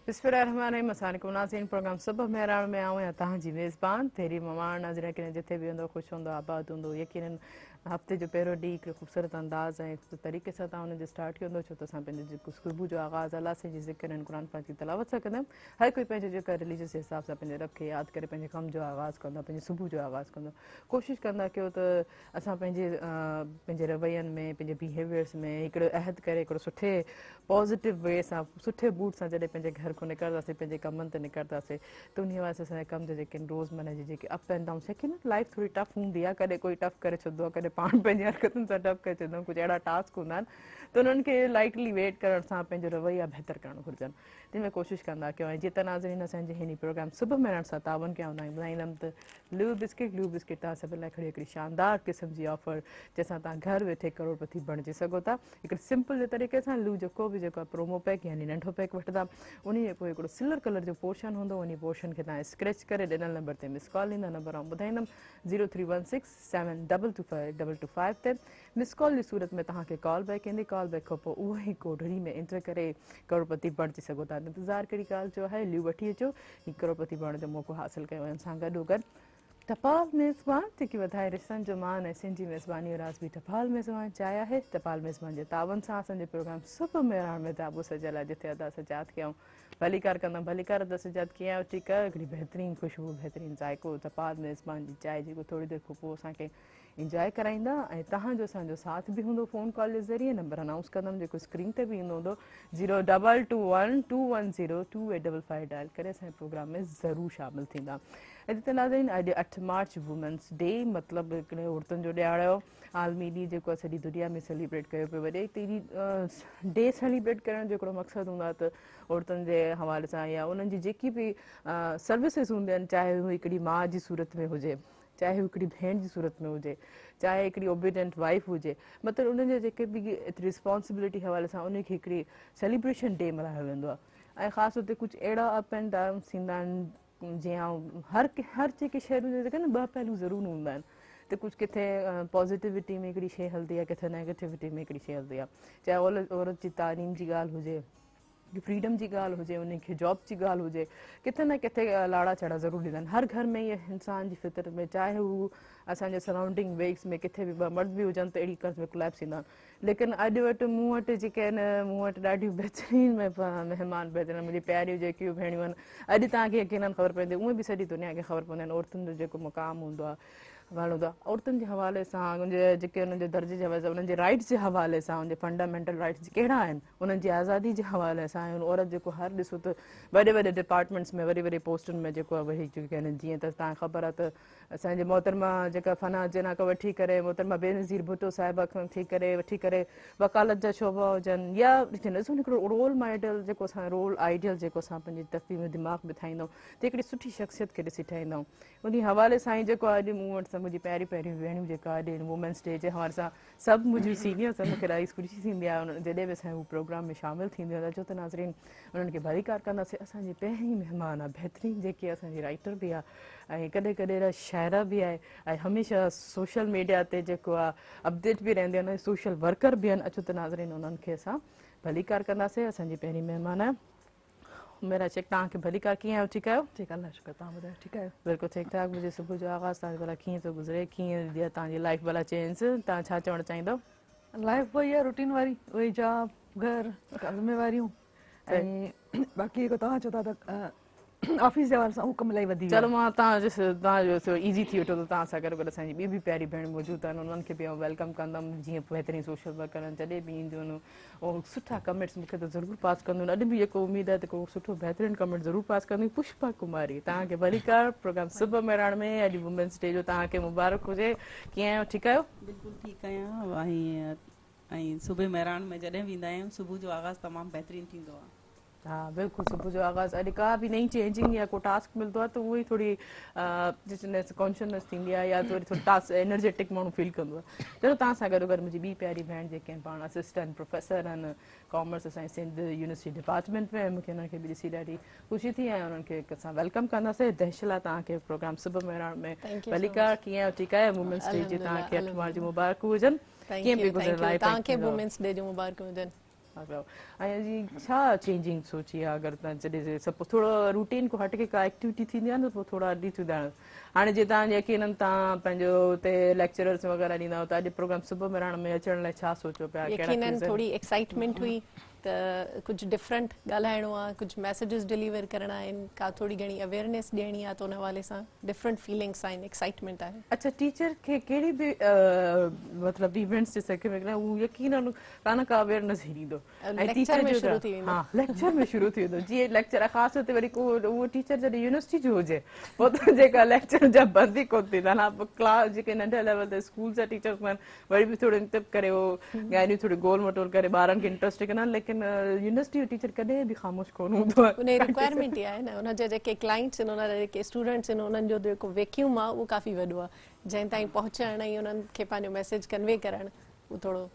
बिस्मिल्लाहिर्रहमानिर्रहीम। अस्सलामुअलैकुम नाज़रीन, प्रोग्राम सुबह मेहरान में आऊँ या तव्हांजी मेज़बान तेरी मवान नाज़रीन के जिथे भी हूंदो ख़ुशि हूंदो आबाद हूंदो। यकीनन हफ़्ते जो पहिरों ॾींहुं हिकिड़े ख़ूबसूरत अंदाज़ ऐं तरीक़े सां तव्हां हुनजो स्टार्ट कयो हूंदो, छो त असां पंहिंजो जेको सुबुह जो आगाज़ अल्लाह से जी ज़िक्र ऐं क़ुरान पाक जी तलावत सां कंदा आहियूं। हर कोई पंहिंजो जेको रिलीजियस हिसाब सां पंहिंजे रब खे यादि करे पंहिंजे कम जो आगाज़ कंदो, पंहिंजे सुबुह जो आगाज़ कंदो। कोशिशि कंदा कयो त असां पंहिंजे रवैयनि में, पंहिंजे बिहेवियर्स में हिकिड़ो अहद करे हिकिड़ो सुठे पॉज़िटिव वे सां, सुठे मूड सां जॾहिं पंहिंजे घर खां निकिरंदासीं, पंहिंजे कमनि ते निकिरंदासीं, त उन वास्ते असांजे कम जा जेके रोज़मर्रा जी जेके अप एंड डाउन की न लाइफ थोड़ी टफ हूंदी आहे। कॾहिं कोई टफ करे छॾंदो आहे, कॾहिं पाण पंहिंजी हरकतुनि सां टफ करे छॾंदो आहे। कुझु अहिड़ा टास्क हूंदा आहिनि त उन्हनि खे लाइटली वेट करण सां पंहिंजो रवैया बहितर करणु घुरिजनि। तंहिंमें कोशिशि कंदा कयो। ऐं जीअं त नाज़रीन असांजे हिन प्रोग्राम सुबुह में सां तावन कया हूंदा आहियूं, ॿुधाईंदमि त लू बिस्किट तव्हां सभिनि लाइ खणी हिकिड़ी शानदार क़िस्म जी ऑफर, जंहिंसां तव्हां घर वेठे करोड़पति बणिजी सघो था। हिकिड़े सिंपल जे तरीक़े सां लू जेको बि जेको आहे प्रोमो पैक यानी नंढो पैक वठंदा, उन जे पोइ हिकिड़ो सिल्वर कलर जो पोर्शन हूंदो, उन पोर्शन खे तव्हां स्क्रैच करे ॾिनल नंबर ते मिस कॉल ॾींदा। नंबर आउं ॿुधाईंदमि 0316722525 ते। मिस कॉल जी सूरत में तव्हांखे कॉल बैक ईंदी, कॉल बैक खां पोइ उहो ई कोड घड़ी में एंटर करे करोड़पति बणिजी सघो था। इंतज़ारु कहिड़ी ॻाल्हि जो आहे, लियू वठी अचो, हीउ करोड़पति बणण जो मौक़ो हासिलु कयो। हिन सां गॾोगॾु टपाल मेज़बान जेकी वधाए रिश्तनि जो मान ऐं सिंधी मेज़बानी और राज़ बि टपाल मेज़बान चाहिया है। टपाल मेज़बान जे तावन सां असांजे प्रोग्राम सुबुह मेहरान में ताबू सजियल आहे, जिथे अदा सजाद कयूं। भलीकार कंदमि, भलीकार अदा सजाद कीअं आहियो? ठीकु आहे। हिकिड़ी बहितरीनु ख़ुशबू, बहितरीनु ज़ाइको, टपाल मेज़बान जी चांहि जेको थोरी देरि खां पोइ असांखे इंजॉय कराईंदा। ऐं तव्हांजो असांजो साथ बि हूंदो फ़ोन कॉल जे ज़रिए। नंबर अनाउंस कंदमि जेको स्क्रीन ते बि ईंदो हूंदो, 0221210285 डायल करे असांजे प्रोग्राम में ज़रूरु शामिलु थींदा। अॼु त नाज़रीन अॼु 8 मार्च वुमेन्स डे, मतिलबु हिकिड़े औरतुनि जो ॾियारो, आलमी ॾींहुं जेको आहे सॼी दुनिया में सेलिब्रेट कयो पियो वञे। तेरी डे सेलिब्रेट करण जो हिकिड़ो मक़सदु हूंदो आहे त औरतुनि जे हवाले सां या उन्हनि जी जेकी बि सर्विसिस हूंदियूं आहिनि, चाहे उहे हिकिड़ी माउ जी सूरत में हुजे, चाहे हिकिड़ी भेण जी सूरत में हुजे, चाहे हिकिड़ी ओबीडेंट वाइफ हुजे, मतिलबु उन्हनि जे जेके बि रिस्पॉन्सिबिलिटी हवाले सां उनखे हिकिड़ी सेलिब्रेशन डे मल्हायो वेंदो आहे। ऐं ख़ासि तौर ते कुझु अहिड़ा अप एंड डाउन थींदा आहिनि जीअं हर जेकी शयूं जेके न ॿ पहलू ज़रूरु हूंदा आहिनि। त कुझु किथे पॉज़िटिविटी में हिकिड़ी शइ हलंदी आहे, किथे नेगेटिविटी में हिकिड़ी शइ हलंदी आहे। चाहे औरत जी तालीम जी ॻाल्हि हुजे, फ्रीडम जी ॻाल्हि हुजे, उनखे जॉब जी ॻाल्हि हुजे, किथे न किथे लाड़ा छड़ा ज़रूरु ॾींदा आहिनि। हर घर में इहे इंसान जी फितरत में, चाहे हू असांजे सराउंडिंग वेग्स में किथे बि ॿ मर्द बि हुजनि त अहिड़ी कर्ज़ में कोलैप्स थींदा आहिनि। लेकिन अॼु वटि मूं वटि जेके आहिनि, मूं वटि ॾाढियूं बहितरीनु महिमान बहितरीनु मुंहिंजी प्यारियूं जेकियूं भेणियूं आहिनि, अॼु तव्हांखे यकीननि ख़बर पवंदी, उहे बि सॼी दुनिया खे ख़बर पवंदी आहिनि औरतुनि जो जेको मुक़ाम हूंदो आहे, हूंदो आहे। औरतुनि जे हवाले सां, उनजे जेके उन्हनि जे दर्जे जे हवाले सां, उन्हनि जे राइट्स जे हवाले सां, उनजे फंडामेंटल राइट्स कहिड़ा आहिनि, उन्हनि जी आज़ादी जे हवाले सां। ऐं औरत जेको हर ॾिसो त वॾे वॾे डिपार्टमेंट्स में, वॾी वॾी पोस्टुनि में जेको आहे वेही चुकिया आहिनि। जीअं त तव्हांखे ख़बर आहे त असांजे मोहतरमा जेका फना जिना खां वठी करे मोहतरमा बेनज़ीर भुट्टो साहिबा खां वठी करे वकालत जा शोबा हुजनि, या ॾिसो हिकिड़ो रोल मॉडल जेको असां रोल आइडियल जेको असां पंहिंजी तकलीफ़ में दिमाग़ में ठाहींदा आहियूं, त हिकिड़ी सुठी शख़्सियत खे ॾिसी ठाहींदा आहियूं। उन हवाले सां ई जेको आहे अॼु मूं वटि मूं मुंहिंजी पहिरीं भेणियूं जेका अॼु वुमेन्स डे जे हवाले सां सभु मुंहिंजी सीनियर्स, मूंखे ॾाढी ख़ुशी थींदी आहे जॾहिं बि असांजे हू प्रोग्राम में शामिलु थींदियूं आहिनि। छो त नाज़रीन उन्हनि खे भलीकार कंदासीं। असांजी पहिरीं महिमान आहे, बहितरीनु जेकी असांजी राइटर बि आहे, ऐं कॾहिं कॾहिं शाइरा बि आहे, ऐं हमेशह सोशल मीडिया ते जेको आहे अपडेट बि रहंदियूं आहिनि, सोशल वर्कर बि आहिनि। अचो त नाज़रीन उन्हनि खे असां भलीकार कंदासीं। असांजी पहिरीं महिमान आहे मेरा शेख, तव्हांखे भलीकार कीअं आहियो? ठीकु आहियो? ठीकु आहे, अल्लाह शुक्र। तव्हां ॿुधायो ठीकु आहियो? बिल्कुलु ठीकु ठाक। मुंहिंजे सुबुह जो आगाज़ तव्हांजो भला कीअं थो गुज़रे, कीअं जीअं तव्हांजी लाइफ भला चेंज, तव्हां छा चवणु चाहींदव? लाइफ वही आहे रूटीन वारी, वही जॉब, घर, ज़िम्मेवारियूं, ऐं बाक़ी जेको तव्हां चओ था त ऑफिस जे हवाले सां हू कमु इलाही वधी वियो चलो आहे। मां तव्हांजो ईज़ी थी वठो त तव्हां सां गॾु गॾु असांजी ॿी बि प्यारी भेण मौजूदु आहिनि, उन्हनि खे बि आउं वेलकम कंदमि। जीअं बहितरीनु सोशल वर्कर आहिनि, जॾहिं बि ईंदियूं आहिनि ऐं सुठा कमेंट्स मूंखे त ज़रूरु पास कंदियूं आहिनि। अॼु बि जेको उमेदु आहे त को सुठो बहितरीनु कमेंट ज़रूरु पास कंदी। पुष्पा कुमारी, तव्हांखे भलीकार प्रोग्राम सुबुह मेहरान में। अॼु वुमेन्स डे जो तव्हांखे मुबारक हुजे। कीअं आहियो? ठीकु आहियो? बिल्कुलु ठीकु आहियां। ऐं सुबुह मेहरान में जॾहिं बि ईंदा आहियूं, सुबुह जो आगाज़ तमामु बहितरीनु थींदो आहे। हा बिल्कुलु, सुबुह जो आगाज़ अॼु का बि नई चेंजिंग या को टास्क मिलंदो आहे त उहो ई थोरी कॉन्शियसनेस थींदी आहे, या वरी थोरी टास्क एनर्जेटिक माण्हू फील कंदो आहे। चलो तव्हां सां गॾु गॾु मुंहिंजी ॿी प्यारी भेण जेके आहिनि, पाण असिस्टेंट प्रोफेसर आहिनि कॉमर्स असांजे सिंध यूनिवर्सिटी डिपार्टमेंट में। मूंखे उन्हनि खे बि ॾिसी ॾाढी ख़ुशी थी, ऐं उन्हनि खे असां वेलकम कंदासीं। दहशला तव्हांखे प्रोग्राम सुबुह मेहरान में। भलीकार कीअं आहियो? ठीकु आहे? वुमेन्स डे जी तव्हांखे 8 मार्च जी मुबारक हुजनि। कीअं बि गुज़रे लाइफ? तव्हांखे वुमेन्स डे जी मुबारक हुजनि। ऐं जी छा चेंजिंग सोची आहे अगरि तव्हां जॾहिं सपोज थोरो रूटीन खां हट के का एक्टिविटी थींदी आहे न पोइ थोरा ॾींहं थी ॿुधाइण हाणे जीअं तव्हां यकीननि तव्हां पंहिंजो हुते लेक्चरर्स वग़ैरह ॾींदा आहियो त अॼु प्रोग्राम सुबुह में में अचण लाइ छा सोचियो पिया कहिड़ा यकीनन quiz थोड़ी एक्साइटमेंट हुई त कुछ डिफरेंट ॻाल्हाइणो आहे कुछ मैसेजेस डिलीवर करणा आहिनि का थोड़ी घणी अवेयरनेस ॾियणी आहे त उन हवाले सां डिफरेंट फीलिंग्स आहिनि एक्साइटमेंट आहे अच्छा टीचर खे कहिड़ी बि मतिलबु इवेंट्स जे सर्किट में उहो यकीन कान का अवेयरनेस ई ॾींदो ऐं लेक्चर में जो शुरू थी वेंदो हा लेक्चर में शुरू थी वेंदो जीअं लेक्चर ख़ासि तौर ते वरी को उहो टीचर जॾहिं यूनिवर्सिटी जो हुजे पोइ त जेका लेक्चर जा बंदि ई कोन थींदा आहिनि क्लास जेके नंढे लेवल ते स्कूल जा टीचर्स आहिनि वरी बि थोरो इंतिब करे उहो ॻाल्हियूं थोरी गोल मटोल करे ॿारनि खे इंट्रस्ट कंदा आहिनि लेकिन यूनिवर्सिटी जो टीचर कॾहिं बि ख़ामोश कोन हूंदो आहे उन रिक्वायरमेंट ई आहे न उनजा जेके क्लाइंट्स आहिनि उन जेके स्टूडेंट्स आहिनि उन्हनि जो जेको वैक्यूम आहे उहो काफ़ी वॾो आहे जंहिं ताईं पहुचण ऐं उन्हनि खे पंहिंजो मैसेज कन्वे करणु उहो थोरो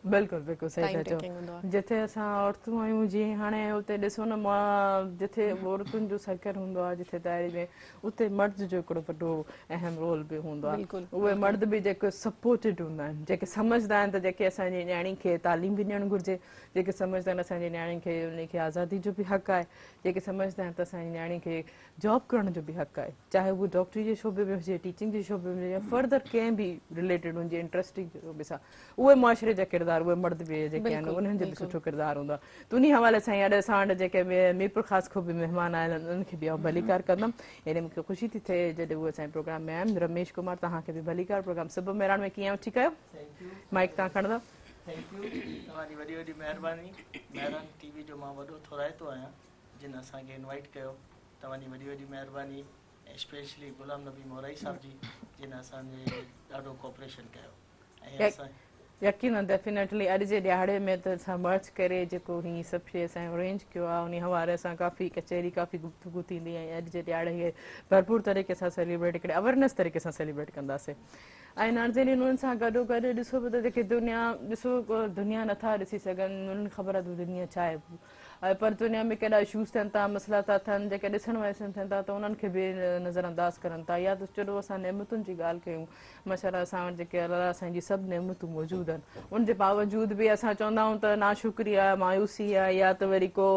बिल्कुलु बिल्कुलु सही था चओ जिथे असां औरतूं आहियूं जीअं हाणे उते ॾिसो न मां जिथे औरतुनि जो सर्कल हूंदो आहे जिथे तयारी में उते मर्द जो हिकिड़ो वॾो अहम रोल बि हूंदो आहे उहे मर्द बि जेके सपोर्टेड हूंदा आहिनि जेके सम्झंदा आहिनि त जेके असांजी न्याणी खे तालीम बि ॾियणु घुरिजे जेके सम्झंदा आहिनि असांजी न्याणी खे उनखे आज़ादी जो बि हक़ु आहे जेके सम्झंदा आहिनि त असांजी न्याणी खे जॉब करण जो बि हक़ु आहे चाहे उहो डॉक्टरी जे शोबे में हुजे टीचिंग जे शोबे में हुजे या फर्दर कंहिं बि रिलेटेड हुजे इंट्रस्टिंग जो बि सां उहे मुआशिरे जा किरदार उहे मर्द बि जेके आहिनि उन्हनि जो बि सुठो किरदारु हूंदो आहे त उन हवाले सां अॼु असां वटि जेके मीरपुर ख़ासि को बि महिमान आयल आहिनि उन्हनि खे बि आउं भलीकार कंदमि यानी मूंखे ख़ुशी थी थिए जॾहिं उहे असांजे प्रोग्राम में आहिनि रमेश कुमार तव्हांखे बि भलीकार प्रोग्राम सुबुह मेराण में कीअं ठीकु आहियो माइक तव्हां खणंदव थैंक यू तव्हांजी वॾी वॾी महिरबानी मेरान टीवी जो मां वॾो थोराइतो आहियां जिन असांखे इनवाइट कयो तव्हांजी वॾी वॾी महिरबानी ऐं स्पेशली गुलाम नबी मोराई साहिब जी जिन असांजे ॾाढो कोऑपरेशन कयो ऐं असां यकीन डेफिनेटली अॼु जे ॾियारे में त असां मर्च करे जेको हीअ सभु शइ असां अरेंज कयो आहे उन हवाले सां काफ़ी कचहरी काफ़ी गुफ़्तगू थींदी ऐं अॼु जे ॾियारे खे भरपूर तरीक़े सां सेलिब्रेट हिकिड़े अवेयरनेस तरीक़े सां सेलिब्रेट कंदासीं ऐं नाज़रीन उन्हनि सां गॾो गॾु ॾिसो बि त जेके दुनिया नथा ॾिसी सघनि उन्हनि ख़बर आहे त दुनिया छा आहे पर दुनिया में केॾा इशूज़ थियनि था मसइला था थियनि जेके ॾिसण वैसण थियनि था त उन्हनि खे बि नज़रअंदाज़ करनि था या त चलो असां नेमतुनि जी ॻाल्हि कयूं मशरा असां वटि जेके अलाह असांजी सभु नेमतूं मौजूदु आहिनि उनजे बावजूद बि असां चवंदा आहियूं त नाशुक्री आहे मायूसी आहे या त वरी को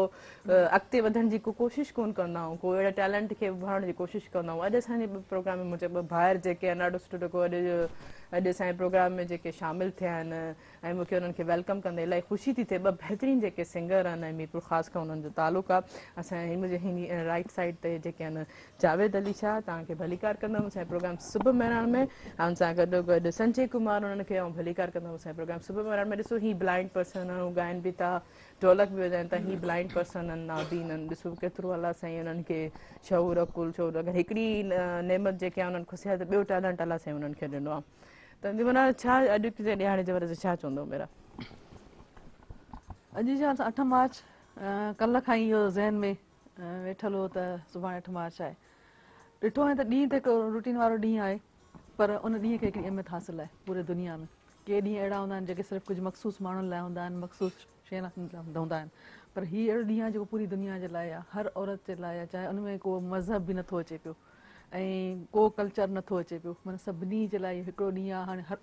अॻिते वधण जी को कोशिशि कोन कंदा आहियूं को अहिड़े टैलेंट खे उभारण जी कोशिशि कंदा आहियूं अॼु असांजे प्रोग्राम में मुंहिंजे ॿ भाइर जेके आहिनि ॾाढो सुठो जेको अॼु असांजे प्रोग्राम में जेके शामिलु थिया आहिनि ऐं मूंखे उन्हनि खे वेलकम कंदे इलाही ख़ुशी थी थिए ॿ बहितरीनु जेके सिंगर आहिनि ऐं मीरपुर ख़ासि खां उन्हनि जो तालुक़ु आहे असांजे मुंहिंजे हिन राइट साइड ते जेके आहिनि जावेद अली शाह तव्हांखे भलीकार कंदमि असांजे प्रोग्राम सुबुह मेराण में ऐं उनसां गॾो गॾु संजय कुमार उन्हनि खे ऐं भलीकार कंदमि असांजे प्रोग्राम सुबुह मेराण में ॾिसो ही ब्लाइंड पर्सन आहिनि हू ॻाइनि बि था ढोलक बि वॼाइनि था ही ब्लाइंड पर्सन आहिनि नाबीन आहिनि ॾिसो केतिरो अलाह साईं उन्हनि खे शऊर अकुल शऊर अगरि हिकिड़ी नेमत जेके आहे उन्हनि ख़ुशि आहे त ॿियो टैलेंट अलाह साईं उन्हनि खे ॾिनो आहे त माना छा अॼु जे ॾियारे जे वजह छा चवंदो मेरा अॼु जा 8 मार्च कल्ह खां ई इहो ज़हन में वेठल हो त सुभाणे 8 मार्च आहे ॾिठो आहे त ॾींहुं त हिकिड़ो रूटीन वारो ॾींहुं आहे पर उन ॾींहं खे हिकिड़ी अहमियत हासिलु आहे पूरे दुनिया में के ॾींहं अहिड़ा हूंदा आहिनि जेके सिर्फ़ु कुझु मख़सूस माण्हुनि लाइ हूंदा आहिनि मख़सूस शइ हूंदा आहिनि पर हीअ अहिड़ो ॾींहुं आहे जेको पूरी दुनिया जे लाइ आहे हर औरत जे लाइ आहे चाहे उन में को मज़हब बि नथो अचे पियो ऐं को कल्चर नथो अचे पियो माना सभिनी जे लाइ हिकिड़ो ॾींहुं आहे हाणे हर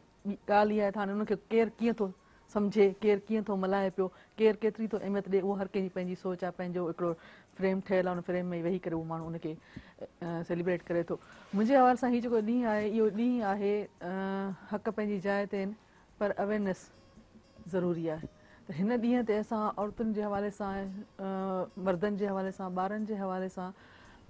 ॻाल्हि इहा आहे त हाणे उनखे केरु कीअं थो सम्झे केरु कीअं थो मल्हाए पियो केरु केतिरी थो अहमियत ॾिए उहो हर कंहिंजी पंहिंजी सोच आहे पंहिंजो हिकिड़ो फ्रेम ठहियलु आहे उन फ्रेम में वेही करे उहो माण्हू उनखे सेलिब्रेट करे थो मुंहिंजे हवाले सां हीउ जेको ॾींहुं आहे इहो ॾींहुं आहे हक़ पंहिंजी जाइ ते आहिनि पर अवेयरनेस ज़रूरी आहे त हिन ॾींहं ते असां औरतुनि जे हवाले सां मर्दनि जे हवाले सां ॿारनि जे हवाले सां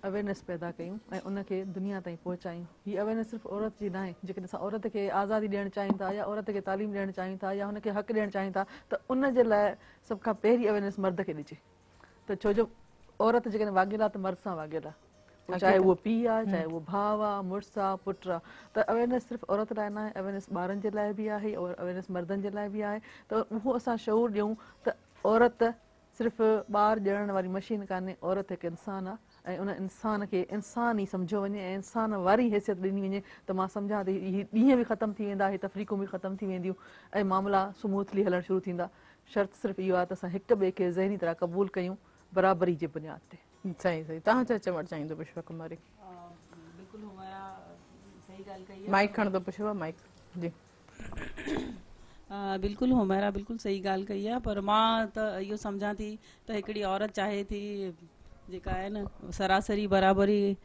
अवेयरनेस पैदा कयूं ऐं उनखे दुनिया ताईं पहुचायूं हीअ अवेयरनेस सिर्फ़ु औरत जी न आहे जेकॾहिं असां औरत खे आज़ादी ॾियणु चाहियूं था या औरत खे तालीम ॾियणु चाहियूं था या हुनखे हक़ ॾियणु चाहियूं था त उन जे लाइ सभ खां पहिरीं अवेयरनेस मर्द खे ॾिजे त छो जो औरत जेकॾहिं वागियल आहे त मर्द सां वागियल आहे चाहे उहो पीउ आहे चाहे उहो भाउ आहे मुड़ुसु आहे पुटु आहे त अवेयरनेस सिर्फ़ु औरत लाइ न आहे अवेयरनेस ॿारनि जे लाइ बि आहे और अवेयरनेस मर्दनि जे लाइ बि आहे त उहो असां शऊर ॾियूं त औरत सिर्फ़ु ॿार ॼणण वारी मशीन कान्हे औरत हिकु इंसानु आहे ऐं उन इंसान खे इंसान ई सम्झो वञे ऐं इंसान वारी हैसियत ॾिनी वञे त मां सम्झां थी हीअ ॾींहं बि ख़तमु थी वेंदा हीअ तफ़रीक़ूं बि ख़तमु थी वेंदियूं ऐं मामला स्मूथली हलणु शुरू थींदा शर्त सिर्फ़ु इहो आहे त असां हिक ॿिए खे ज़हनी तरह क़बूल कयूं बराबरी जे बुनियाद ते सही सही तव्हां छा चवणु चाहींदो पुष्पा कुमारी बिल्कुलु हुमाया सही ॻाल्हि कई आहे माइक खणंदो पुष्पा माइक जी बिल्कुलु हुमैरा बिल्कुलु सही ॻाल्हि कई आहे, पर मां त इहो सम्झां थी त हिकिड़ी औरत चाहे थी जेका आहे न सरासरी बराबरी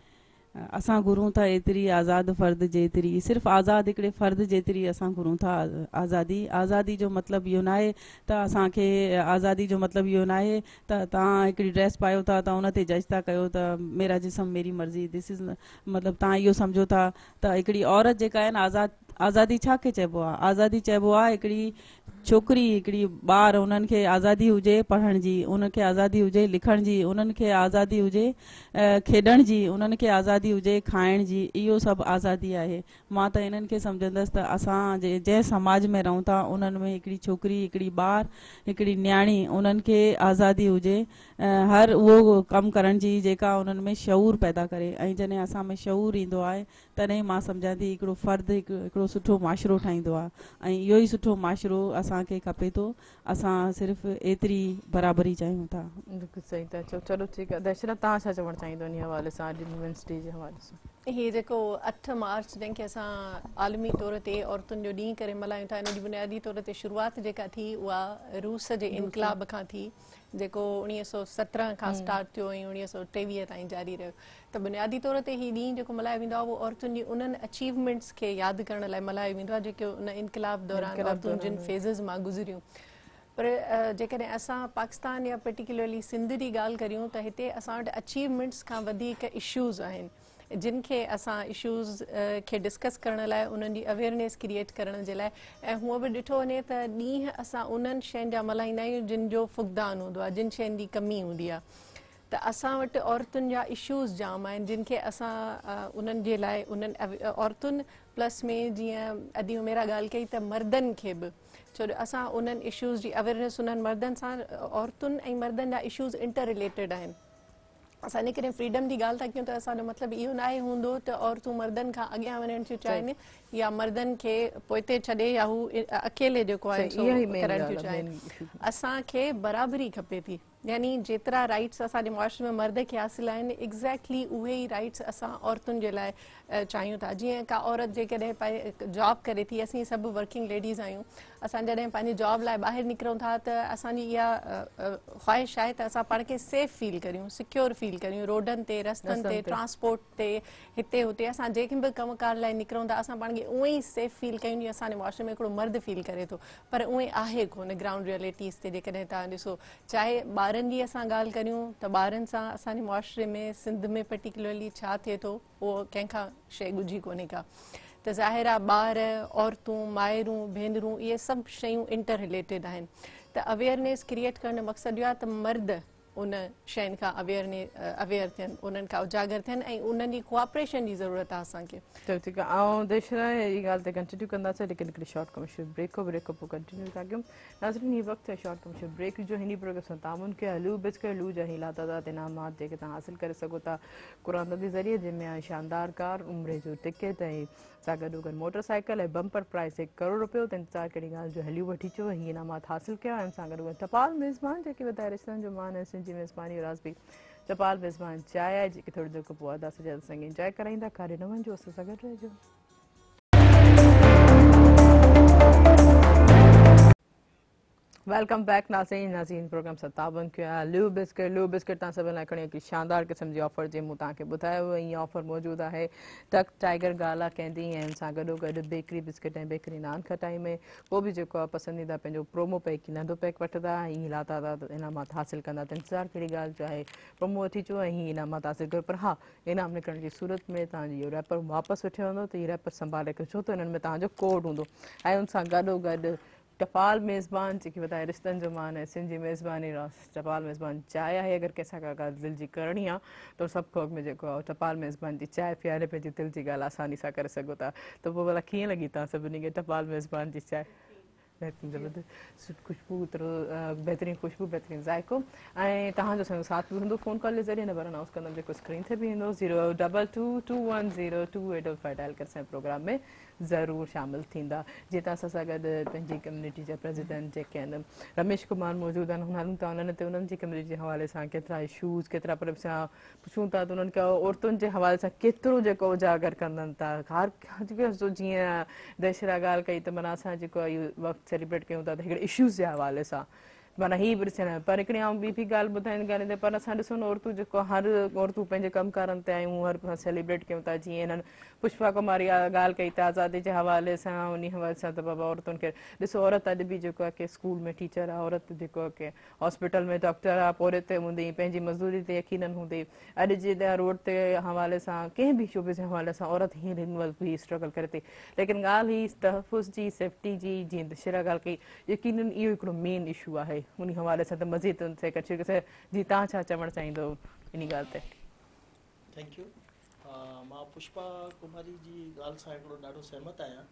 असां घुरूं था एतिरी आज़ाद फ़र्द जेतिरी, सिर्फ़ु आज़ाद हिकिड़े फ़र्द जेतिरी असां घुरूं था आज़ादी जो मतिलबु इहो न आहे त असांखे आज़ादी जो मतिलबु इहो न आहे त तव्हां हिकिड़ी ड्रेस पायो था त उन ते जज था कयो त मेरा जिस्म मेरी मर्ज़ी, दिस इज़ मतिलबु तव्हां इहो सम्झो था त हिकिड़ी औरत जेका आहे न आज़ादी छा खे चइबो आहे? आज़ादी चइबो आहे हिकिड़ी छोकिरी हिकिड़ी ॿार उन्हनि खे आज़ादी हुजे पढ़ण जी, उनखे आज़ादी हुजे लिखण जी, उन्हनि खे आज़ादी हुजे खेॾण जी, उन्हनि खे आज़ादी हुजे खाइण जी, इहो सभु आज़ादी आहे। मां त इन्हनि खे सम्झंदसि त असां जंहिं समाज में रहूं था उन्हनि में हिकिड़ी छोकिरी हिकिड़ी ॿार हिकिड़ी न्याणी उन्हनि खे आज़ादी हुजे हर उहो कमु करण जी जेका उन्हनि में शऊर पैदा करे, ऐं जॾहिं असां में शऊर ईंदो आहे तॾहिं मां सम्झां थी हिकिड़ो फ़र्द हिकिड़ो सुठो माशरो ठाहींदो आहे, ऐं इहो ई सुठो माशरो असांखे खपे थो। असां सिर्फ़ु एतिरी बराबरी चाहियूं था। बिल्कुलु सही था चओ। चलो ठीकु आहे, दर्शना तव्हां छा चवणु चाहींदो इन हवाले सां, अॼु वुमेन्स डे जे हवाले सां? हीअ जेको 8 मार्च जंहिंखे असां आलमी तौर ते औरतुनि जो ॾींहुं करे मल्हायूं था, इन जी बुनियादी तौर ते शुरूआति जेका थी उहा रूस जे इनकलाब खां थी, जेको 1917 खां स्टार्ट थियो ऐं 1923 ताईं जारी रहियो। त बुनियादी तौर ते हीउ ॾींहुं जेको मल्हायो वेंदो आहे उहो औरतुनि जी उन्हनि अचीवमेंट्स खे यादि करण लाइ मल्हायो वेंदो आहे जेके उन इनकलाब दौरान औरतुनि जिन फेज़िस मां गुज़रियूं। पर जेकॾहिं असां पाकिस्तान या पर्टिकुलरली सिंध जी ॻाल्हि करियूं त हिते असां वटि अचीवमेंट्स खां वधीक इशूज़ आहिनि, जिन खे असां इशूज़ खे डिस्कस करण लाइ उन्हनि जी अवेयरनेस क्रिएट करण जे लाइ, ऐं हूअं बि ॾिठो वञे त ॾींहं असां उन्हनि शयुनि जा मल्हाईंदा आहियूं जिन जो फुक़दान हूंदो आहे, जिन शयुनि जी कमी हूंदी आहे। त असां वटि औरतुनि जा इशूज़ जाम आहिनि जिन खे असां उन्हनि जे लाइ उन्हनि औरतुनि प्लस में जीअं अॼु मेरा ॻाल्हि कई त मर्दनि खे बि, छो जो असां उन्हनि इशूज़ जी अवेयरनेस उन्हनि मर्दनि सां, औरतुनि ऐं मर्दनि जा इशूज़ इंटर रिलेटेड आहिनि। असां इन करे फ्रीडम जी ॻाल्हि था कयूं त असांजो मतिलबु इहो न आहे हूंदो त औरतूं मर्दनि खां अॻियां वञणु थियूं चाहिनि या मर्दनि खे पोइते छॾे या हू अकेले जेको आहे करणु थियूं चाहिनि। असांखे बराबरी खपे थी, यानी जेतिरा राइट्स असांजे मुआशरे में मर्द खे हासिल आहिनि एग्ज़ैक्टली उहे ई राइट्स असां औरतुनि जे लाइ चाहियूं था। जीअं का औरत जेकॾहिं जॉब करे थी, असीं सभु वर्किंग लेडीज़ आहियूं, असां जॾहिं पंहिंजी जॉब लाइ ॿाहिरि निकिरूं था त असांजी इहा ख़्वाहिश आहे त असां पाण खे सेफ फील करियूं, सिक्योर फील करियूं, रोडनि ते रस्तनि ते ट्रांसपोर्ट ते हिते हुते असां जेके बि कमकार लाइ निकिरूं था असां पाण खे उअं ई सेफ फील कयूं जीअं असांजे मुआशरे में हिकिड़ो मर्द फील करे थो, पर उहे आहे कोन ग्राउंड रियलिटीज़ ते। जेकॾहिं तव्हां ॾिसो, चाहे ॿारनि जी असां ॻाल्हि करियूं त ॿारनि सां असांजे मुआशरे में सिंध में पर्टिकुलरली छा थिए थो उहो कंहिंखां शइ ॻुझी कोन्हे का। त ज़ाहिर आहे ॿार, औरतूं, माइरूं, भेनरूं, इहे सभु शयूं इंटर रिलेटेड आहिनि। त अवेयरनेस क्रिएट करण जो मक़सदु इहो आहे त मर्द उन शयुनि खां अवेयर थियनि, उन्हनि खां उजागर थियनि ऐं उन्हनि जी कोऑपरेशन जी ज़रूरत आहे असांखे। चलो ठीकु आहे, ऐं दर्शना इहा ॻाल्हि ते कंटिन्यू कंदासीं, लेकिन हिकिड़ी शॉर्ट कमर्शियल ब्रेक खां पोइ कंटिन्यू था कयूं। नाज़रीन, हीउ वक़्तु आहे शॉर्ट कमर्शियल ब्रेक जो। हिन प्रोग्राम सां तामुन कयो लू बिस्किट लू जा हिला तादाद इनामात जेके तव्हां हासिल करे सघो था कुरान जे ज़रिए, जंहिंमें आहे शानदार कार, उमिरि जो टिकट ऐं सां गॾोगॾु मोटरसाइकिल ऐं बम्पर प्राइज़ 1 करोड़ रुपयो। त इंतज़ारु कहिड़ी ॻाल्हि जो, हलियो वठी अचो हीअ इनामात हासिल कयो ऐं सां गॾोगॾु टपाल मेज़बान जेके वधाए रिश्तनि जो मान ऐं सिंधी मेज़बानी राज़बी टपाल मेज़बान चाय आहे जेके थोरी देरि खां पोइ अदा सॼा असांखे इंजॉय कराईंदा। कारे न वञिजो, असां सां गॾु रहिजो। वेलकम बैक नाज़रीन प्रोग्राम सां ताबन कयो आहे लू बिस्किट तव्हां सभिनि लाइ खणी हिकिड़ी शानदार क़िस्म जी ऑफर जे मूं तव्हांखे ॿुधायो। ईअं ऑफर मौजूदु आहे टक टाइगर गाला कैंडी ऐं सां गॾोगॾु बेकरी बिस्किट ऐं बेकरी नान खटाई में को बि जेको आहे पसंदीदा पंहिंजो प्रोमो पैक नंढो पैक वठंदा ऐं हीअ लातादाद इनामात हासिल कंदा। त इंतज़ारु कहिड़ी ॻाल्हि जो आहे, प्रोमो वठी अचो ऐं हीअ इनामात हासिल कयो। पर हा, इनाम निकिरण जी सूरत में तव्हांजी इहो रैपर वापसि वठियो वेंदो त हीअ रैपर संभाले रखियो, छो त हिननि में तव्हांजो कोड हूंदो ऐं उन सां गॾोगॾु टपाल मेज़बान जेकी वधाए रिश्तनि जो मान ऐं सिंधी मेज़बानी टपाल मेज़बान चांहि आहे। अगरि कंहिंसां का ॻाल्हि दिलि जी करणी आहे त सभु खां अॻु में जेको आहे टपाल मेज़बान जी चांहि पीआरे पंहिंजी दिलि जी ॻाल्हि आसानी सां करे सघो था। त पोइ भला कीअं लॻी तव्हां सभिनी खे टपाल मेज़बान जी चांहि? बहितरीनु ज़बरदस्त ख़ुशबू, एतिरो बहितरीनु ख़ुशबू, बहितरीनु ज़ाइको ऐं तव्हांजो असांजो साथ बि हूंदो फ़ोन कॉल जे ज़रिए। नंबर अनाउंस कंदमि जेको स्क्रीन ते बि ईंदो 022210285 डायल करे असांजे प्रोग्राम में ज़रूरु शामिलु थींदा। जीअं त असां सां गॾु पंहिंजी कम्यूनिटी जा प्रेसिडेंट जेके आहिनि रमेश कुमार मौजूदु आहिनि, हलूं था उन्हनि ते उन्हनि जी कम्यूनिटी जे हवाले सां केतिरा इशूज़ केतिरा पर सां पुछूं था त उन्हनि खे औरतुनि जे हवाले सां केतिरो जेको उजागर कंदनि था। हर जीअं दशहरा ॻाल्हि कई त माना असां जेको आहे इहो वक़्तु सेलिब्रेट कयूं था त हिकिड़े इशूज़ जे हवाले सां माना हीअ बि ॾिसण पर हिकिड़ी आउं ॿी बि ॻाल्हि ॿुधाईंदी ॻाल्हाईंदे पर असां ॾिसो न औरतूं जेको हर औरतूं पंहिंजे कमकारनि ते आहियूं हर सेलिब्रेट कयूं था। जीअं हिननि पुष्पा कुमारी ॻाल्हि कई त आज़ादी जे हवाले सां उन हवाले सां त बाबा औरतुनि खे ॾिसो औरत अॼु बि जेको आहे की स्कूल में टीचर आहे, औरत जेको आहे की हॉस्पिटल में डॉक्टर आहे, पोइ ते हूंदी पंहिंजी मज़दूरी ते यकीननि हूंदी। अॼु जे रोड ते हवाले सां कंहिं बि शोबे जे हवाले सां औरत हीअं इन्वॉल्व हुई स्ट्रगल करे थी। लेकिन ॻाल्हि ही तहफ़ुज़ जी सेफ्टी जी जीअं दशहरा ॻाल्हि कई यकीननि इहो हिकिड़ो मेन इशू आहे उन हवाले सां त मज़ीद उनसे कचे जी तव्हां छा चवणु चाहींदो इन ॻाल्हि ते? Thank U. मां पुष्पा कुमारी जी ॻाल्हि सां हिकिड़ो ॾाढो सहमत आहियां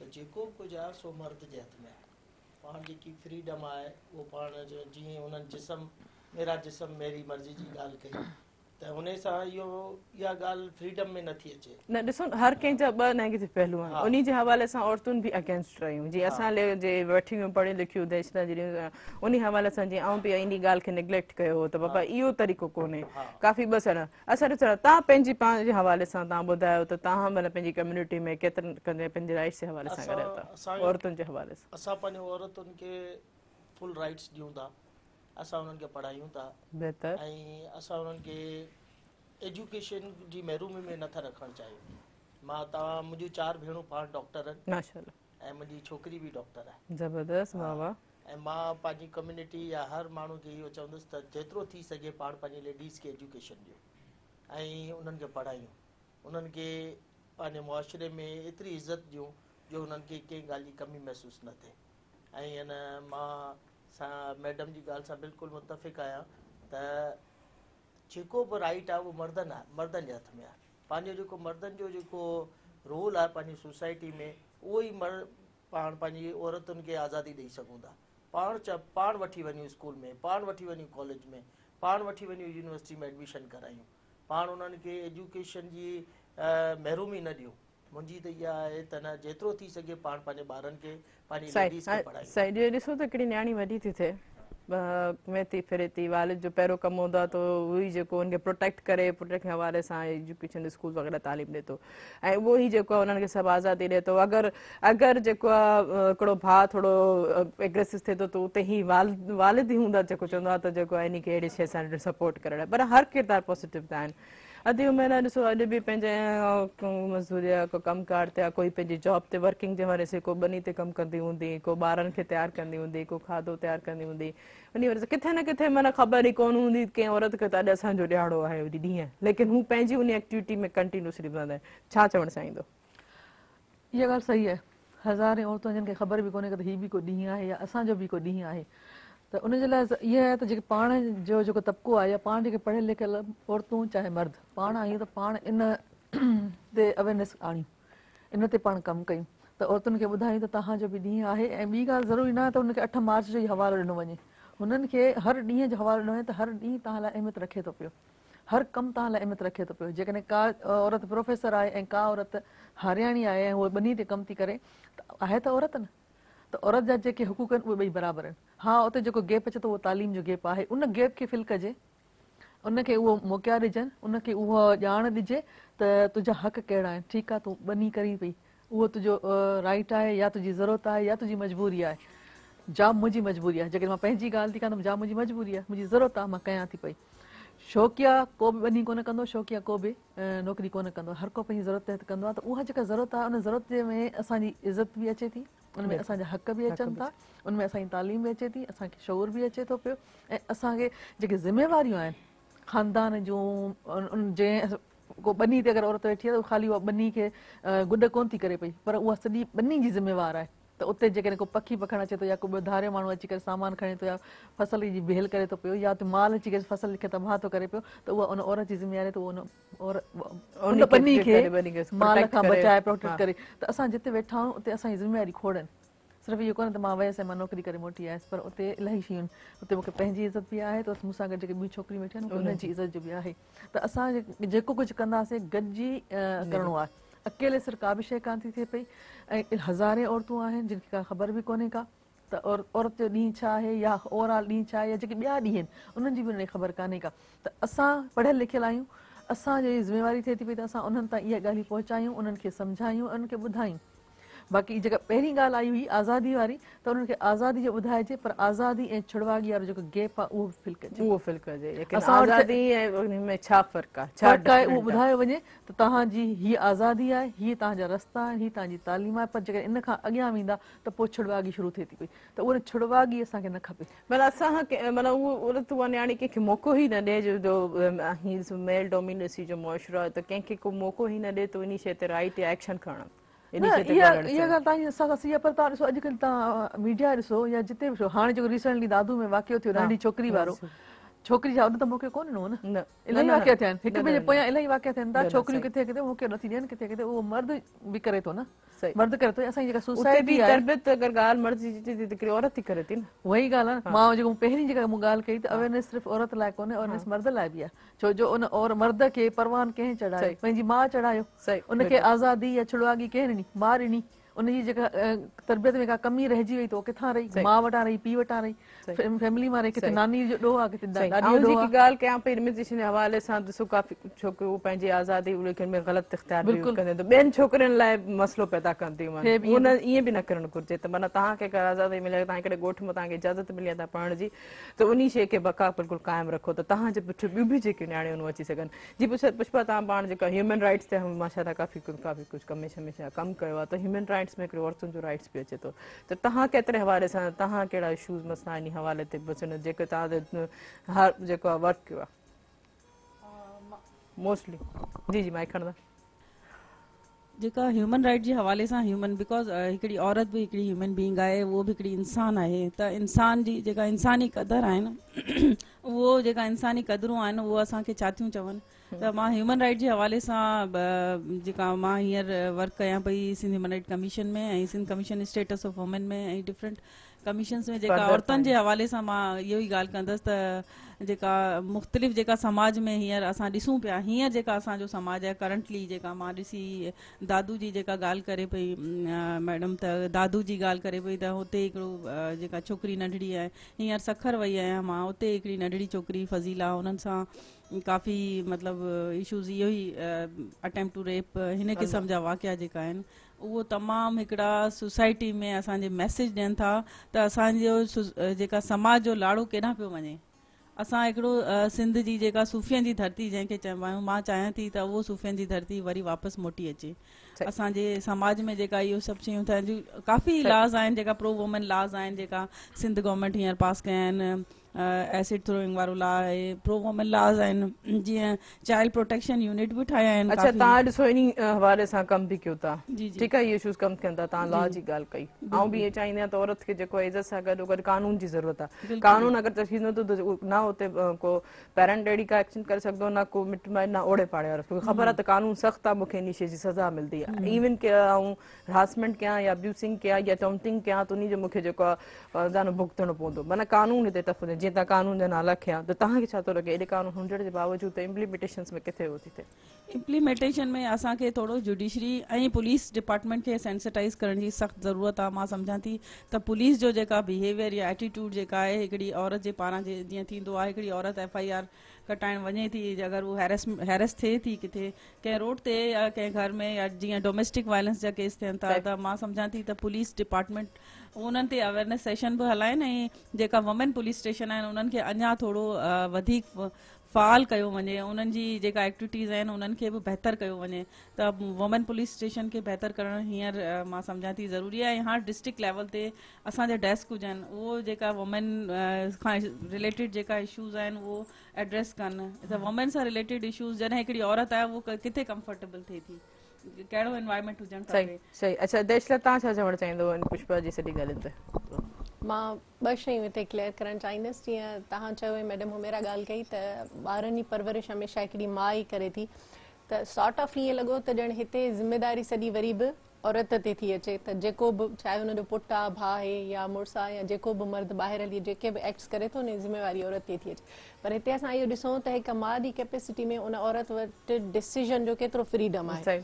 त जेको कुझु आहे सो मर्द जे हथ में आहे। पाण जेकी फ्रीडम आहे उहो पाण जो जीअं उन्हनि जिस्म मेरा जिस्म मेरी मर्ज़ी जी ॻाल्हि कई त उन सां इहा ॻाल्हि फ्रीडम में नथी अचे। न ॾिसो हर कंहिंजा ॿ नेगेटिव पहलू आहिनि उन जे हवाले सां औरतुनि बि अगेंस्ट रहियूं। जीअं असां जे वेठी हुयूं पढ़ियूं लिखियूं देश उन हवाले सां जीअं आउं बि इन ॻाल्हि खे निगलेक्ट कयो हो त बाबा इहो तरीक़ो कोन्हे काफ़ी ॿ सर असां ॾिसो तव्हां पंहिंजी पंहिंजे हवाले सां तव्हां ॿुधायो त तव्हां मतिलबु पंहिंजी कम्यूनिटी में केतिरनि कंदे पंहिंजे राइट्स जे हवाले सां ॻाल्हायो था औरतुनि जे हवाले सां? असां पंहिंजे औरतुनि खे फुल राइट्स ॾियूं था, असां उन्हनि खे पढ़ायूं था बहितर ऐं असां उन्हनि खे एजुकेशन जी महरूमी में नथा रखणु चाहियूं। मां तव्हां मुंहिंजूं 4 भेणूं पाण डॉक्टर आहिनि माशाल्लाह ऐं मुंहिंजी छोकिरी बि डॉक्टर आहे। ज़बरदस्त वाह वाह। ऐं मां पंहिंजी कम्यूनिटी या हर माण्हू खे इहो चवंदुसि त जेतिरो थी सघे पाण पंहिंजी लेडीज़ खे एजुकेशन ॾियूं ऐं उन्हनि खे पढ़ायूं, उन्हनि खे पंहिंजे मुआशिरे में एतिरी इज़त ॾियूं जो उन्हनि खे कंहिं ॻाल्हि जी कमी महसूसु न थिए। ऐं अन मां सां मैडम जी ॻाल्हि सां बिल्कुलु मुतफ़िक़ आहियां त जेको बि राइट आहे उहो मर्दनि जे हथ में आहे। पंहिंजो जेको मर्दनि जो जेको रोल आहे पंहिंजी सोसाइटी में उहो ई पाण पंहिंजी औरतुनि खे आज़ादी ॾेई सघूं था। पाण वठी वञूं स्कूल में, पाण वठी वञूं कॉलेज में, पाण वठी वञूं यूनिवर्सिटी में एडमिशन करायूं, पाण उन्हनि खे एजुकेशन जी महरूमी न ॾियूं। मुंहिंजी त इहा आहे त न जेतिरो थी सघे पाण पंहिंजे ॿारनि खे पंहिंजी लेडीज़ खे पढ़ायूं। साइड ॾिसो त हिकिड़ी न्याणी वॾी थी थिए में थी फिरे थी वालिद जो पहिरियों कमु हूंदो आहे त उहो ई जेको हुनखे प्रोटेक्ट करे पुट खे हवाले सां एजुकेशन स्कूल वग़ैरह तालीम ॾिए थो ऐं उहो ई जेको आहे उन्हनि खे सभु आज़ादी ॾिए थो। अगरि जेको आहे हिकिड़ो भाउ थोरो एग्रेसिव थिए थो त उते ई वालिद ई हूंदा जेको चवंदो आहे त जेको आहे इन खे अहिड़ी शइ सां सपोर्ट करणु पर हर किरदारु पॉज़िटिव त आहिनि। अधु महीना ॾिसो अॼु बि पंहिंजे मज़दूरी आहे को कमकार ते आहे कोई पंहिंजी जॉब ते वर्किंग जे हवाले से को ॿनी ते कमु कंदी हूंदी, को ॿारनि खे तयारु कंदी हूंदी, को खाधो तयारु कंदी हूंदी, उन वजह सां किथे न किथे माना ख़बर ई कोन हूंदी कंहिं औरत खे त अॼु असांजो ॾियारो आहे अॼु ॾींहुं लेकिन हू पंहिंजी उन एक्टिविटी में कंटिन्यूसली रहंदा आहिनि। छा चवणु चाहींदो? इहा ॻाल्हि सही आहे। हज़ारे औरतूं जिन खे ख़बर बि कोन्हे त हीउ बि को ॾींहुं आहे या असांजो बि को ॾींहुं आहे त उनजे लाइ इहा आहे त जेके पाण जो जेको तबिको आहे या पाण जेके पढ़ियल लिखियल औरतूं चाहे मर्द पाण आहियूं त पाण इन ते अवेयरनेस आणियूं, इन ते पाण कमु कयूं त औरतुनि खे ॿुधायूं त तव्हांजो बि ॾींहुं आहे। ऐं ॿी ॻाल्हि ज़रूरी न आहे त उनखे 8 मार्च जो ई हवालो ॾिनो वञे, हुननि खे हर ॾींहं जो हवालो ॾिनो वञे त हर ॾींहुं तव्हां लाइ अहमियत रखे थो पियो, हर कमु तव्हां लाइ अहमियत रखे थो पियो। जेकॾहिं का औरत प्रोफेसर आहे ऐं का औरत हारियाणी आहे ऐं उहा ॿनी ते कमु थी करे त आहे त औरत न, त औरत जा जेके हुकूक आहिनि उहे ॿई बराबरि आहिनि। हा उते जेको गैप अचे थो उहो तालीम जो गैप आहे, उन गैप खे फिल कजे, उनखे उहो मौक़िया ॾिजनि, उनखे उहा ॼाण ॾिजे त तुंहिंजा हक़ कहिड़ा आहिनि। ठीकु आहे तूं ॿनी करी पई उहो तुंहिंजो राइट आहे या तुंहिंजी ज़रूरत आहे या तुंहिंजी मजबूरी आहे। जाम मुंहिंजी मजबूरी आहे, जेकॾहिं मां पंहिंजी ॻाल्हि थी कयां त जाम मुंहिंजी मजबूरी आहे, मुंहिंजी ज़रूरत आहे, मां कयां थी पई। शौक़िया को बि ॿनी कोन कंदो, शौक़िया को बि नौकिरी कोन कंदो, हर को पंहिंजी ज़रूरत तहत कंदो आहे। त उहा जेका ज़रूरत आहे उन ज़रूरत में असांजी इज़त बि अचे थी, उनमें असांजा हक़ बि अचनि था, उनमें असांजी तालीम बि अचे थी, असांखे शौर बि अचे थो पियो ऐं असांखे जेके ज़िम्मेवारियूं आहिनि ख़ानदान जूं जंहिं को ॿनी ते अगरि औरत वेठी आहे त ख़ाली उहा ॿनी खे गुॾ कोन थी करे पई पर उहा सॼी ॿनी जी ज़िम्मेवार आहे। त उते जेकॾहिं को पखी पखणु अचे थो या को ॿियो धारियो माण्हू अची करे सामान खणे थो या फसल जी भेल करे थो पियो या त माल अची करे फसल खे तबाह थो करे पियो त उहा उन औरत जी ज़िम्मेवारी त उन ॿनी खे माल खां बचाए प्रोटेक्ट करे। त असां जिते वेठा आहियूं उते असांजी ज़िम्मेवारी खोड़नि, सिर्फ़ु इहो कोन्हे त मां वयसि ऐं मां नौकिरी करे मोटी आयसि, पर उते इलाही शयूं आहिनि, उते मूंखे पंहिंजी इज़त बि आहे त मूंसां गॾु जेके ॿियूं छोकिरियूं वेठियूं आहिनि उन्हनि जी इज़त जो बि आहे। त असां जेको कुझु कंदासीं गॾिजी करिणो आहे, अकेले सिर्फ़ु का बि शइ कान थी थिए पई ऐं हज़ारे औरतूं आहिनि जिन खे का ख़बर बि कोन्हे का त औरत जो ॾींहुं छा आहे या ओवरऑल ॾींहुं छा आहे या जेके ॿिया ॾींहं आहिनि उन्हनि जी बि उन ख़बर कान्हे का त असां पढ़ियल लिखियल आहियूं असांजी ज़िम्मेवारी थिए थी पई त असां उन्हनि ताईं इहा ॻाल्हियूं पहुचायूं उन्हनि खे सम्झायूं उन्हनि खे ॿुधायूं बाक़ी जेका पहिरीं ॻाल्हि आई हुई आज़ादी वारी त उन्हनि खे आज़ादी जो ॿुधाइजे पर आज़ादी ऐं छुड़वागी वारो जेको गैप आहे उहो बि फिल कजे उहो फिल कजे लेकिन असां वटि आज़ादी ऐं उन में छा फ़र्क़ु आहे छा फ़र्क़ु आहे उहो different आहे? ॿुधायो वञे त तव्हांजी हीअ आज़ादी आहे हीअ तव्हांजा रस्ता आहिनि हीअ तव्हांजी तालीम आहे पर जेकर इन खां अॻियां वेंदा त पोइ छुड़वागी शुरू थिए थी पई त उहा छुड़वागी असांखे न खपे माना असां माना उहो औरत उहा न्याणी कंहिंखे मौक़ो ई न ॾिए जो हीअ मेल डोमिनेसी जो मुआशिरो आहे त कंहिंखे को मौक़ो ई न ॾिए त इन शइ ते राइट या एक्शन खणनि न इहा ॻाल्हि तव्हांजी असां सां सही आहे पर तव्हां ॾिसो अॼुकल्ह तव्हां मीडिया ॾिसो या जिते बि ॾिसो हाणे जेको रिसेंटली दादू में वाक़ियो थियो नंढी छोकिरी वारो छोकिरी छा उन त मूंखे कोन ॾिनो न इलाही वाक़िया थिया आहिनि हिक ॿिए जे पोयां इलाही वाक़िया थियनि था छोकिरियूं किथे किथे मूंखे नथी ॾियनि किथे किथे उहो मर्द बि करे थो न मर्द करे थो असांजी जेका सोसाइटी आहे तरबियत अगरि ॻाल्हि मर्द जी थी त हिकिड़ी औरत ई करे थी न उहा ई ॻाल्हि आहे मां जेको पहिरीं जेका मूं ॻाल्हि कई त अवेयरनेस सिर्फ़ु औरत लाइ कोन्हे अवेयरनेस मर्द लाइ बि आहे छो जो उन और मर्द खे परवान कंहिं चढ़ायो पंहिंजी माउ चढ़ायो उनखे आज़ादी या छुड़वागी कंहिं ॾिनी माउ ॾिनी उनजी जेका तरबियत में का कमी रहिजी वई त उहो किथां रही माउ वटां रही पीउ वटां रही फैमिली मां रही किथे नानी जो ॾोह आहे किथे ॾाॾीअ जो ॾोह आहे ॻाल्हि कयां पई इमिग्रेशन जे हवाले सां ॾिसो काफ़ी छोकिरियूं पंहिंजी आज़ादी लेकिन में ग़लति इख़्तियार कंदियूं त ॿियनि छोकिरियुनि लाइ मसइलो पैदा कंदियूं आहिनि उन ईअं बि न करणु घुरिजे त माना तव्हांखे अगरि आज़ादी मिले तव्हां हिकिड़े ॻोठ में तव्हांखे इजाज़त मिली आहे तव्हां पढ़ण जी त उन शइ खे बका बिल्कुलु क़ाइमु रखो त तव्हांजे पुठि ॿियूं बि जेके न्याणियूं अची सघनि जी पुष्पा तव्हां पाण जेका ह्यूमन राइट्स ते माशाल्लाह काफ़ी कुझु हमेशह कमु कयो आहे त ह्यूमन राइट्स में हिकिड़ी औरतुनि जो राइट्स बि अचे थो त तव्हां केतिरे हवाले सां तव्हां कहिड़ा इशूज़ मसइला इन हवाले ते जेके तव्हां हर जेको आहे वर्क कयो आहे मोस्टली जी जी माइक खणंदा जेका ह्यूमन राइट जे हवाले सां ह्यूमन बिकॉज हिकिड़ी औरत बि हिकिड़ी ह्यूमन बीइंग आहे उहो बि हिकिड़ी इंसान आहे त इंसान जी जेका इंसानी क़दुरु आहिनि उहो जेका इंसानी क़दुरूं आहिनि उहो असांखे छा थियूं चवनि त मां ह्यूमन राइट जे हवाले सां जेका मां हींअर वर्क कयां पई सिंध ह्यूमन राइट कमीशन में ऐं Sindh commission status of women में ऐं डिफरेंट कमीशन्स में जेका औरतुनि जे हवाले सां मां इहो ई ॻाल्हि कंदसि त जेका मुख़्तलिफ़ जेका समाज में हींअर असां ॾिसूं पिया हींअर जेका असांजो समाज आहे करंटली जेका मां ॾिसी दादू जी जेका ॻाल्हि करे पई मैडम त दादू जी ॻाल्हि करे पई त हुते हिकिड़ो जेका छोकिरी नंढड़ी आहे हींअर सखर वई आहियां मां हुते हिकिड़ी नंढड़ी छोकिरी फज़ीला हुननि सां काफ़ी मतिलबु इशूज़ इहो ई अटैम्प्ट टू रेप हिन क़िस्म जा वाक़िया जेका आहिनि उहो तमामु हिकिड़ा सोसाइटी में असांजे मैसेज ॾियनि था त असांजो जेका समाज जो लाड़ो केॾांहुं पियो वञे असां हिकिड़ो सिंध जी जेका सूफ़ियनि जी धरती जंहिंखे चइबा आहियूं मां चाहियां थी त उहो सूफ़ियनि जी धरती वरी वापसि मोटी अचे असांजे समाज में जेका इहो सभु शयूं थियनि काफ़ी लॉज़ आहिनि जेका प्रो वुमेन लॉज़ आहिनि जेका सिंध गवर्नमेंट हींअर पास कया आहिनि एसिड थ्रोइंग वारो लॉ आहे प्रो वुमेन लॉज़ आहिनि जीअं चाइल्ड प्रोटेक्शन यूनिट बि ठाहिया आहिनि अच्छा तव्हां ॾिसो इन हवाले सां कमु बि कयो था जी जी ठीकु आहे इहे इशूज़ कमु थियनि था तव्हां लॉ जी ॻाल्हि कई ऐं बि इहे चाहींदी आहियां त औरत खे जेको आहे इज़त सां गॾु गॾु कानून जी ज़रूरत आहे कानून अगरि थींदो त न उते को पेरेंट डैडी का एक्शन करे सघंदो न को मिट माइट न ओड़े पाड़े वारो तोखे ख़बर आहे त कानून सख़्तु आहे मूंखे इन शइ जी सज़ा मिलंदी आहे इवन की ऐं हरासमेंट कयां या अब्यूसिंग कयां या टॉन्टिंग कयां त उन जो मूंखे जेको आहे दानो भुगतणो पवंदो माना कानून हिते टफ जीअं तव्हां कानून जा नाला खयां त तव्हांखे छा थो लॻे एॾे कानून हुजण जे बावजूद त इम्प्लीमेंटेशन्स में किथे हो थी थिए इम्प्लीमेंटेशन में असांखे थोरो जुडिशरी ऐं पुलिस डिपार्टमेंट खे सेंसिटाइज़ करण जी सख़्तु ज़रूरत आहे मां सम्झां थी त पुलिस जो जेका बिहेवियर या एटीट्यूड जेका आहे हिकिड़ी औरत जे पारां जीअं थींदो आहे हिकिड़ी औरत FIR कटाइण वञे थी अगरि उहो हैरेस थिए थी किथे कंहिं रोड ते या कंहिं घर में या जीअं डोमेस्टिक वायलेंस जा केस थियनि था त मां सम्झां थी त पुलिस डिपार्टमेंट उन्हनि ते अवेयरनेस सेशन बि हलाइनि ऐं जेका वुमेन पुलिस स्टेशन आहिनि उन्हनि खे अञा थोरो वधीक फ़ाल कयो वञे उन्हनि जी जेका एक्टिविटीज़ आहिनि उन्हनि खे बि बहितर कयो वञे त वुमेन पुलिस स्टेशन खे बहितर करणु हींअर मां सम्झां थी ज़रूरी आहे ऐं हाणे डिस्ट्रिक्ट लेवल ते असांजा डेस्क हुजनि उहो जेका वुमेन खां रिलेटेड जेका इशूज़ आहिनि उहो एड्रेस कनि त वुमेन सां रिलेटेड इशूज़ जॾहिं हिकिड़ी औरत आहे उहो किथे कंफर्टेबल थिए थी कहिड़ो एनवायरमेंट हुजणु खपे सही अच्छा देशला तव्हां छा चवणु चाहींदो पुष्पा जी सॼी ॻाल्हि ते मां ॿ शयूं हिते क्लियर करणु चाहींदसि जीअं तव्हां चयो मैडम हुमेरा ॻाल्हि कई त ॿारनि जी परवरिश हमेशह हिकिड़ी माउ ई करे थी त सॉर्ट ऑफ ईअं लॻो त ॼण हिते ज़िमेदारी सॼी वरी बि औरत ते थी अचे त जेको बि चाहे हुनजो पुटु आहे भाउ आहे या मुड़ुसु आहे या जेको बि मर्द ॿाहिरि हली जेके बि एक्ट्स करे थो उन ज़िम्मेवारी औरत ते थी अचे पर हिते असां इहो ॾिसूं त हिकु माउ जी कैपेसिटी में उन औरत वटि डिसीजन जो केतिरो फ्रीडम आहे सही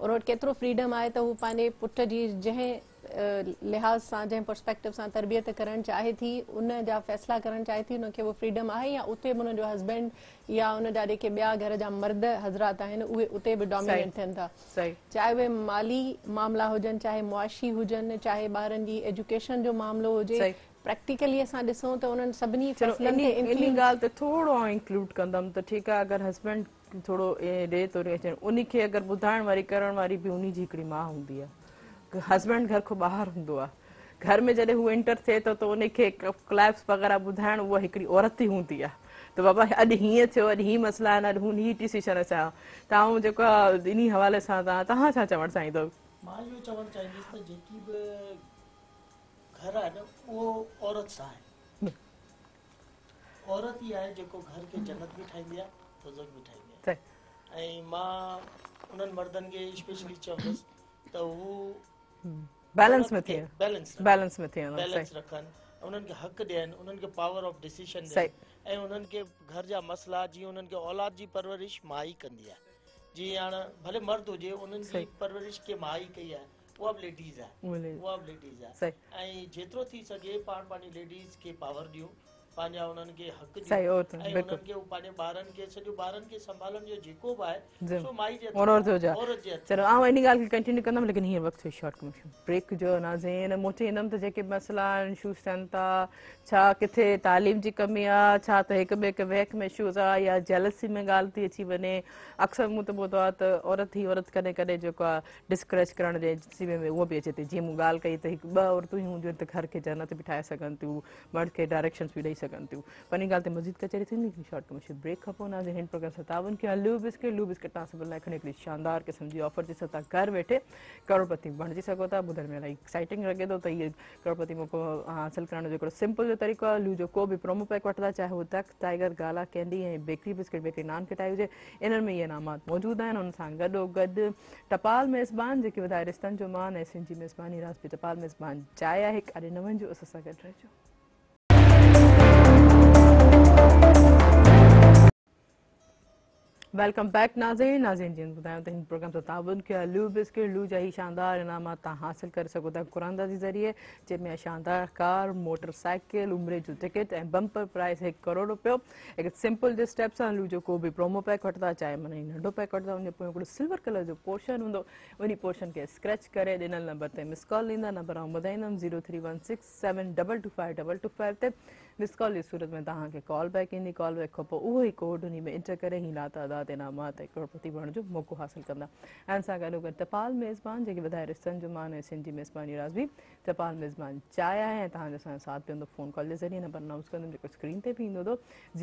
और वटि केतिरो फ्रीडम आहे त हू पंहिंजे पुट जी जंहिं लिहाज़ सां जंहिं पर्सपेक्टिव सां तरबियत करणु चाहे थी उन जा फ़ैसिला करणु चाहे थी उनखे उहो फ्रीडम आहे या उते बि उनजो हस्बैंड या उन जा जेके ॿिया घर जा मर्द हज़रात आहिनि उहे उते बि डोमिनेट थियनि था सही चाहे उहे माली मामला हुजनि चाहे मुआशी हुजनि चाहे ॿारनि जी एजुकेशन जो मामलो हुजे सही प्रैक्टिकली असां ॾिसूं त उन्हनि सभिनी चलो फ़ैसिलनि खे इन ॻाल्हि ते थोरो इंक्लूड कंदमि त ठीकु आहे अगरि हस्बैंड थोरो ॾे थो अचनि उनखे अगरि ॿुधाइण वारी करण वारी बि उन जी हिकिड़ी माउ हूंदी आहे हस्बैंड घर खां ॿाहिरि हूंदो आहे घर में जॾहिं हू एंटर थिए थो त उनखे क्लैप्स वग़ैरह ॿुधाइण उहा हिकिड़ी औरत ई हूंदी आहे त बाबा अॼु हीअं थियो अॼु हीअ मसइला आहिनि अॼु हू हीअ डिसीशन अचां तव्हां जेको आहे इन हवाले सां तव्हां छा चवणु चाहींदव मां इहो चवणु चाहींदुसि त जेकी बि घर आहे न उहो औरत सां आहे औरत ई आहे जेको घर खे जन्नत बि ठाहींदी आहे दोज़ख बि ठाहींदी आहे ऐं मां उन्हनि मर्दनि खे स्पेशली चवंदुसि त हू बैलेंस में थिए बैलेंस में थिए रखनि उन्हनि खे हक़ ॾियनि उन्हनि खे पावर ऑफ डिसीशन ॾियनि ऐं उन्हनि खे घर जा मसइला जीअं उन्हनि खे औलाद जी परवरिश मां ई कंदी आहे जीअं हाणे भले मर्द हुजे उन्हनि जी परवरिश खे मां ई कई आहे उहा बि लेडीज़ आहे ऐं जेतिरो थी सघे पाण पंहिंजी लेडीज़ खे पावर ॾियूं पंहिंजा उन्हनि खे हक़ ॾियूं ऐं उन्हनि खे पंहिंजे ॿारनि खे सॼो ॿारनि खे संभालण जो जेको बि आहे सो माई जे औरत जे चलो आउं इन ॻाल्हि खे कंटिन्यू कंदमि लेकिन हींअर वक़्तु शॉर्ट कमर्शियल ब्रेक जो नाज़रीन मूं चईंदमि त जेके मसइला आहिनि इशूज़ थियनि था छा किथे तालीम जी कमी आहे छा त हिक ॿिए खे वहक में इशूज़ आहे या जेलसी में ॻाल्हि थी अची वञे अक्सर मूं त ॿुधो आहे त औरत ई औरत कॾहिं कॾहिं जेको आहे डिस्करेज करण जे जिम्मे में उहो बि अचे थी जीअं मूं ॻाल्हि कई त हिकु ॿ औरतूं ई हूंदियूं आहिनि त घर खे जन्नत बि ठाहे सघनि थियूं मर्द खे डायरेक्शन्स बि ॾेई सघनि थियूं पर इन ॻाल्हि ते मज़ीद कचहरी थींदी शॉर्ट कमर्शियल ब्रेक खां पोइ नाज़रीन हिन प्रोग्राम सां तावन कयो लू बिस्किट तव्हां सभिनि लाइ खणी हिकिड़ी शानदार क़िस्म जी ऑफर जिस तव्हां घर वेठे करोड़पति बणिजी सघो था ॿुधण में इलाही एक्साइटिंग लॻे थो त इहे करोड़पति मौक़ो हासिल करण जो हिकिड़ो सिंपल जो तरीक़ो आहे लू जो को बि प्रोमो पैक वठंदा चाहे उहो तक टाइगर गाला कैंडी ऐं बेकरी बिस्किट बेकरी नान खटाई हुजे इन्हनि में इहे इनामात मौजूदु आहिनि हुन सां गॾोगॾु टपाल मेज़बान जेकी वधाए रिश्तनि जो मान ऐं सिंधी मेज़बानी रासपी टपाल मेज़बान चाय आहे हिकु अॾे न वञिजो असां सां गॾु रहिजो वेलकम बैक नाज़रीन जीअं ॿुधायो त हिन प्रोग्राम सां ताबुन कयो आहे लू बिस्किट लू जा ही शानदार इनामात तव्हां हासिल करे सघो था कुरानदा जे ज़रिए जंहिंमें शानदार कार मोटरसाइकिल उमिरि जो टिकट ऐं बम्पर प्राइज़ 1 करोड़ रुपयो हिकु सिंपल जे स्टेप सां लू जो को बि प्रोमो पैक वठंदा चाहे माना नंढो पैक वठंदा उन पोइ हिकिड़ो सिल्वर कलर जो पोर्शन हूंदो उन पोर्शन खे स्क्रैच करे ॾिनल नंबर ते मिस कॉल ॾींदा नंबर आउं ॿुधाईंदमि 0316722252 ते मिस कॉल जी सूरत में तव्हांखे कॉल बैक ईंदी कॉल बैक खां पोइ उहो ई कोड उन में इंटर करे ई लातादाद इनामात ऐं करोड़पति बणण जो मौक़ो हासिल कंदा ऐं सां गॾोगॾु टपाल मेज़बान जेके वधाए रिश्तनि जो मान ऐं सिंधी मेज़बानी राज़बी टपाल मेज़बान चाय आहे ऐं तव्हांजो असांजो साथ पीअंदो फ़ोन कॉल जे ज़रिए नंबर अनाउंस कंदमि जेको स्क्रीन ते बि ईंदो हो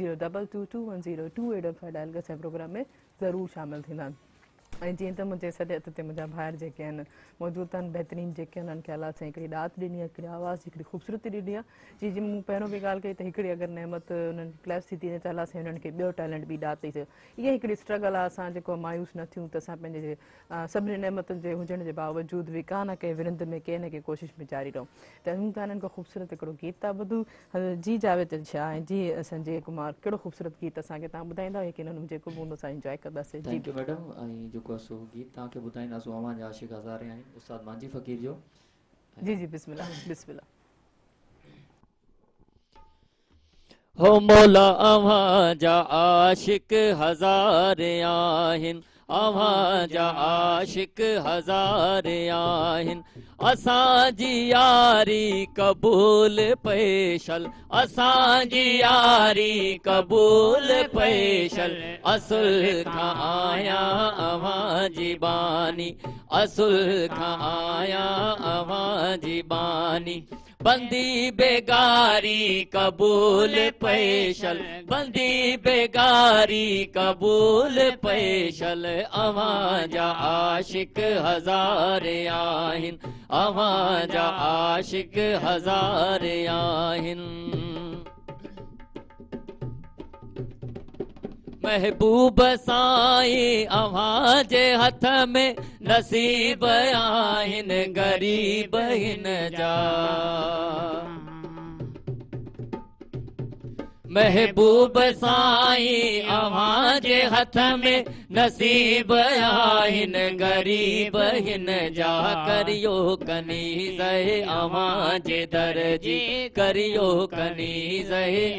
022210285 डायल करे असांजे प्रोग्राम में ज़रूरु शामिलु थींदा ऐं जीअं त मुंहिंजे सॼे हथ ते मुंहिंजा भाइर जेके आहिनि मौजूदु आहिनि बहितरीन जेके उन्हनि खे अलाह सां हिकिड़ी ॾात ॾिनी आहे हिकिड़ी आवाज़ हिकिड़ी ख़ूबसूरती ॾिनी आहे जीअं मूं पहिरियों बि ॻाल्हि कई त हिकिड़ी अगरि नेमत उन्हनि क्लैश थी वञे त अलाह सां हुननि खे ॿियो टैलेंट बि ॾात ॾेई सघे इहा हिकिड़ी स्ट्रगल आहे असां जेको मायूस न थियूं त असां पंहिंजे सभिनी नेमतुनि जे हुजण जे बावजूदु बि का न कंहिं विरिंद में कंहिं न कंहिं कोशिशि में जारी रहूं त मूं त हिननि खां ख़ूबसूरत हिकिड़ो गीत था ॿुधूं जी जावेद शाह ऐं जी संजय कुमार कहिड़ो ख़ूबसूरत गीत असांखे तव्हां ॿुधाईंदा की हिननि जेको बि हूंदो असां इंजॉय कंदासीं थैंक यू मैडम ऐं जेको आहे सो गीत तव्हांखे ॿुधाईंदासीं अवां जा आशिक़ हज़ारे आहिनि उस्ताद मांजी फ़कीर जो जी जी बिस्मिल्लाह बिस्मिल्लाह हो मौला अवां जा आशिक़ हज़ारे आहिनि अवां जा आशिक़ हज़ारे आहिनि असांजी यारी क़बूल पेशल असांजी यारी क़बूल पेशल असुल खां आया अवां जी बानी असुल खां आया अवां जी बानी बंदी बेगारी कबूल पेशल बंदी बेगारी कबूल पेशल अवां जा आशिक़ हज़ारे आहिनि अवां जा आशिक़ हज़ारे आहिनि महबूब साईं अवां जे हथ में नसीब आहिनि ग़रीब हिन जा। महबूब साईं अव्हां जे हथ में नसीब आहिनि ग़रीब हिन जा। करियो कनीज़ अव्हां जे दर जी, करियो कनीज़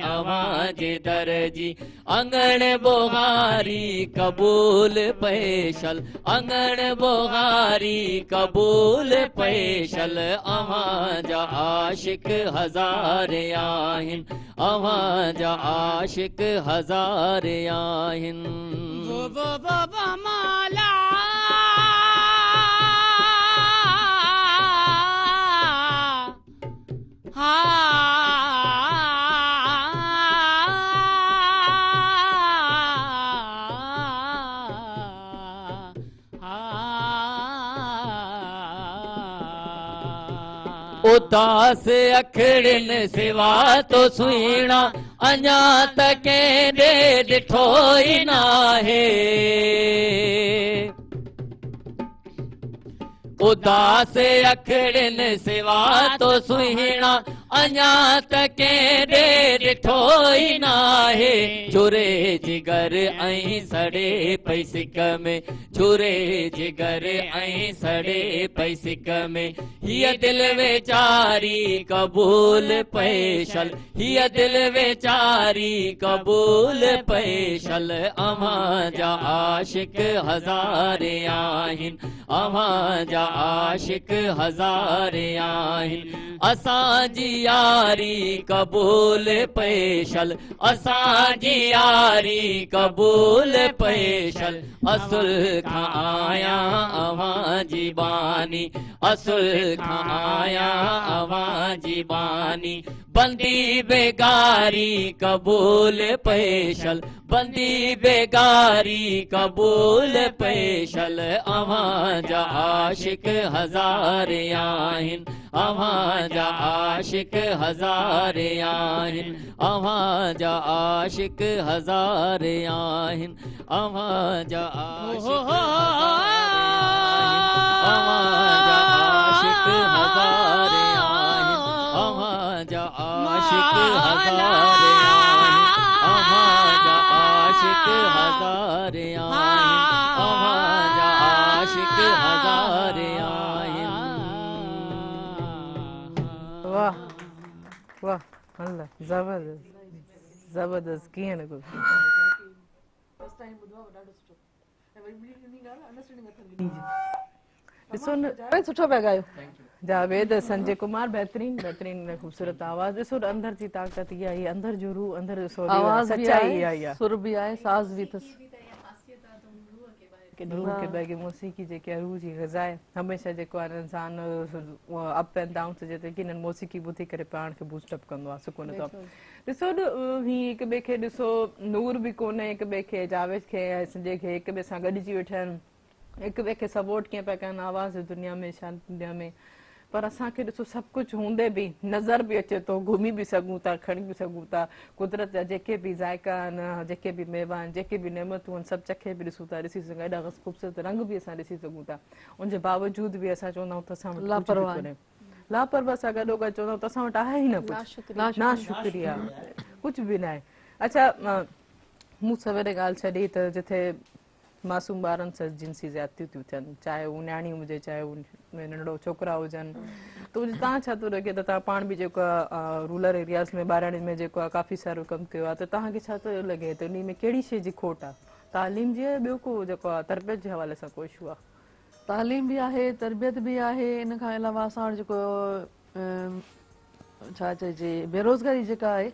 अव्हां जे दर जी। अंगण बोहारी कबूल पेशल, अंगण बोहारी कबूल पेशल। अव्हां जा आशिक हज़ार आहिनि, अव्हां जा आशिक हज़ार आहिनि। माला उदास अखड़िन सिवा तो सुहिणा अञा त कंहिं ॾिठो ई नाहे। उदास अखड़िन सिवा तो सुहिणा अञा त कंहिं ॾिठो ई नाहे। छुरे जिगर ऐं सड़े पई सिक में, छुरे जिगर ऐं सड़े पई सिक में। हीअ दिल वेचारी कबूल पेशल, हीअ दिल वेचारी कबूल पेशल। अव्हां जा आशिक हज़ार आहिनि, अव्हां जा आशिक हज़ार आहिनि। असांजी यारी कबूल पेशल, असांजी यारी कबूल पेशल। असुल खां आया अव्हां जी बानी, असुल खां आया अव्हां जी बानी। बंदी बेगारी कबूल पेशल, बंदी बेगारी कबूल पेशल। अव्हां जा आशिक हज़ार आहिनि, अव्हां जा आशिक हज़ार आहिनि, अव्हां जा आशिक हज़ार आहिनि, अव्हां जा आशिक हज़ार आहिनि, अव्हां जा आशिक हज़ार आहिनि, अव्हां जा आशिक हज़ार आहिनि, अव्हां जा आशिक हज़ार आहिनि, अव्हां जा आशिक हज़ार आहिनि। वाह वाह, अल्लाह ज़बरदस्त ज़बरदस्त। कीअं लॻो? ॾिसो न, सुठो पिया ॻायो। जावेद संजय कुमार बेहतरीन बेहतरीन खूबसूरत आवाज़। ॾिसो अंदर जी ताक़त इहा आहे, अंदर जो रूह, अंदर जो आवाज़ भी सच्चाई आहे, इहा ई आहे। सुर भी आहे, साज़ भी अथसि। रूह खे बैगे मौसीक़ी जेकी आहे रूह जी ग़िज़ा आहे। हमेशह जेको आहे इंसान अप एंड डाउन जे ते हिननि मौसीक़ी ॿुधी करे पाण खे बूस्टअप कंदो आहे, सुकून थो। ॾिसो हीअं हिक ॿिए खे ॾिसो, नूर बि कोन्हे हिक ॿिए खे, जावेद खे ऐं संजय खे हिक ॿिए सां गॾिजी वेठा आहिनि, हिक ॿिए खे सपोर्ट कीअं पिया कनि आवाज़ दुनिया में, शांति दुनिया में। पर असांखे ॾिसो सभु कुझु हूंदे बि नज़र बि अचे थो, घुमी बि सघूं था, खणी बि सघूं था। कुदरत जा जेके बि ज़ाइका आहिनि, जेके बि मेवा आहिनि, जेके बि नेमतूं आहिनि, सभु चखे बि ॾिसूं था, ॾिसी सघूं, एॾा ख़ूबसूरत रंग बि असां ॾिसी सघूं था। उनजे बावजूद बि असां चवंदा आहियूं त असां वटि लापरवाह, लापरवाह सां गॾो गॾु चवंदा आहियूं त असां वटि आहे ई न कुझु, ना शुक्रिया, कुझु बि न आहे। अच्छा, मूं सवेरे ॻाल्हि छॾी त जिथे मासूम ॿारनि सां जिन्सी ज़्यादतियूं थियूं थियनि, चाहे उहो न्याणी हुजे, चाहे उहो नंढड़ो छोकिरा हुजनि, त तव्हां छा थो लॻे त तव्हां पाण बि जेको आहे रूरल एरियाज़ में ॿारनि में जेको आहे काफ़ी सारो कमु कयो आहे, त तव्हांखे छा थो लॻे त उन में कहिड़ी शइ जी खोट आहे? तालीम जी आहे, ॿियो को जेको आहे तरबियत जे हवाले सां को इशू आहे? तालीम भी आहे, तरबियत भी आहे। इन खां अलावा असां वटि जेको छा चइजे बेरोज़गारी जेका आहे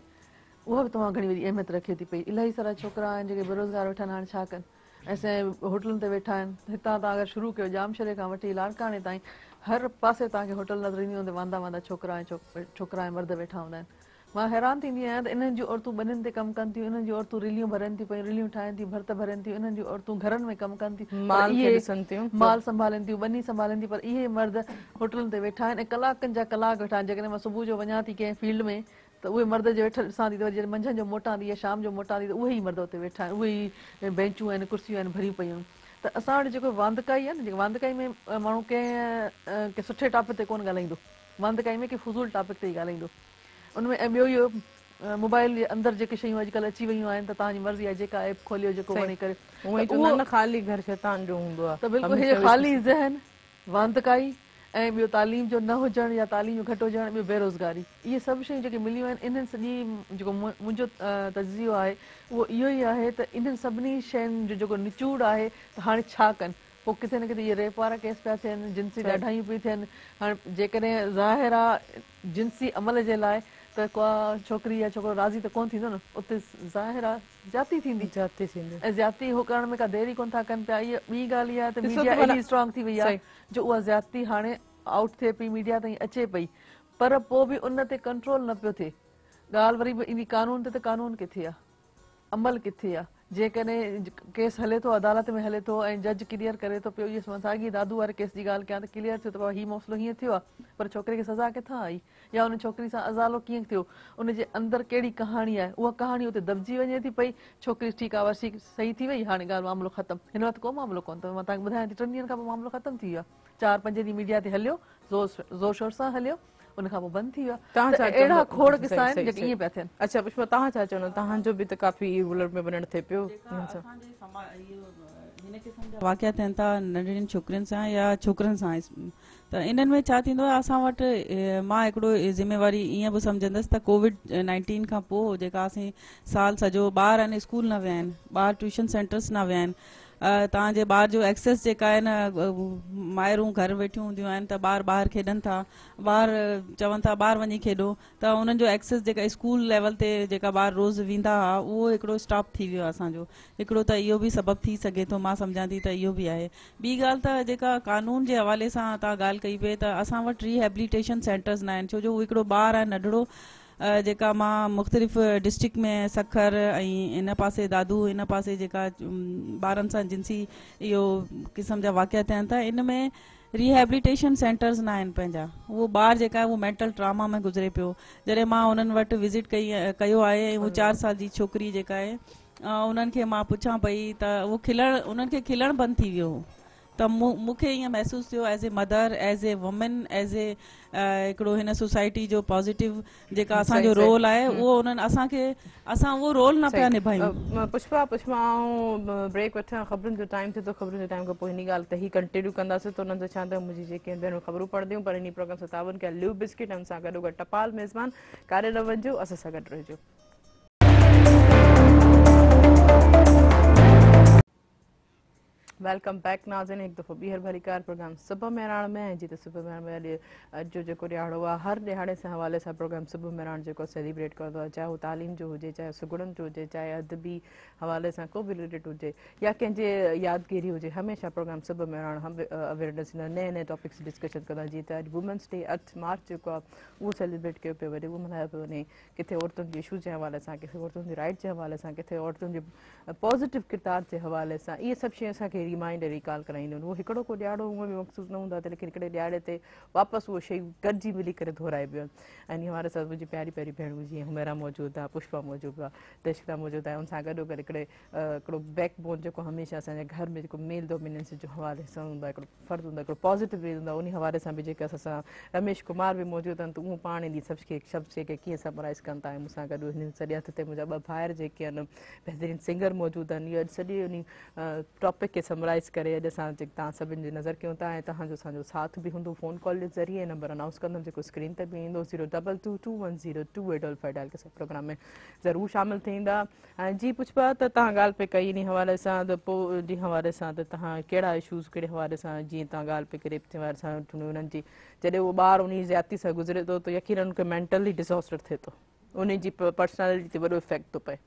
उहा बि तमामु घणी वॾी अहमियत रखे थी पई। इलाही सारा छोकिरा आहिनि जेके बेरोज़गार वेठा आहिनि, हाणे छा कनि? असांजे होटलुनि ते वेठा आहिनि, हितां तव्हां अगरि शुरू कयो जामशरे खां वठी लाड़काने ताईं हर पासे तव्हांखे होटल नज़र ईंदी हूंदी, वांदा वांदा छोकिरा ऐं मर्द वेठा हूंदा आहिनि। मां हैरान थींदी आहियां त इन्हनि जूं औरतूं ॿनियुनि ते कमु कनि थियूं, इन्हनि जूं औरतूं रिलियूं भरनि थियूं पयूं, रिलियूं ठाहिनि थियूं, भर्त भरनि थियूं, इन्हनि जूं औरतूं घरनि में कमु कनि थियूं, माल संभालनि थियूं, ॿनी संभालनि थियूं, पर इहे मर्द होटलुनि ते वेठा आहिनि ऐं कलाकनि जा कलाक वेठा आहिनि। जेकॾहिं मां सुबुह जो वञा थी कंहिं फील्ड में त उहे मर्द जे वेठल ॾिसां थी, त वरी जॾहिं मंझंदि जो मोटां थी या शाम जो मोटां थी त उहे ई मर्द हुते वेठा आहिनि, उहे ई बेंचूं आहिनि, कुर्सियूं आहिनि भरी पयूं। त असां वटि जेको वांदकाई आहे न, जेको वांदकाई में माण्हू कंहिं सुठे टॉपिक ते कोन ॻाल्हाईंदो, वांदकाई में कंहिं फुज़ूल टॉपिक ते ई ॻाल्हाईंदो। उनमें ऐं ॿियो इहो मोबाइल जे अंदरि जेके शयूं अॼुकल्ह अची वियूं आहिनि त तव्हांजी मर्ज़ी आहे जेका ऐप खोलियो जेको वणी करे, उहो ई चवंदा आहिनि न ख़ाली घर शैतान जो हूंदो आहे। त बिल्कुलु हे ख़ाली ज़हन, वांदकाई ऐं ॿियो तालीम जो न हुजणु या तालीम जो घटि हुजणु, ॿियो बेरोज़गारी, इहे सभु शयूं जेके मिलियूं आहिनि इन्हनि सॼी जेको मुंहिंजो तजियो आहे उहो इहो ई आहे त इन्हनि सभिनी शयुनि जो जेको निचूड़ आहे त हाणे छा कनि। पोइ किथे न किथे इहे रेप वारा केस पिया थियनि, जिन्सी ॾाढायूं पियूं थियनि। हाणे जेकॾहिं ज़ाहिर आहे जिन्सी अमल जे लाइ त का छोकिरी या छोकिरो राज़ी त कोन थींदो न, उते ज़ाहिर आहे ज्याती थींदी, ऐं ज्याती हो करण में का देरी कोन था कनि पिया। इहा ॿी ॻाल्हि इहा आहे त मीडिया एॾी स्ट्रॉन्ग थी वई आहे जो उहा ज्याती हाणे आउट थिए पई, मीडिया ताईं अचे पई, पर पोइ बि उन ते कंट्रोल न पियो थिए। ॻाल्हि वरी बि ईंदी कानून ते, त कानून किथे आहे, अमल किथे आहे। जेकॾहिं केस हले थो, अदालत में हले थो ऐं जज क्लियर करे थो पियो, इहो साॻी दादू वारे केस जी ॻाल्हि कयां त क्लियर थियो त बाबा हीउ मसइलो हीअं थियो आहे, पर छोकिरे खे सज़ा किथां आई, या उन छोकिरी सां अज़ालो कीअं थियो, उनजे अंदरि कहिड़ी कहाणी आहे, उहा कहाणी उते दॿिजी वञे थी पई। छोकिरी ठीकु आहे, वर्षी सही थी वई, हाणे ॻाल्हि मामिलो ख़तमु। हिन वक़्तु को मामिलो कोन अथव, मां तव्हांखे ॿुधायां थी 3 ॾींहंनि खां पोइ मामिलो ख़तमु थी वियो आहे। 4-5 ॾींहं मीडिया ते हलियो, ज़ोर शोर सां हलियो, उन खां पोइ बंदि थी वियो आहे। अहिड़ा खोड़ किस्सा आहिनि जेके ईअं पिया थियनि। अच्छा पुष्पा, तव्हां छा चवंदा, तव्हांजो बि त काफ़ी रूरल में वञणु थिए पियो। हिन क़िस्म जा वाक़िया थियनि था नंढड़ियुनि छोकिरियुनि सां या छोकिरनि सां, त इन्हनि में छा थींदो आहे, असां वटि मां हिकिड़ो ज़िम्मेवारी ईअं बि सम्झंदसि त कोविड-19 खां पोइ जेका असीं साल सॼो ॿार आहिनि स्कूल न विया आहिनि, ॿार ट्यूशन सेंटर्स न विया आहिनि, तव्हांजे ॿार जो एक्सेस जेका आहे न, माइरूं घर वेठियूं हूंदियूं आहिनि त ॿार ॿाहिरि खेॾनि था, ॿार चवनि था ॿाहिरि वञी खेॾो, त उन्हनि जो एक्सेस जेका स्कूल लेवल ते जेका ॿार रोज़ वेंदा हुआ उहो हिकिड़ो स्टॉप थी वियो आहे असांजो। हिकिड़ो त इहो बि सबबु थी सघे थो, मां सम्झां थी त इहो बि आहे। ॿी ॻाल्हि त जेका कानून जे हवाले सां तव्हां ॻाल्हि कई पई, त असां वटि रिहेबिलिटेशन सेंटर्स न आहिनि, छो जो हिकिड़ो ॿारु आहे नंढड़ो, जेका मां मुख़्तलिफ़ डिस्ट्रिक्ट में सखर ऐं इन पासे दादू, इन पासे जेका ॿारनि सां जिन्सी इहो क़िस्म जा वाक़िया थियनि था, इन में रिहेबिलिटेशन सेंटर्स न आहिनि पंहिंजा। उहो ॿारु जेका आहे उहो मेंटल ट्रामा में गुज़रे पियो। जॾहिं मां उन्हनि वटि विज़िट कयो आहे, ऐं उहो 4 साल जी छोकिरी जेका आहे, उन्हनि खे मां पुछां पई त उहो उन्हनि खे खिलणु बंदि थी वियो, त मूंखे ईअं महसूसु थियो as a mother, as a women, as a हिकिड़ो हिन सोसाइटी जो पॉज़िटिव जेका असांजो रोल आहे, उहो उन्हनि असां उहो रोल न पिया निभायूं। पुष्पा आऊं ब्रेक वठां, ख़बरुनि जो टाइम थिए थो, ख़बरुनि जे टाइम खां पोइ हिन ॻाल्हि ते ई कंटिन्यू कंदासीं। त उन्हनि जो छा त मुंहिंजी जेके भेनरूं ख़बरूं पढ़ंदियूं, पर इन प्रोग्राम सां तावन कया ल्यू बिस्किट, हुन सां गॾोगॾु टपाल मेज़बान कारे न वञिजो, असां सां गॾु रहिजो। वेलकम बैक नाज़रीन, एक दफ़ो ॿीहर भली कार प्रोग्राम सुबह मेहरान में, जी तो सुबह मेहरान में अॼु जो जेको ॾियारो आहे, हर ॾियारे से हवाले सां प्रोग्राम सुबह मेहरान जेको सेलिब्रेट कंदो आहे, चाहे वो तालीम जो हुजे, चाहे सुगड़नि जो हुजे, चाहे अदबी हवाले सां को बि रिलेटेड हुजे या कंहिंजे यादगिरी हुजे, हमेशह प्रोग्राम सुबह मेहरान अवेयरनेस नए नए टॉपिक्स डिस्कशन कंदा। जीअं त अॼु वुमेंस डे 8 मार्च जेको आहे उहो सेलिब्रेट कयो पियो वञे, उहो मल्हायो पियो वञे, किथे औरतुनि जे इशूज़ जे हवाले सां, किथे औरतुनि जी राइट जे हवाले सां, किथे औरतुनि जे पॉज़िटिव किरदार जे हवाले सां। इहे सभु शयूं असांखे रिमाइंड रिकॉल कराईंदियूं आहिनि। उहो हिकिड़ो को ॾियारो उहो बि मक़सूदु न हूंदो आहे, लेकिन हिकिड़े ॾियारे ते वापसि उहो शयूं गॾिजी मिली करे दोहराइबियूं आहिनि। ऐं इन हवाले सां मुंहिंजी प्यारी प्यारी भेणूं जीअं हुमेरा मौजूदु आहे, पुष्पा मौजूदु आहे, दर्शिका मौजूदु आहे, उन सां गॾोगॾु हिकिड़ो बैकबोन जेको हमेशह असांजे घर में जेको मेल डोमिनेंस जो हवाले सां हूंदो आहे, हिकिड़ो फ़र्ज़ु हूंदो आहे, हिकिड़ो पॉज़िटिव वे हूंदो आहे, उन हवाले सां बि जेके असां रमेश कुमार बि मौजूदु आहिनि, त उहो पाण इन सभु खे कीअं समराइज़ कनि था। ऐं मूंसां गॾु हिन सॼे हथ ते मुंहिंजा 2 भाइर जेके आहिनि बहितरीनु सिंगर मौजूदु आहिनि। इहो अॼु सॼी उन टॉपिक खे समराइज़ करे अॼु असां तव्हां सभिनि जी नज़र कयूं था, ऐं तव्हांजो असांजो साथ बि हूंदो फ़ोन कॉल जे ज़रिए। नंबर अनाउंस कंदमि जेको स्क्रीन ते बि ईंदो 022210285 डायल के प्रोग्राम में ज़रूरु शामिलु थींदा। ऐं जी पुष्पा, त तव्हां ॻाल्हि पे कई इन हवाले सां, त पोइ जे हवाले सां त तव्हां कहिड़ा इशूज़ कहिड़े हवाले सां, जीअं तव्हां ॻाल्हि पे करे हवाले सां उन्हनि जी जॾहिं उहो ॿारु उन ज़्यादती सां गुज़रे थो, त यकीनन उनखे मेंटली डिसऑर्डर थिए थो, उन जी पर्सनैलिटी ते वॾो इफेक्ट थो पए।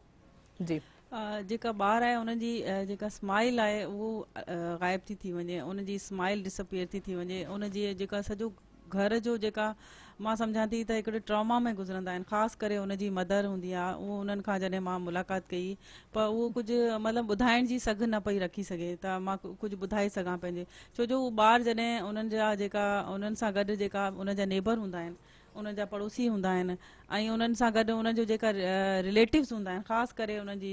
जी जेका ॿार आहे उनजी जेका स्माइल आहे उहो ग़ाइब थी वञे, उनजी स्माइल डिसअपियर थी वञे, उनजी जेका सॼो घर जो जेका मां सम्झां थी त हिकिड़े ट्रॉमा में गुज़रंदा आहिनि। ख़ासि करे उनजी मदर हूंदी आहे, उहो उन्हनि खां जॾहिं मां मुलाक़ात कई, पर उहो कुझु मतिलबु ॿुधाइण जी सघ न पई रखी सघे, त मां कुझु ॿुधाए सघां पंहिंजे, छो जो उहो ॿारु जॾहिं उन्हनि जा जेका उन्हनि सां गॾु जेका उनजा नेबर हूंदा आहिनि, उन जा पड़ोसी हूंदा आहिनि ऐं उन्हनि सां गॾु उन्हनि जो जेका रिलेटिव्स हूंदा आहिनि ख़ासि करे उन्हनि जी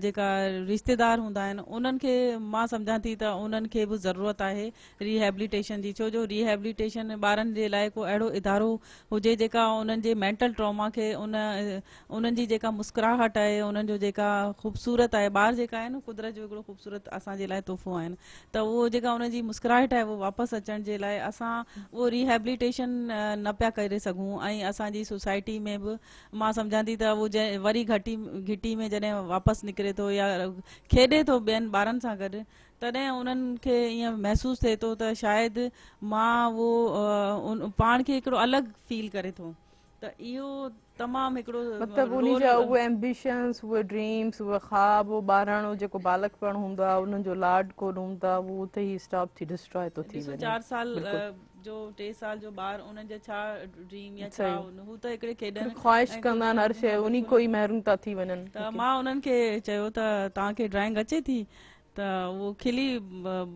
जेका रिश्तेदार हूंदा आहिनि उन्हनि खे मां सम्झां थी त उन्हनि खे बि ज़रूरत आहे रिहेबिलिटेशन जी, छो जो रिहेबिलिटेशन ॿारनि जे लाइ को अहिड़ो इदारो हुजे जेका उन्हनि जे मेंटल ट्रॉमा खे उन्हनि जी जेका मुस्कुराहट आहे उन्हनि जो जेका ख़ूबसूरत आहे, ॿार जेका आहे न कुदरत जो हिकिड़ो ख़ूबसूरत असांजे लाइ तोहफ़ो आहिनि, त उहो जेका उनजी मुस्कुराहट आहे उहो वापसि अचण जे लाइ असां उहो रिहेबिलिटेशन न पिया करे सघूं ऐं असांजी सोसाइटी में बि मां सम्झां थी त उहो वरी घिटी में जॾहिं वापसि निकिरे थो या खेॾे थो ॿियनि ॿारनि सां गॾु तॾहिं उन्हनि खे ईअं महसूसु थिए थो त शायदि मां उहो पाण खे हिकिड़ो अलॻि फील करे थो, त इहो तमामु हिकिड़ो मतलब उन्हीं जा उहे एम्बिशंस, उहे ड्रीम्स, उहे ख्वाब, वो ॿारनि जेको बालकपण हूंदो आहे उन्हनि जो लाड कोन हूंदो आहे उहो उते ई स्टॉप थी डिस्ट्रॉय थो थी वञे। 4 साल जो 3 साल जो ॿार उन्हनि जा छा ड्रीम या छा हू त हिकिड़े खेॾनि ख़्वाहिश कंदा आहिनि हर शइ उन्हीं को ई महिरूम था थी वञनि। त मां उन्हनि खे चयो त तव्हांखे ड्राइंग अचे थी त उहो खिली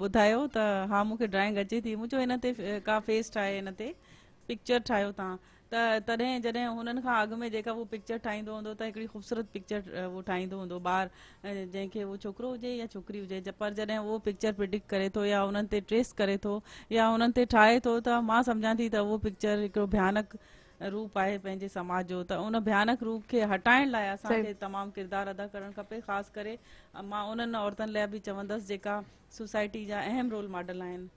ॿुधायो त हा मूंखे ड्राइंग अचे थी, मुंहिंजो हिन ते का फेस ठाहे हिन ते पिक्चर ठाहियो तव्हां त तॾहिं जॾहिं हुननि खां अॻु में जेका उहो पिक्चर ठाहींदो हूंदो त हिकिड़ी ख़ूबसूरत पिक्चर उहो ठाहींदो हूंदो ॿार जंहिंखे उहो छोकिरो हुजे या छोकिरी हुजे, पर जॾहिं उहो पिक्चर प्रिडिक्ट करे थो या उन्हनि ते ट्रेस करे थो या हुननि ते ठाहे थो त मां सम्झां थी त उहो पिक्चर हिकिड़ो भयानक रूप आहे पंहिंजे समाज जो, त उन भयानक रूप खे हटाइण लाइ असांखे तमामु किरदारु अदा करणु खपे, ख़ासि करे मां उन्हनि औरतुनि लाइ बि चवंदसि जेका सोसाइटी जा अहम रोल मॉडल आहिनि,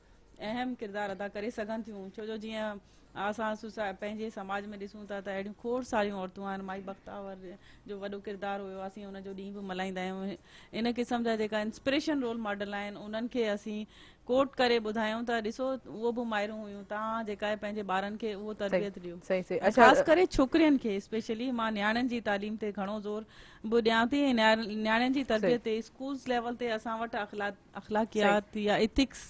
अहम किरदारु अदा करे सघनि थियूं, छो जो जीअं असां पंहिंजे समाज में ॾिसूं था त अहिड़ियूं खोड़ सारियूं औरतूं आहिनि, माई बख्तावर जो वॾो किरदारु हुयो, असीं उनजो ॾींहुं बि मल्हाईंदा आहियूं, इन क़िस्म जा जेका इंस्पिरेशन रोल मॉडल आहिनि उन्हनि खे असीं कोट करे ॿुधायूं त ॾिसो उहो बि माइरूं हुयूं, तव्हां जेका आहे पंहिंजे ॿारनि खे उहो तरबियत ॾियो, ख़ासि करे छोकिरियुनि खे स्पेशली मां न्याणियुनि जी तालीम ते घणो ज़ोर बि ॾियां थी, न्याणियुनि जी तरबियत ते स्कूल्स लेवल ते असां वटि अखलाकियात या इथिक्स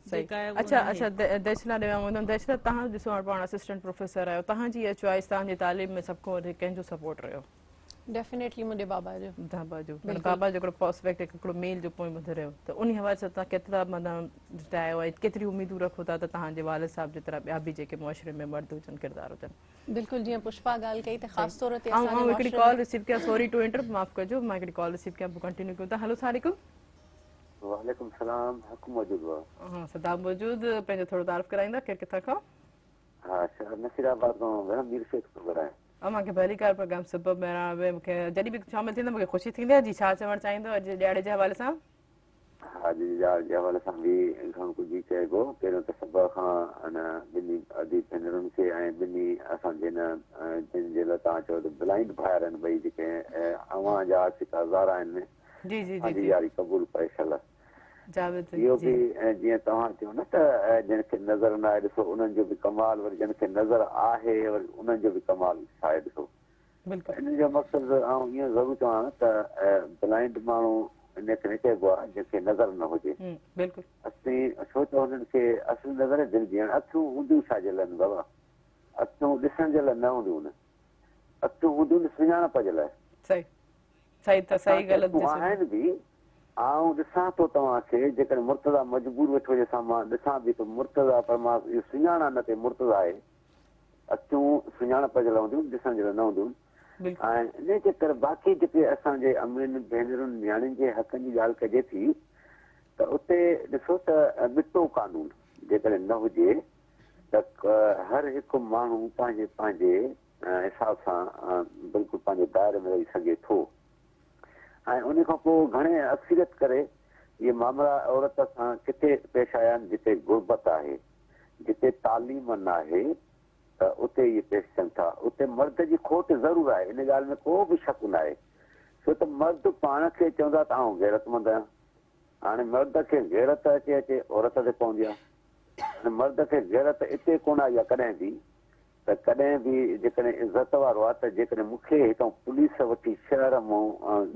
अच्छा दर्शना दर्शना तव्हां ॾिसो हाणे पाण असिस्टेंट प्रोफेसर आहियो, तव्हांजी इहा चॉइस तव्हांजी तालीम में सभु खां कंहिंजो सपोर्ट रहियो? डेफिनेटली मुंहिंजे बाबा जो। बाबा जो बाबा जो हिकिड़ो प्रोस्पेक्ट हिकिड़ो मेल जो पॉइंट ॿुधो रहियो, त उन हवाले सां तव्हां केतिरा मतिलबु जितायो आहे, केतिरी उमेदूं रखो था त तव्हांजे वालिद साहिब जेतिरा ॿिया बि जेके मुआशरे में मर्द हुजनि किरदार हुजनि? बिल्कुलु जीअं पुष्पा ॻाल्हि कई त ख़ासि तौर ते हिकिड़ी कॉल रिसीव कया, सॉरी टू इंटरप्ट, माफ़ कजो, मां हिकिड़ी कॉल रिसीव कया, पोइ कंटिन्यू कयूं था। हेलो सलाम। वालेकुम सलाम, हक़ मौजूद हुआ। हाँ सदाब मौजूद, पंहिंजो थोरो तारीफ़ कराईंदा, केरु किथां खां? हाँ शहर नसीराबाद खां भेण मीर शेख थो ॻाल्हायां। मूंखे भली कार प्रोग्राम सुबुह में मूंखे जॾहिं बि शामिल थींदो मूंखे ख़ुशी थींदी आहे जी, छा चवणु चाहींदो अॼु ॾियारे जे हवाले सां? हा जी ॾियारे जे हवाले सां बि घणो कुझु चइबो, पहिरियों त सभ खां ॿिन्ही अदी भेनरुनि खे ऐं ॿिन्ही असांजे जिन जे लाइ तव्हां चओ त ब्लाइंड भाइर आहिनि ॿई जेके अवां जा आशिक हज़ार आहिनि, पंहिंजी यारी क़बूल करे छल। इहो बि जीअं तव्हां चयो न त जंहिंखे नज़र न आहे ॾिसो उन्हनि जो बि कमाल, वरी जंहिंखे नज़र आहे वरी उन्हनि जो बि कमाल छा आहे ॾिसो। इन जो मक़सदु आउं ईअं ज़रूरु चवां त ब्लाइंड माण्हू इन खे न चइबो आहे जंहिंखे नज़र न हुजे, असीं छो त हुननि खे असली नज़र दिलि जी, अखियूं हूंदियूं छाजे लाइ आहिनि बाबा, अखियूं ॾिसण जे लाइ न हूंदियूं आहिनि, अखियूं हूंदियूं आहिनि सुञाणप जे लाइ आहिनि बि। आउं ॾिसां थो तव्हांखे जेकॾहिं मुर्तज़ा मजबूर वेठो हुजे सां मां ॾिसां बि थो मुर्तज़ा, पर मां इहो सुञाणा न ते मुर्तज़ा आहे, अखियूं सुञाणप जे लाइ हूंदियूं ॾिसण जे लाइ न हूंदियूं। ऐं इन जे करे बाक़ी जेके असांजे अमीरनि भेनरुनि न्याणियुनि जे हक़नि जी ॻाल्हि कजे थी त उते ॾिसो त ॿिटो कानून जेकॾहिं न हुजे त हर हिकु माण्हू पंहिंजे पंहिंजे हिसाब सां बिल्कुलु पंहिंजे दायरे में रही सघे थो। ऐं उन खां पोइ घणे अक्सरियत करे इहे मामला औरत सां किथे पेश आया आहिनि जिते गुरबत आहे, जिते तालीम न आहे त उते इहे पेश थियनि था। उते मर्द जी खोट ज़रूरु आहे, इन ॻाल्हि में को बि शक न आहे, छो त मर्द पाण खे चवंदा त आउं गैरतमंद आहियां, हाणे मर्द खे गैरत अचे औरत ते पवंदी आहे, हाणे मर्द खे गैरत इते कोन आई आहे कॾहिं बि, त कॾहिं बि जेकॾहिं इज़त वारो आहे त जेकॾहिं मूंखे हितां पुलिस वठी शहर मां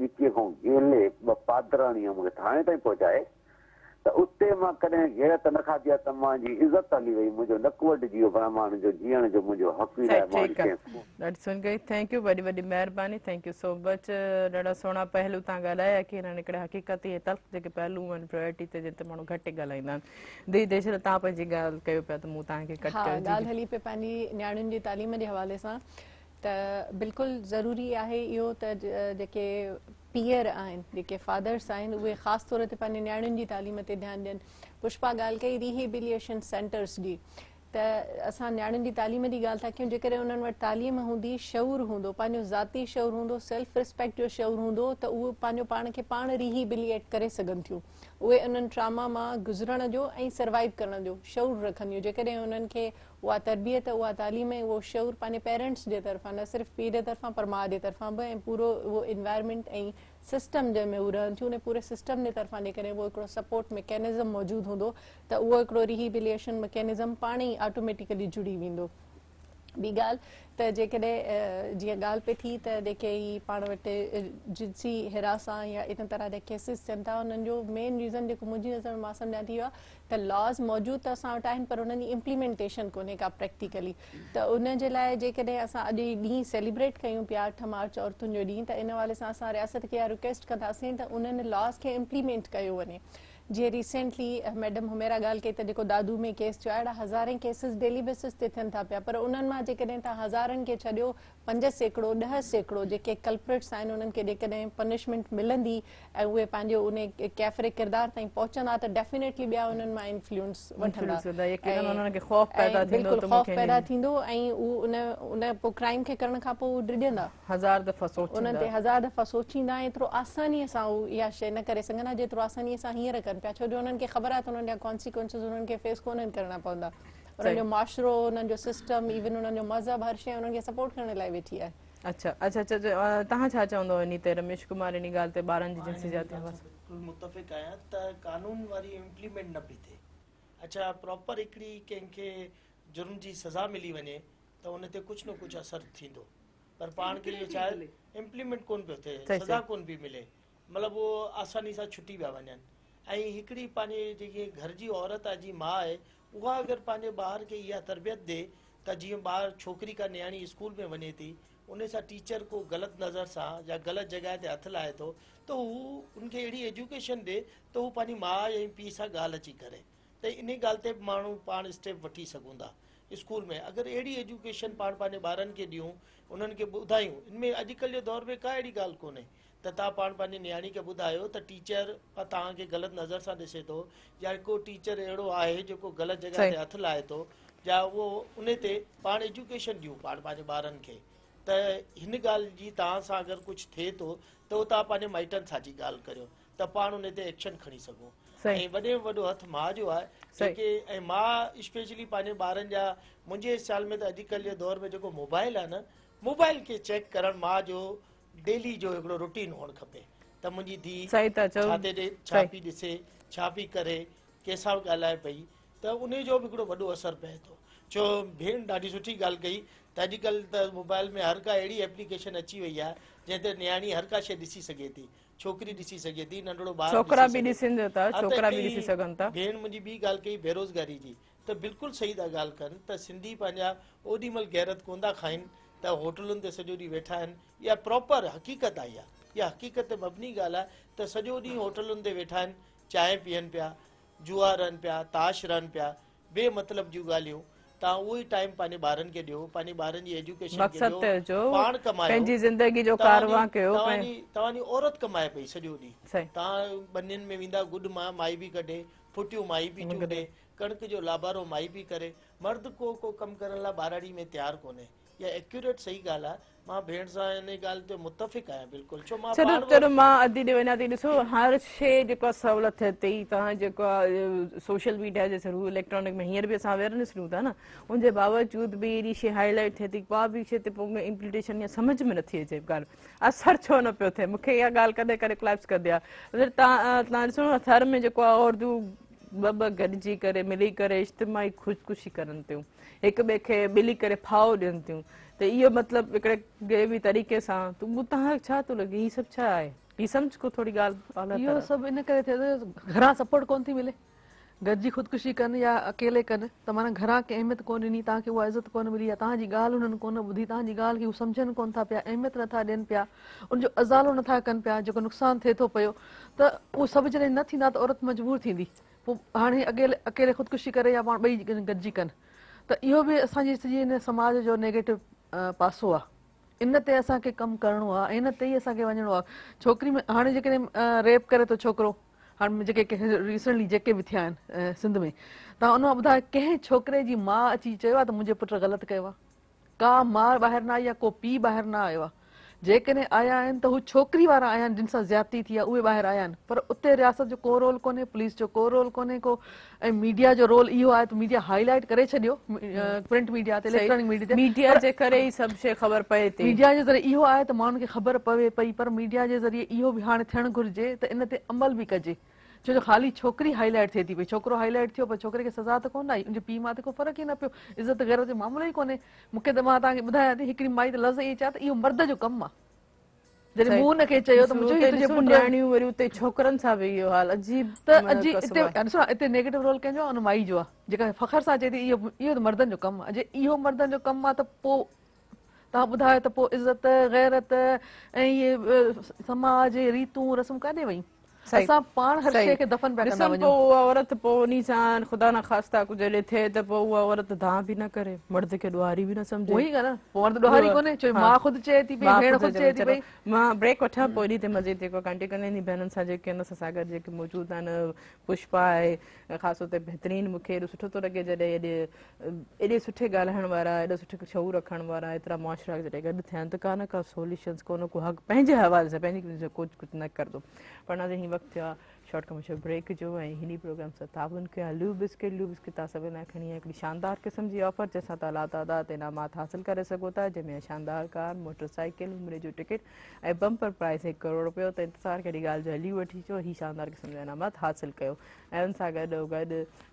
ईटीअ खां गेले ॿ पादराणीअ मूंखे थाणे ताईं पहुचाए त उते मां कॾहिं गैरत न खाधी आहे त मुंहिंजी इज़त हली वई, मुंहिंजो नक वढिजी वियो, पर माण्हू जो जीअण जो मुंहिंजो हक़ ई न आहे। ठीक है, ॾाढी सुन गई, थैंक यू, वॾी वॾी महिरबानी, थैंक यू सो मच। ॾाढा सुहिणा पहलू तव्हां ॻाल्हाया की हिननि हिकिड़े हक़ीक़त ऐं तल्ख़ जेके पहलू आहिनि प्रायोरिटी ते जिते माण्हू घटि ॻाल्हाईंदा आहिनि। दी देश तव्हां पंहिंजी ॻाल्हि कयो पिया त मूं तव्हांखे कट हा, कयो। ॻाल्हि हली पे पंहिंजी नियाणियुनि जी तालीम जे हवाले सां त बिल्कुलु ज़रूरी आहे इहो त जेके पीअर आहिनि, जेके फादर्स आहिनि, उहे ख़ासि तौर ते पंहिंजे नियाणियुनि जी तालीम ते ध्यानु ॾियनि। पुष्पा ॻाल्हि कई रिहेबिलिएशन सेंटर्स जी, त असां नियाणियुनि जी तालीम जी ॻाल्हि था कयूं। जेकॾहिं उन्हनि वटि तालीम हूंदी, शऊर हूंदो, पंहिंजो ज़ाती शऊर हूंदो, सेल्फ रिस्पेक्ट जो शऊर हूंदो, त उहे पंहिंजो पाण खे पाण रिहेबिलिएट करे सघनि थियूं। उहे उन्हनि ट्रामा मां गुज़रण जो ऐं सर्वाइव करण जो शऊर रखंदियूं। जेकॾहिं उन्हनि खे उहा तरबियत, उहा तालीम ऐं उहो शऊर पंहिंजे पेरेंट्स जे तरफ़ां, न सिर्फ़ु पीउ जे तरफ़ां पर माउ जे तरफ़ां बि, ऐं पूरो उहो इन्वायरमेंट ऐं सिस्टम जंहिंमें उहे रहनि थियूं, उन पूरे सिस्टम जे तरफ़ां जेकॾहिं उहो हिकिड़ो सपोर्ट मैकेनिज़म मौजूदु हूंदो त उहो हिकिड़ो रिहेबिलिएशन मैकेनिज़म पाण ई ऑटोमेटिकली जुड़ी वेंदो। ॿी ॻाल्हि त जेकॾहिं जीअं ॻाल्हि पई थी त जेके ही पाण वटि जिन्सी हिरासा या इन तरह जा केसिस थियनि था, उन्हनि जो मेन रीज़न जेको मुंहिंजी नज़र मां सम्झां थी आहे त लॉज़ मौजूदु त असां वटि आहिनि, पर उन्हनि जी इम्प्लीमेंटेशन कोन्हे का प्रैक्टिकली। त उन जे लाइ जेकॾहिं असां अॼु ही ॾींहुं सेलिब्रेट कयूं पिया 8 मार्च औरतुनि जो ॾींहुं, त इन हवाले सां असां रियासत खे इहा रिक्वेस्ट कंदासीं त उन्हनि लॉज़ खे इम्प्लीमेंट कयो वञे। जीअं रिसेंटली मैडम हुमेरा ॻाल्हि कई त जेको दादू में केस थियो आहे, अहिड़ा हज़ारे केसिस डेली बेसिस ते थियनि था पिया, पर उन्हनि मां जेकॾहिं तव्हां हज़ारनि खे छॾियो 5% 10% जेके कल्प्रिट्स आहिनि उन्हनि खे जेकॾहिं पनिशमेंट मिलंदी ऐं उहे पंहिंजो उन कैफ़रे किरदार ताईं पहुचंदा त डेफिनेटली ॿिया उन्हनि मां इन्फ्लुएंस वठंदा, बिल्कुलु ख़ौफ़ पैदा थींदो ऐं उन पोइ क्राइम खे करण खां पोइ डिॼंदा, 1000 दफ़ा उन्हनि ते 1000 दफ़ा सोचींदा, एतिरो आसानीअ सां उहो इहा शइ न करे सघंदा जेतिरो आसानीअ सां हींअर कनि पिया, छो जो उन्हनि खे ख़बर आहे त उन्हनि जा कॉन्सिक्वेंसिस उन्हनि खे फेस कोन्हनि करणा पवंदा। उन्हनि जो माशरो, उन्हनि जो सिस्टम, इवन उन्हनि जो मज़हब, हर शइ उन्हनि खे सपोर्ट करण लाइ वेठी आहे। अच्छा अच्छा अच्छा, तव्हां छा चवंदव इन ते? रमेश कुमार इन ॻाल्हि ते ॿारनि जी जिन्सी जाति बिल्कुलु मुतफ़िक़ आहियां त कानून वारी इम्प्लीमेंट न पई थिए। अच्छा, प्रॉपर हिकिड़ी कंहिंखे जुर्म जी सज़ा मिली वञे त उन ते कुझु न कुझु असरु थींदो, पर पाण खे इहो छा आहे इम्प्लीमेंट कोन पियो थिए, सज़ा कोन पई मिले, मतिलबु उहो आसानी सां छुटी पिया वञनि। ऐं हिकिड़ी पंहिंजे जेकी घर जी औरत आहे, जी माउ आहे, उहा अगरि पंहिंजे ॿार खे इहा तरबियत ॾे त जीअं ॿारु छोकिरी का न्याणी स्कूल में वञे थी, उन सां टीचर को ग़लति नज़र सां या ग़लति जॻह ते हथु लाहे थो त हू उनखे अहिड़ी एजुकेशन ॾे त हू पंहिंजी माउ ऐं पीउ सां ॻाल्हि अची करे, त इन ॻाल्हि ते माण्हू पाण स्टेप वठी सघूं था। स्कूल में अगरि अहिड़ी एजुकेशन पाण पंहिंजे ॿारनि खे ॾियूं, उन्हनि खे ॿुधायूं, इनमें अॼुकल्ह जे दौर में का अहिड़ी ॻाल्हि कोन्हे त तव्हां पाण पंहिंजी न्याणी खे ॿुधायो त टीचर तव्हांखे ग़लति नज़र सां ॾिसे थो, या को टीचर अहिड़ो आहे जेको ग़लति जॻह ते हथु लाहे थो, या उहो उन ते पाण एजुकेशन ॾियूं पाण पंहिंजे ॿारनि खे त हिन ॻाल्हि जी तव्हां सां अगरि कुझु थिए थो त उहो तव्हां पंहिंजे माइटनि सां जी ॻाल्हि करियो त पाण उन ते एक्शन खणी सघूं। ऐं वॾे में वॾो हथु माउ जो आहे जेके, ऐं माउ स्पेशली पंहिंजे ॿारनि जा, मुंहिंजे ख़्याल में त अॼुकल्ह जे दौर में जेको मोबाइल आहे न, मोबाइल खे चेक करणु माउ जो डेली जो हिकिड़ो रूटीन हुअणु खपे त मुंहिंजी धीउ छा थी ॾे, छा पई ॾिसे, छा पई करे, कंहिंसां ॻाल्हाए पई, त उन जो बि हिकिड़ो वॾो असरु पए थो। छो भेण ॾाढी सुठी ॻाल्हि कई त अॼुकल्ह त मोबाइल में हर का अहिड़ी एप्लीकेशन अची वई आहे जंहिं ते न्याणी हर का शइ ॾिसी सघे थी, छोकिरी ॾिसी सघे थी, नंढड़ो ॿार छोकिरा बि ॾिसनि था, छोकिरा बि ॾिसी सघनि था। भेण मुंहिंजी ॿी ॻाल्हि कई बेरोज़गारी जी, त बिल्कुलु सही था ॻाल्हि कनि त सिंधी पंहिंजा ओॾी महिल गैरत कोन था खाइनि त होटलुनि ते सॼो ॾींहुं वेठा आहिनि। इहा प्रॉपर हक़ीक़त आहे, इहा हक़ीक़त ते मबनी ॻाल्हि आहे त सॼो ॾींहुं होटलुनि ते वेठा आहिनि, चांहि पीअनि पिया, जुआ रहनि पिया, ताश रहनि पिया, बेमतलब जूं ॻाल्हियूं। तव्हां उहो ई टाइम पंहिंजे ॿारनि खे ॾियो, पंहिंजे ॿारनि जी एजुकेशन खे ॾियो, पाण कमायो, पंहिंजी ज़िंदगी जो कारवां कयो, तव्हांजी औरत कमाए पई सॼो ॾींहुं, तव्हां बनियुनि में वेंदा, गुड मां माई बि कढे, फुटियूं माई बि थियूं ॾे, कणिक जो लाबारो माई बि करे, मर्द को कमु करण लाइ ॿारड़ी में तयारु कोन्हे। इहा एक्यूरेट सही ॻाल्हि आहे, मां भेण सां इन ॻाल्हि ते मुतफ़िक़ आहियां बिल्कुलु। छो मां मां अधी ॾे वञा थी, ॾिसो हर शइ जेको आहे सहूलियत थिए थी, तव्हां जेको आहे सोशल मीडिया जे ज़रिए इलेक्ट्रॉनिक में हींअर बि असां अवेयरनेस ॾियूं था न, उनजे बावजूद बि अहिड़ी शइ हाईलाइट थिए थी, का बि शइ ते पोइ इम्प्लीटेशन या सम्झ में नथी अचे ॻाल्हि, असरु छो न पियो थिए, मूंखे इहा ॻाल्हि कॾहिं कॾहिं क्लैप्स कंदी आहे। तव्हां ॾिसो न थर में जेको आहे औरतूं ॿ गॾिजी करे मिली करे इज्तिमाही ख़ुदकुशी करनि थियूं, हिक ॿिए खे मिली करे फाहो ॾियनि थियूं, त इहो मतिलबु हिकिड़े गहरी तरीक़े सां तव्हां छा थो लॻे हीअ सभु छा आहे? ही सम्झ को थोड़ी ॻाल्हि इहो सभु इन करे थिए थो घरां सपोर्ट कोन थी मिले गॾिजी ख़ुदकुशी कनि या अकेले कनि त माना घरां के अहमियत कोन ॾिनी तव्हांखे उहा इज़त कोन मिली या तव्हांजी ॻाल्हि उन्हनि कोन ॿुधी तव्हांजी ॻाल्हि खे उहे सम्झनि कोन था पिया अहमियत नथा ॾियनि पिया उनजो अज़ालो नथा कनि पिया जेको नुक़सानु थिए थो पियो त उहो सभु जॾहिं न थींदा त औरत मजबूर थींदी पोइ हाणे अकेले ख़ुदकुशी करे या पाण ॿई गॾिजी कनि त इहो बि असांजी सॼी हिन समाज जो नेगेटिव पासो आहे इन ते असांखे कमु करिणो आहे इन ते ई असांखे वञिणो आहे छोकिरी में हाणे जेकॾहिं रेप करे थो छोकिरो हाणे जेके रिसेंटली जेके बि थिया आहिनि सिंध में तव्हां उन मां ॿुधायो कंहिं छोकिरे जी माउ अची चयो आहे त मुंहिंजे पुटु ग़लति कयो आहे का माउ ॿाहिरि न आई आहे को पीउ ॿाहिरि न आयो आहे जेकॾहिं आया आहिनि त हू छोकिरी वारा आया आहिनि जिन सां ज़्यादती थी आहे उहे ॿाहिरि आया आहिनि पर उते रियासत जो को रोल कोन्हे पुलिस जो को रोल कोन्हे को ऐं मीडिया जो रोल इहो आहे त मीडिया हाईलाइट करे छॾियो प्रिंट मीडिया ते इलेक्ट्रॉनिक मीडिया जे करे ई सभु शइ ख़बर पए थी मीडिया जे ज़रिए इहो आहे त माण्हुनि खे ख़बर पवे पई पर मीडिया जे ज़रिए इहो बि हाणे थियणु घुरिजे त इन ते अमल बि कजे छो जो ख़ाली छोकिरी हाईलाइट थिए थी पई छोकिरो हाईलाइट थियो पर छोकिरे खे सज़ा त कोन आई उनजे पीउ मां त को फ़र्क़ु ई न पियो इज़त गैरत जो मामिलो ई कोन्हे मूंखे त मां तव्हांखे ॿुधायां थी हिकिड़ी माई त लफ़्ज़ इहे चया त इहो मर्द जो कमु आहे जॾहिं मूं हुनखे चयो त मुंहिंजो छोकिरनि सां बि इहो हाल अजीब त हिते ॾिसो हिते नेगेटिव रोल कंहिंजो आहे हुन माई जो आहे जेका फ़ख्र सां चए थी इहो त मर्दनि जो कमु आहे जे इहो मर्दनि जो कमु आहे त पोइ तव्हां ॿुधायो त पोइ इज़त गैरत ऐं इहे समाज रीतूं रस्म काॾे वयूं असां पाण हर शइ खे दफ़न पिया कंदा वञूं उहा औरत पोइ उन सां ख़ुदा न ख़ास्ता कुझु जॾहिं थिए त पोइ उहा औरत दांह बि न करे मर्द खे ॾुहारी बि न सम्झे उहो ई ॻाल्हि आहे पोइ मर्द ॾुहारी कोन्हे छो माउ ख़ुदि चए थी पई भेण ख़ुदि चए थी पई मां ब्रेक वठां पोइ एॾी ते मज़े जेको कंटेक्ट कंदा आहिनि भेनरुनि सां जेके आहिनि असां सां गॾु जेके मौजूदु आहिनि पुष्पा आहे ख़ासि तौर ते बहितरीनु मूंखे एॾो सुठो थो लॻे जॾहिं एॾे सुठे ॻाल्हाइण वारा एॾो सुठो शऊर रखण वारा एतिरा मुआशिरा जॾहिं गॾु थियनि त का न का सोल्यूशन्स को न को हक़ पंहिंजे हवाले सां पंहिंजी कुझु न करंदो पर न हीअं वक़्तु थियो आहे शॉर्ट कमर्शियल ब्रेक जो ऐं हिन प्रोग्राम सां ताबुन कया लू बिस्किट तव्हां सभिनी लाइ खणी हिकिड़ी शानदार क़िस्म जी ऑफर जंहिंसां तव्हां लातादाद इनामात हासिलु करे सघो था जंहिंमें शानदार कार मोटरसाइकिल उमिरि जो टिकट ऐं बम्पर प्राइज़ ₹1 करोड़ त इंतज़ारु कहिड़ी ॻाल्हि जो हली वठी अचो हीअ शानदार क़िस्म जा इनामात हासिलु कयो ऐं हुन सां गॾु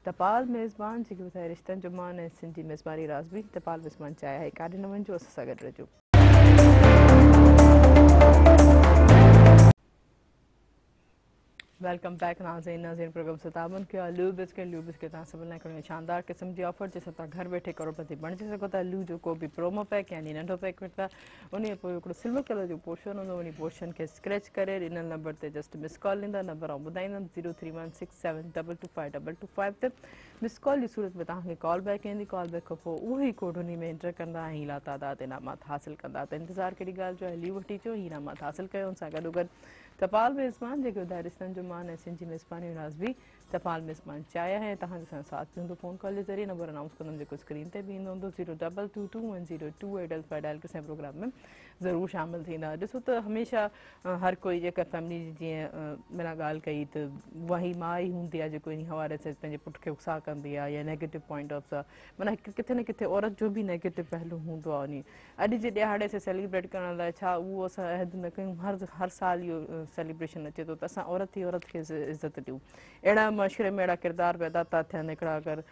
टपाल मेज़बान जेके ॿुधाए रिश्तनि जो मान ऐं सिंधी मेज़बानी राज़बी टपाल मेज़बान चाहे आहे काॾे न वञिजो असां सां गॾु रहिजो वेलकम बैक नाज़रीन प्रोग्राम से ताबन कयो आहे लू बिस्किट तव्हां सभिनी लाइ खणी शानदार क़िस्म जी ऑफर जंहिंसां तव्हां घर वेठे करोड़पति बणिजी सघो था लू जो को बि प्रोमो पैक यानी नंढो पैक वठंदा उन पोइ हिकिड़ो सिल्वर कलर जो पोर्शन हूंदो उन पोर्शन खे स्क्रैच करे इन नंबर ते जस्ट मिस कॉल ॾींदा नंबर आउं ॿुधाईंदमि 0316722525 ते मिस कॉल जी सूरत में तव्हांखे कॉल बैक ईंदी कॉल बैक खां पोइ उहो ई कोड उन में एंटर कंदा ऐं लातादाद इनामात हासिलु कंदा त इंतज़ारु कहिड़ी ॻाल्हि जो हली वठी अचो हीअ इनामात हासिलु कयो हुन सां गॾोगॾु टपाल मेज़बान जेके ॿुधाए रिश्तनि जो मान ऐं सिंधी मेज़बानी राज़बी टपाल मेज़बान चाहे आहे तव्हांजो सां साथ बि हूंदो फ़ोन कॉल जे ज़रिए नंबर अनाउंस कंदमि जेको स्क्रीन ते बि ईंदो हूंदो 0222102855 डायल करे प्रोग्राम में ज़रूरु शामिलु थींदा ॾिसो त हमेशह हर कोई जेका फैमिली जी जीअं माना ॻाल्हि कई त उहा ई माउ ई हूंदी आहे जेको इन हवाले सां पंहिंजे पुट खे उकसाह कंदी आहे या नेगेटिव पॉइंट ऑफ सां माना किथे न किथे औरत जो बि नेगेटिव पहलू हूंदो आहे उन अॼु जे ॾियारे से सेलिब्रेट करण लाइ छा उहो असां अहद न कयूं हर साल इहो सेलिब्रेशन अचे थो त असां औरत खे इज़त ॾियूं अहिड़ा मुआशिरे में अहिड़ा किरदार पैदा था थियनि हिकिड़ा अगरि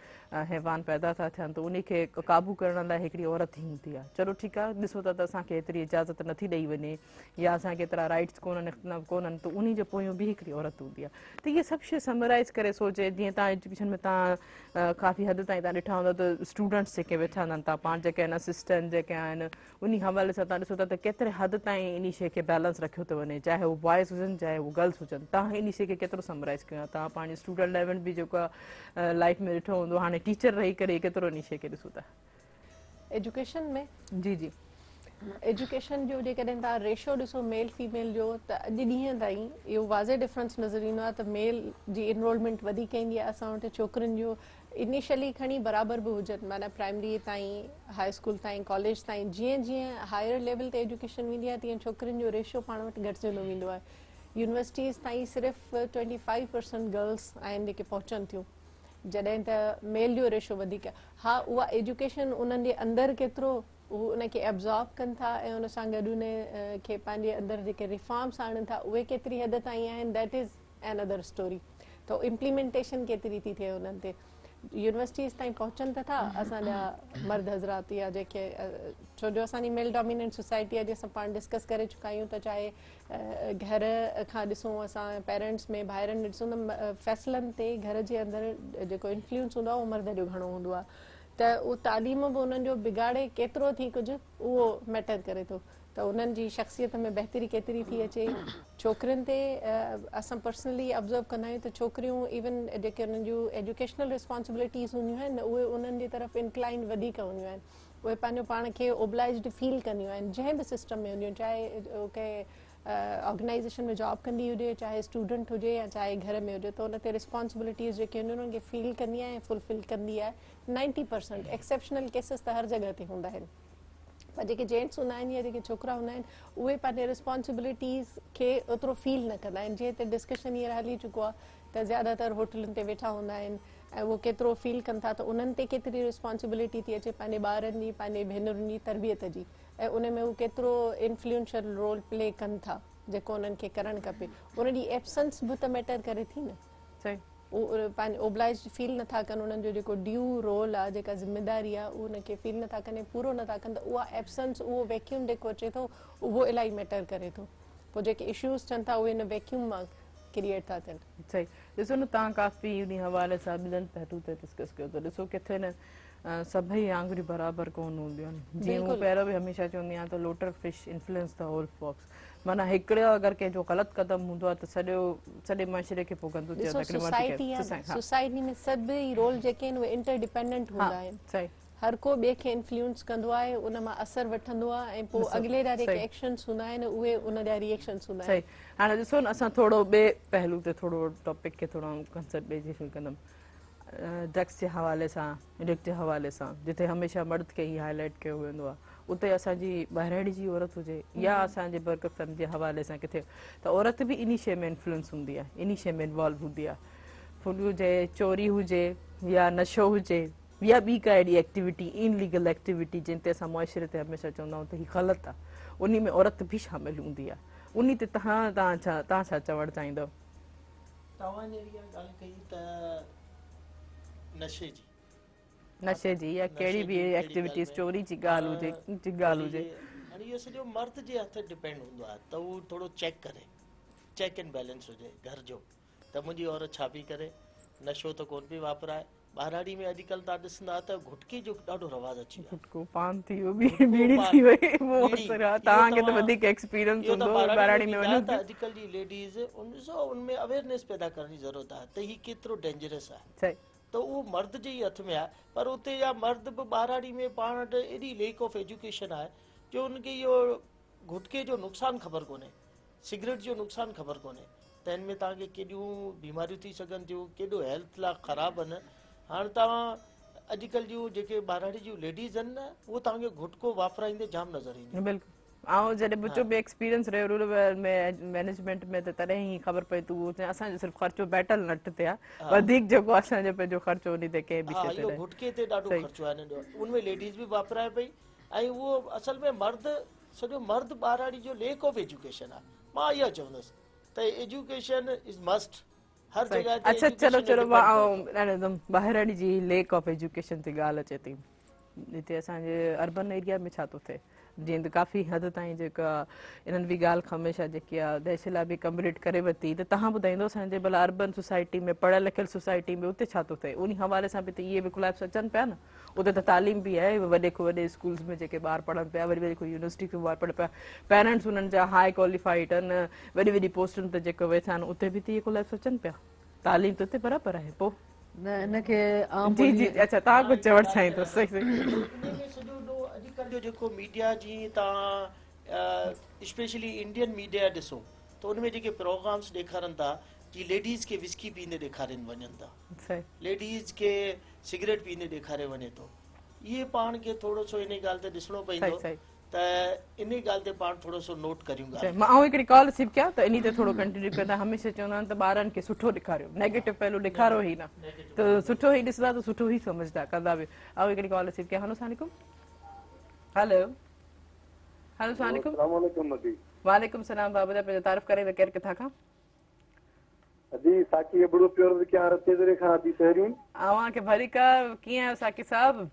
हैवान पैदा था थियनि त उनखे क़ाबू करण लाइ हिकिड़ी औरत ई हूंदी आहे चलो ठीकु आहे ॾिसो था त असांखे एतिरी इजाज़त नथी ॾेई वञे या असांखे एतिरा राइट्स कोन्हनि त उन जे पोयां बि हिकिड़ी औरत हूंदी आहे त इहे सभु शइ समराइज़ करे सोचे जीअं तव्हां एजुकेशन में तव्हां काफ़ी हद ताईं तव्हां ॾिठा हूंदा त स्टूडेंट्स जेके वेठा हूंदा आहिनि तव्हां पाण जेके आहिनि असिस्टेंट जेके आहिनि उन हवाले सां तव्हां ॾिसो था त केतिरे हद ताईं इन शइ खे बैलेंस रखियो थो वञे चाहे उहे बॉइज़ हुजनि चाहे उहे गर्ल्स हुजनि तव्हां इन शइ खे केतिरो समराइज़ कयो तव्हां पंहिंजे स्टूडेंट लेवल बि जेको आहे लाइफ में ॾिठो हूंदो हाणे टीचर रही करे केतिरो इन शइ खे ॾिसो था एजुकेशन में जी एजुकेशन जो जेकॾहिं तव्हां रेशो ॾिसो मेल फीमेल जो त अॼु ॾींहं ताईं इहो वाज़े डिफरेंस नज़र ईंदो आहे त मेल जी इनरोलमेंट वधीक ईंदी आहे असां वटि छोकिरियुनि जो इनिशियली खणी बराबरि बि हुजनि माना प्राइमरी ताईं हाई स्कूल ताईं कॉलेज ताईं जीअं जीअं हायर लेवल ते एजुकेशन वेंदी आहे तीअं छोकिरियुनि जो रेशो पाण वटि घटिजंदो वेंदो आहे यूनिवर्सिटीज़ ताईं सिर्फ़ु 25% गर्ल्स आहिनि जेके पहुचनि थियूं जॾहिं त मेल जो रेशो वधीक आहे हा उहा एजुकेशन उन्हनि जे अंदरि केतिरो उहे उनखे एब्ज़ॉर्ब कनि था ऐं उन सां गॾु उन खे पंहिंजे अंदरि जेके रिफॉर्म्स आणनि था उहे केतिरी हद ताईं आहिनि that is an other story त इम्प्लीमेंटेशन केतिरी थी थिए उन्हनि ते यूनिवर्सिटीज़ ताईं पहुचनि त था असांजा मर्द हज़रात या जेके छो जो असांजी मेल डोमिनेंट सोसाइटी आहे जे असां पाण डिस्कस करे चुका आहियूं त चाहे घर खां ॾिसूं असां पेरेंट्स में ॿाहिरनि ॾिसूं त फ़ैसिलनि ते घर जे अंदरि जेको इन्फ्लुएंस हूंदो आहे उहो मर्द जो घणो हूंदो आहे त उहो तालीम बि उन्हनि जो बिगाड़े केतिरो थी कुझु उहो मैटर करे थो त उन्हनि जी शख़्सियत में बहितरी केतिरी थी अचे छोकिरियुनि ते असां पर्सनली ऑब्ज़र्व कंदा आहियूं त छोकिरियूं इवन जेके उन्हनि जूं एजुकेशनल रिस्पॉन्सिबिलिटीज़ हूंदियूं आहिनि उहे उन्हनि जी तरफ़ इंक्लाइन वधीक हूंदियूं आहिनि उहे पंहिंजो पाण खे ओबलाइज्ड फील कंदियूं आहिनि जंहिं बि सिस्टम में हूंदियूं चाहे कंहिं ऑर्गेनाइज़ेशन में जॉब कंदी हुजे चाहे स्टूडेंट हुजे या चाहे घर में हुजे त उन ते रिस्पॉन्सिबिलिटीज़ जेके हूंदियूं आहिनि उन्हनि खे फील कंदी आहे ऐं फुलफिल कंदी आहे 90% एक्सेप्शनल केसिस त हर जॻह ते हूंदा आहिनि पर जेके जेंट्स हूंदा आहिनि या जेके छोकिरा हूंदा आहिनि उहे पंहिंजे रिस्पॉन्सिबिलिटीज़ खे ओतिरो फील न कंदा आहिनि जीअं त डिस्कशन हींअर हली चुको आहे त ज़्यादातर होटलुनि ते वेठा हूंदा आहिनि ऐं उहो केतिरो फील कनि था त उन्हनि ते केतिरी रिस्पॉन्सिबिलिटी थी अचे पंहिंजे ॿारनि जी पंहिंजे भेनरुनि जी तरबियत जी ऐं उन में उहे केतिरो इन्फ्लुएंशियल रोल प्ले कनि था जेको उन्हनि खे करणु खपे उन जी एब्सेंस बि त मैटर करे थी न सही पंहिंजो ओबलाइज्ड फील नथा कनि उन्हनि जो जेको ड्यू रोल आहे जेका ज़िम्मेदारी आहे उनखे फील नथा कनि पूरो नथा कनि त उहा एब्सेंस उहो वैक्यूम जेको अचे थो उहो इलाही मैटर करे थो पोइ जेके इश्यूज़ थियनि था उहे इन वैक्यूम मां क्रिएट था थियनि सही ॾिसो न तव्हां काफ़ी उन हवाले सां ॿियनि पहलू ते डिस्कस कयो त ॾिसो किथे न सभई आङुरियूं बराबरि कोन हूंदियूं आहिनि जीअं मूं पहिरियों बि हमेशह चवंदी आहियां त लोटर fish influence the whole folks माना हिकिड़ो अगरि कंहिंजो ग़लति क़दम हूंदो आहे त सॼे माशरे खे पोइ गंदो ॾिसो सोसाइटी में सभई रोल जेके आहिनि उहे इंटरडिपेंडेंट हूंदा आहिनि सही हर को ॿिए खे इन्फ्लुएंस कंदो आहे उन मां असर वठंदो आहे ऐं पोइ अॻिले जा जेके एक्शन्स हूंदा आहिनि उहे उन जा रिएक्शन्स हूंदा सही आहिनि हाणे ॾिसो न असां थोरो ॿिए पहलू ते थोरो टॉपिक खे थोरो कंसर्ट ॿिए जी फील कंदमि ड्रग्स जे हवाले सां ड्रग जे हवाले सां जिते हमेशह मर्द खे ई हाईलाइट कयो वेंदो आहे उते असांजी ॿाहिराणी जी औरत हुजे या असांजे बरकतम जे हवाले सां किथे त औरत बि इन शइ में इन्फ्लुएंस हूंदी आहे इन शइ में इन्वॉल्व हूंदी आहे फुल हुजे चोरी हुजे या नशो हुजे या ॿी का अहिड़ी एक्टिविटी इनलीगल एक्टिविटी जिन ते असां मुआशिरे ते हमेशह चवंदा आहियूं त हीअ ग़लति आहे उन में औरत बि शामिल हूंदी आहे उन ते तव्हां छा चवणु चाहींदव तव्हां जहिड़ी ॻाल्हि कई त नशे जी या कहिड़ी बि एक्टिविटीज़ चोरी जी ॻाल्हि हुजे हाणे इहो सॼो मर्द जे हथ डिपेंड हूंदो आहे त उहो थोरो चेक एंड बैलेंस हुजे घर जो त मुंहिंजी औरत छा पई करे नशो त कोन पई वापराए ॿारहाड़ी में अॼुकल्ह तव्हां ॾिसंदा त गुटके जो ॾाढो रवाज़ अची वियो पान थी वियो बीड़ी थी वई तव्हांखे त वधीक एक्सपीरियंस हूंदो ॿारहाड़ी में वञो त अॼुकल्ह जी लेडीज़ उनमें अवेयरनेस पैदा करण जी ज़रूरत आहे त हीउ केतिरो डेंजरस आहे त उहो मर्द जे ई हथ में आहे पर उते जा मर्द बि ॿारहाड़ी में पाण वटि एॾी लेक ऑफ एजुकेशन आहे जो उनखे इहो गुटके जो नुक़सानु ख़बर कोन्हे सिगरेट जो नुक़सानु ख़बर कोन्हे त हिन में तव्हांखे केॾियूं बीमारियूं थी सघनि थियूं केॾो हेल्थ लाइ ख़राबु आहिनि हाणे तव्हां अॼुकल्ह जूं जेके ॿारहाड़ी जूं लेडीज़ आहिनि न उहो तव्हांखे गुटको वापराईंदे जाम नज़र ईंदियूं बिल्कुलु ऐं जॾहिं मुंहिंजो बि एक्सपीरियंस रहियो रूरल में मैनेजमेंट में त तॾहिं ई ख़बर पए तूं असांजो सिर्फ़ु ख़र्चो बैटल नट ते आहे वधीक जेको असांजो पंहिंजो ख़र्चो उन ते कंहिं बि शइ ते गुटके ते ॾाढो ख़र्चो आहे उनमें लेडीज़ बि वापराए पई ऐं उहो असल में मर्द सॼो मर्द ॿारहाड़ी जो लेक ऑफ एजुकेशन आहे मां इहा चवंदुसि त एजुकेशन इज़ मस्ट हर जॻह ते अच्छा चलो ॿाहिराड़ी जी लेक ऑफ एजुकेशन ते ॻाल्हि अचे थी हिते असांजे अर्बन एरिया में छा थो थिए जीअं त काफ़ी हद ताईं जेका इन्हनि बि ॻाल्हि हमेशह जेकी आहे देशला बि कंप्लीट करे वरिती त तव्हां ॿुधाईंदो असांजे भला अर्बन सोसाइटी में पढ़ियल लिखियल सोसाइटी में उते छा थो थिए उन हवाले सां बि त इहे बि कोलैप्स अचनि पिया न उते त तालीम बि आहे वॾे खां वॾे स्कूल्स में जेके ॿार पढ़नि पिया वरी वरी यूनिवर्सिटी में ॿार पढ़नि पिया पेरेंट्स उन्हनि जा हाई क्वालिफाइड आहिनि वॾी वॾी पोस्टुनि ते जेके वेठा आहिनि उते बि त इहे कोलैप्स अचनि पिया तालीम त उते बराबरि आहे पोइ जी जी अच्छा तव्हां कुझु चवणु चाहींदो अॼुकल्ह जो जेको मीडिया जी तव्हां स्पेशली इंडियन मीडिया ॾिसो त उनमें जेके प्रोग्राम्स ॾेखारनि था जी लेडीज़ खे विस्की पींदे ॾेखारनि वञनि था लेडीज़ खे सिगरेट पींदे ॾेखारे वञे थो इहे पाण खे थोरो सो इन ॻाल्हि ते ॾिसणो पवंदो त इन ॻाल्हि ते पाण थोरो सो नोट करियूं मां हिकिड़ी कॉल रिसीव कया त इन ते थोरो कंटिन्यू कंदा हमेशह चवंदा आहिनि त ॿारनि खे सुठो ॾेखारियो नेगेटिव पहलू ॾेखारो ई न त सुठो ई ॾिसंदा त सुठो ई सम्झंदा कंदा बि ऐं हिकिड़ी कॉल रिसीव कया हलो हेलो हेलो वालेकुम सलाम बाबा पंहिंजो तारीफ़ करे केरु किथां खां अजी साकी बड़ो प्योर क्या रते तेरे खाना दी सहरी आवा के भरी का कीअं साकी साहब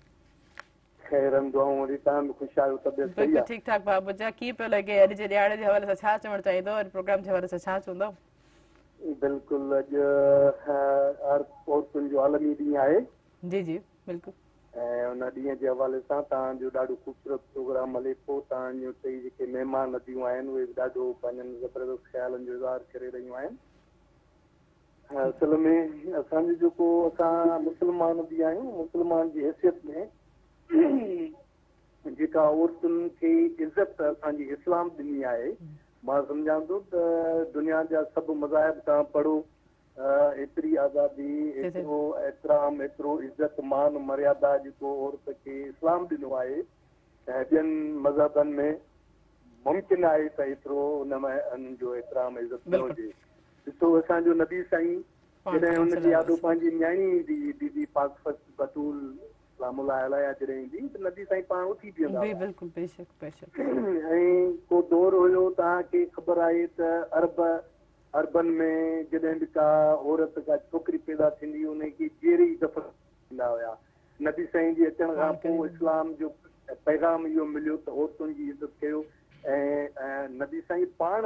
खैरन दुआऊं वरी तव्हां बि ख़ुशि आहियो तबियत सही बिल्कुलु आहे ठीकु ठाक बाबू जा कीअं पियो लॻे अॼु जे ॾियारे जे हवाले सां छा चवणु चाहींदो और प्रोग्राम जे हवाले सां छा चवंदो बिल्कुलु अॼु औरतुनि जो आलमी ॾींहुं आहे जी जी बिल्कुलु ऐं उन ॾींहं जे हवाले सां तव्हांजो ॾाढो ख़ूबसूरत प्रोग्राम हले पियो तव्हांजो टई जेके महिमान नदियूं आहिनि उहे बि ॾाढो पंहिंजनि ज़बरदस्त ख़्यालनि जो इज़हार करे रहियूं आहिनि असल में असांजो जेको असां मुस्लमान बि आहियूं मुस्लमान जी हैसियत में जेका औरतुनि खे इज़त असांजी इस्लाम ॾिनी आहे मां सम्झां थो त दुनिया जा सभु मज़ाहिब तव्हां पढ़ो एतिरी आज़ादी एतिरो एतिराम एतिरो इज़त मान मर्यादा जेको औरत खे इस्लाम ॾिनो आहे ऐं ॿियनि मज़हबनि में मुमकिन आहे त एतिरो उन में उन्हनि जो एतिराम इज़त न हुजे ॾिसो असांजो नबी साईं जॾहिं हुनजी यादो पंहिंजी न्याणी दीदी पाक बतूल जॾहिं ईंदी त नदी साईं पाण उथी बीहंदा ऐं को दौर हुयो तव्हांखे ख़बर आहे त अरबन में जॾहिं बि का औरत का छोकिरी पैदा थींदी उनखे जहिड़ी दफ़ा थींदा हुया नबी साईं जे अचण खां पोइ इस्लाम जो पैगाम इहो मिलियो त औरतुनि जी इज़त कयो ऐं नबी साईं पाण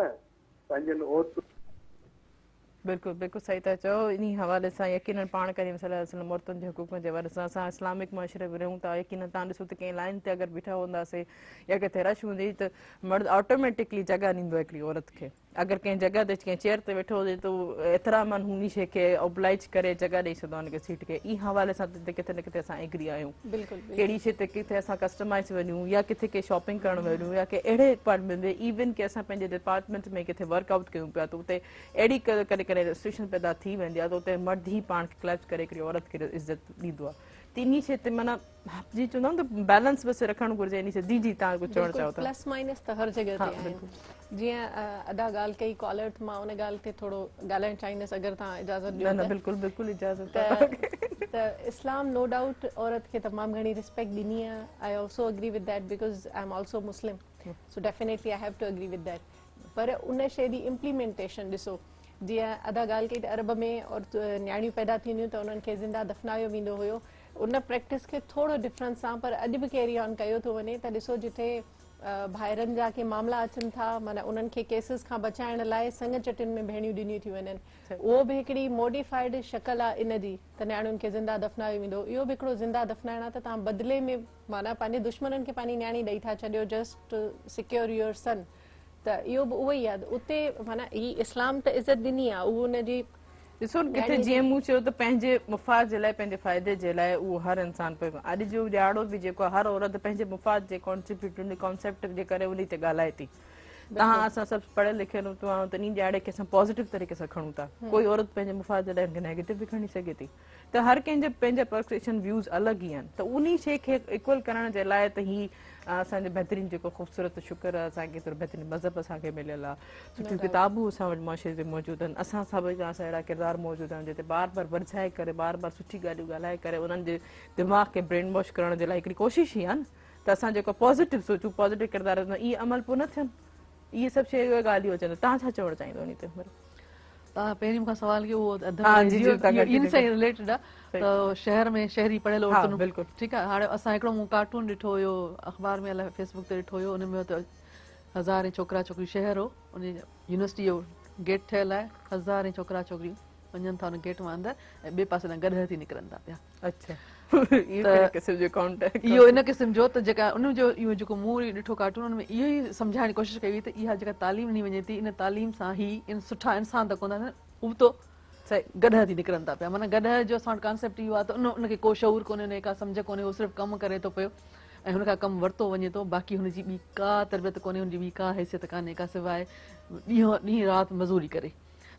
पंहिंजनि औरतुनि बिल्कुलु बिल्कुलु सही था चओ इन हवाले सां यकीनन पाण करीम सल्लल्लाहु अलैहि वसल्लम औरतुनि जे हुकूक जे हवाले सां असां इस्लामिक मुआशरे में रहूं था यकीनन तव्हां ॾिसो त कंहिं लाइन ते अगरि बीठा हूंदासीं या किथे रश हूंदी त मर्द ऑटोमेटिकली जॻह ॾींदो आहे हिकिड़ी औरत खे अगरि कंहिं जॻह ते कंहिं चेयर ते वेठो हुजे त एतिरामन हुन शइ खे ऑब्लाइज करे जॻह ॾेई छॾंदो आहे हुनखे सीट खे ई हवाले सां किथे न किथे असां एग्री आहियूं कहिड़ी शइ ते किथे असां कस्टमाइज़ वञूं या किथे के शॉपिंग करणु वञूं या के अहिड़े डिपार्टमेंट में इवन की असां पंहिंजे डिपार्टमेंट में किथे वर्कआउट कयूं पिया त उते अहिड़ी करे रेस्ट्रिक्शन पैदा थी वेंदी आहे त उते मर्द ई पाण खे क्लैच करे हिकिड़ी औरत खे इज़त ॾींदो आहे त इन शइ ते माना जी चवंदा आहियूं त बैलेंस बसि रखणु घुरिजे इन शइ जी तव्हां कुझु चवणु चाहियो था प्लस माइनस त हर जॻह ते आहिनि जीअं अदा ॻाल्हि कई कॉलर त मां उन ॻाल्हि ते थोरो ॻाल्हाइणु चाहींदसि अगरि तव्हां इजाज़त ॾियो न बिल्कुलु बिल्कुलु इजाज़त त इस्लाम नो डाउट औरत खे तमामु घणी रिस्पेक्ट ॾिनी आहे I also agree with that because I am also Muslim so definitely I have to agree with that पर उन शइ जी इम्प्लीमेंटेशन ॾिसो जीअं अदा ॻाल्हि कई त अरब में और न्याणियूं पैदा थींदियूं त उन्हनि खे ज़िंदा दफ़नायो वेंदो हुयो उन प्रैक्टिस खे थोरो डिफरेंस सां पर अॼु बि कैरी ऑन कयो थो वञे त ॾिसो जिथे ॿाहिरनि जा के मामला अचनि था माना उन्हनि खे केसिस खां बचाइण लाइ संग चटियुनि में भेणियूं ॾिनियूं थियूं वञनि उहो बि हिकिड़ी मॉडिफाइड शक्ल आहे इन जी त न्याणियुनि खे ज़िंदा दफ़नायो वेंदो इहो बि हिकिड़ो ज़िंदा दफ़नाइण आहे त तव्हां बदिले में माना पंहिंजे दुश्मननि खे पंहिंजी न्याणी ॾेई था छॾियो जस्ट सिक्योर योर सन त इहो बि उहो ई आहे उते माना ही इस्लाम त इज़त ॾिनी आहे उहो हुनजी ॾिसो किथे जीअं मूं चयो त पंहिंजे मुफ़ाद जे लाइ पंहिंजे फ़ाइदे जे लाइ उहो हर इंसान पियो अॼु जो ॾियारो बि जेको आहे हर औरत पंहिंजे मुफ़ाद जे कॉन्सेप्ट कॉन्सेप्ट जे करे उन ते ॻाल्हाए थी तव्हां असां सभु पढ़ियल लिखियल हूंदो आहियूं त इन ॾियारे खे असां पॉज़िटिव तरीक़े सां खणूं था कोई औरत पंहिंजे मुफ़ाद जे लाइ नेगेटिव बि खणी सघे थी त हर कंहिंजे पंहिंजा पर्सेप्शन व्यूज़ अलॻि ई आहिनि त उन शइ खे इक्वल करण जे लाइ त ही असांजो बहितरीनु जेको ख़ूबसूरत शुक्र आहे असांखे एतिरो बहितरीनु मज़हब असांखे मिलियल आहे सुठियूं किताबूं असां वटि मुआशरे ते मौजूदु आहिनि असां सभु असां अहिड़ा किरदार मौजूदु आहिनि जिते बार बार वरझाए करे बार बार सुठी ॻाल्हियूं ॻाल्हाए करे उन्हनि जे दिमाग़ खे ब्रेन वॉश करण जे लाइ हिकिड़ी कोशिशि ई आहे न त असां जेको पॉज़िटिव सोचूं पॉज़िटिव किरदार इहे अमल पोइ न थियनि इहे सभु शयूं ॻाल्हियूं अचनि तव्हां छा चवणु चाहींदो उन ते तव्हां पहिरीं मूंखां सवाल कयो उहो इन सां रिलेटेड आहे त शहर में शहरी पढ़ियल औरतूं बिल्कुलु ठीकु आहे हाणे असां हिकिड़ो मूं कार्टून ॾिठो हुयो अख़बार में अलाए फेसबुक ते ॾिठो हुयो उन में त हज़ारे छोकिरा छोकिरियूं शहर हो उन यूनिवर्सिटी जो गेट ठहियलु आहे हज़ारे छोकिरा छोकिरियूं वञनि था उन गेट मां अंदरि ऐं ॿिए पासे खां गॾु थी निकिरनि था पिया अच्छा इहो इन क़िस्म जो त जेका उनजो इहो जेको मूं ॾिठो कार्टून हुन में इहो ई सम्झाइण जी कोशिशि कई हुई त इहा जेका तालीम ॾिनी वञे थी इन तालीम सां ई इन सुठा इंसान त कोन था थियनि उबतो गॾु थी निकिरनि था पिया माना गॾु जो असां वटि कॉन्सेप्ट इहो आहे त उनखे को शऊर कोन्हे का सम्झ कोन्हे उहो सिर्फ़ु कमु करे थो पियो ऐं हुन खां कमु वरितो वञे थो बाक़ी हुनजी ॿी का तरबियत कोन्हे हुनजी ॿी का हैसियत कान्हे का सवाइ ॾींहुं राति मज़ूरी करे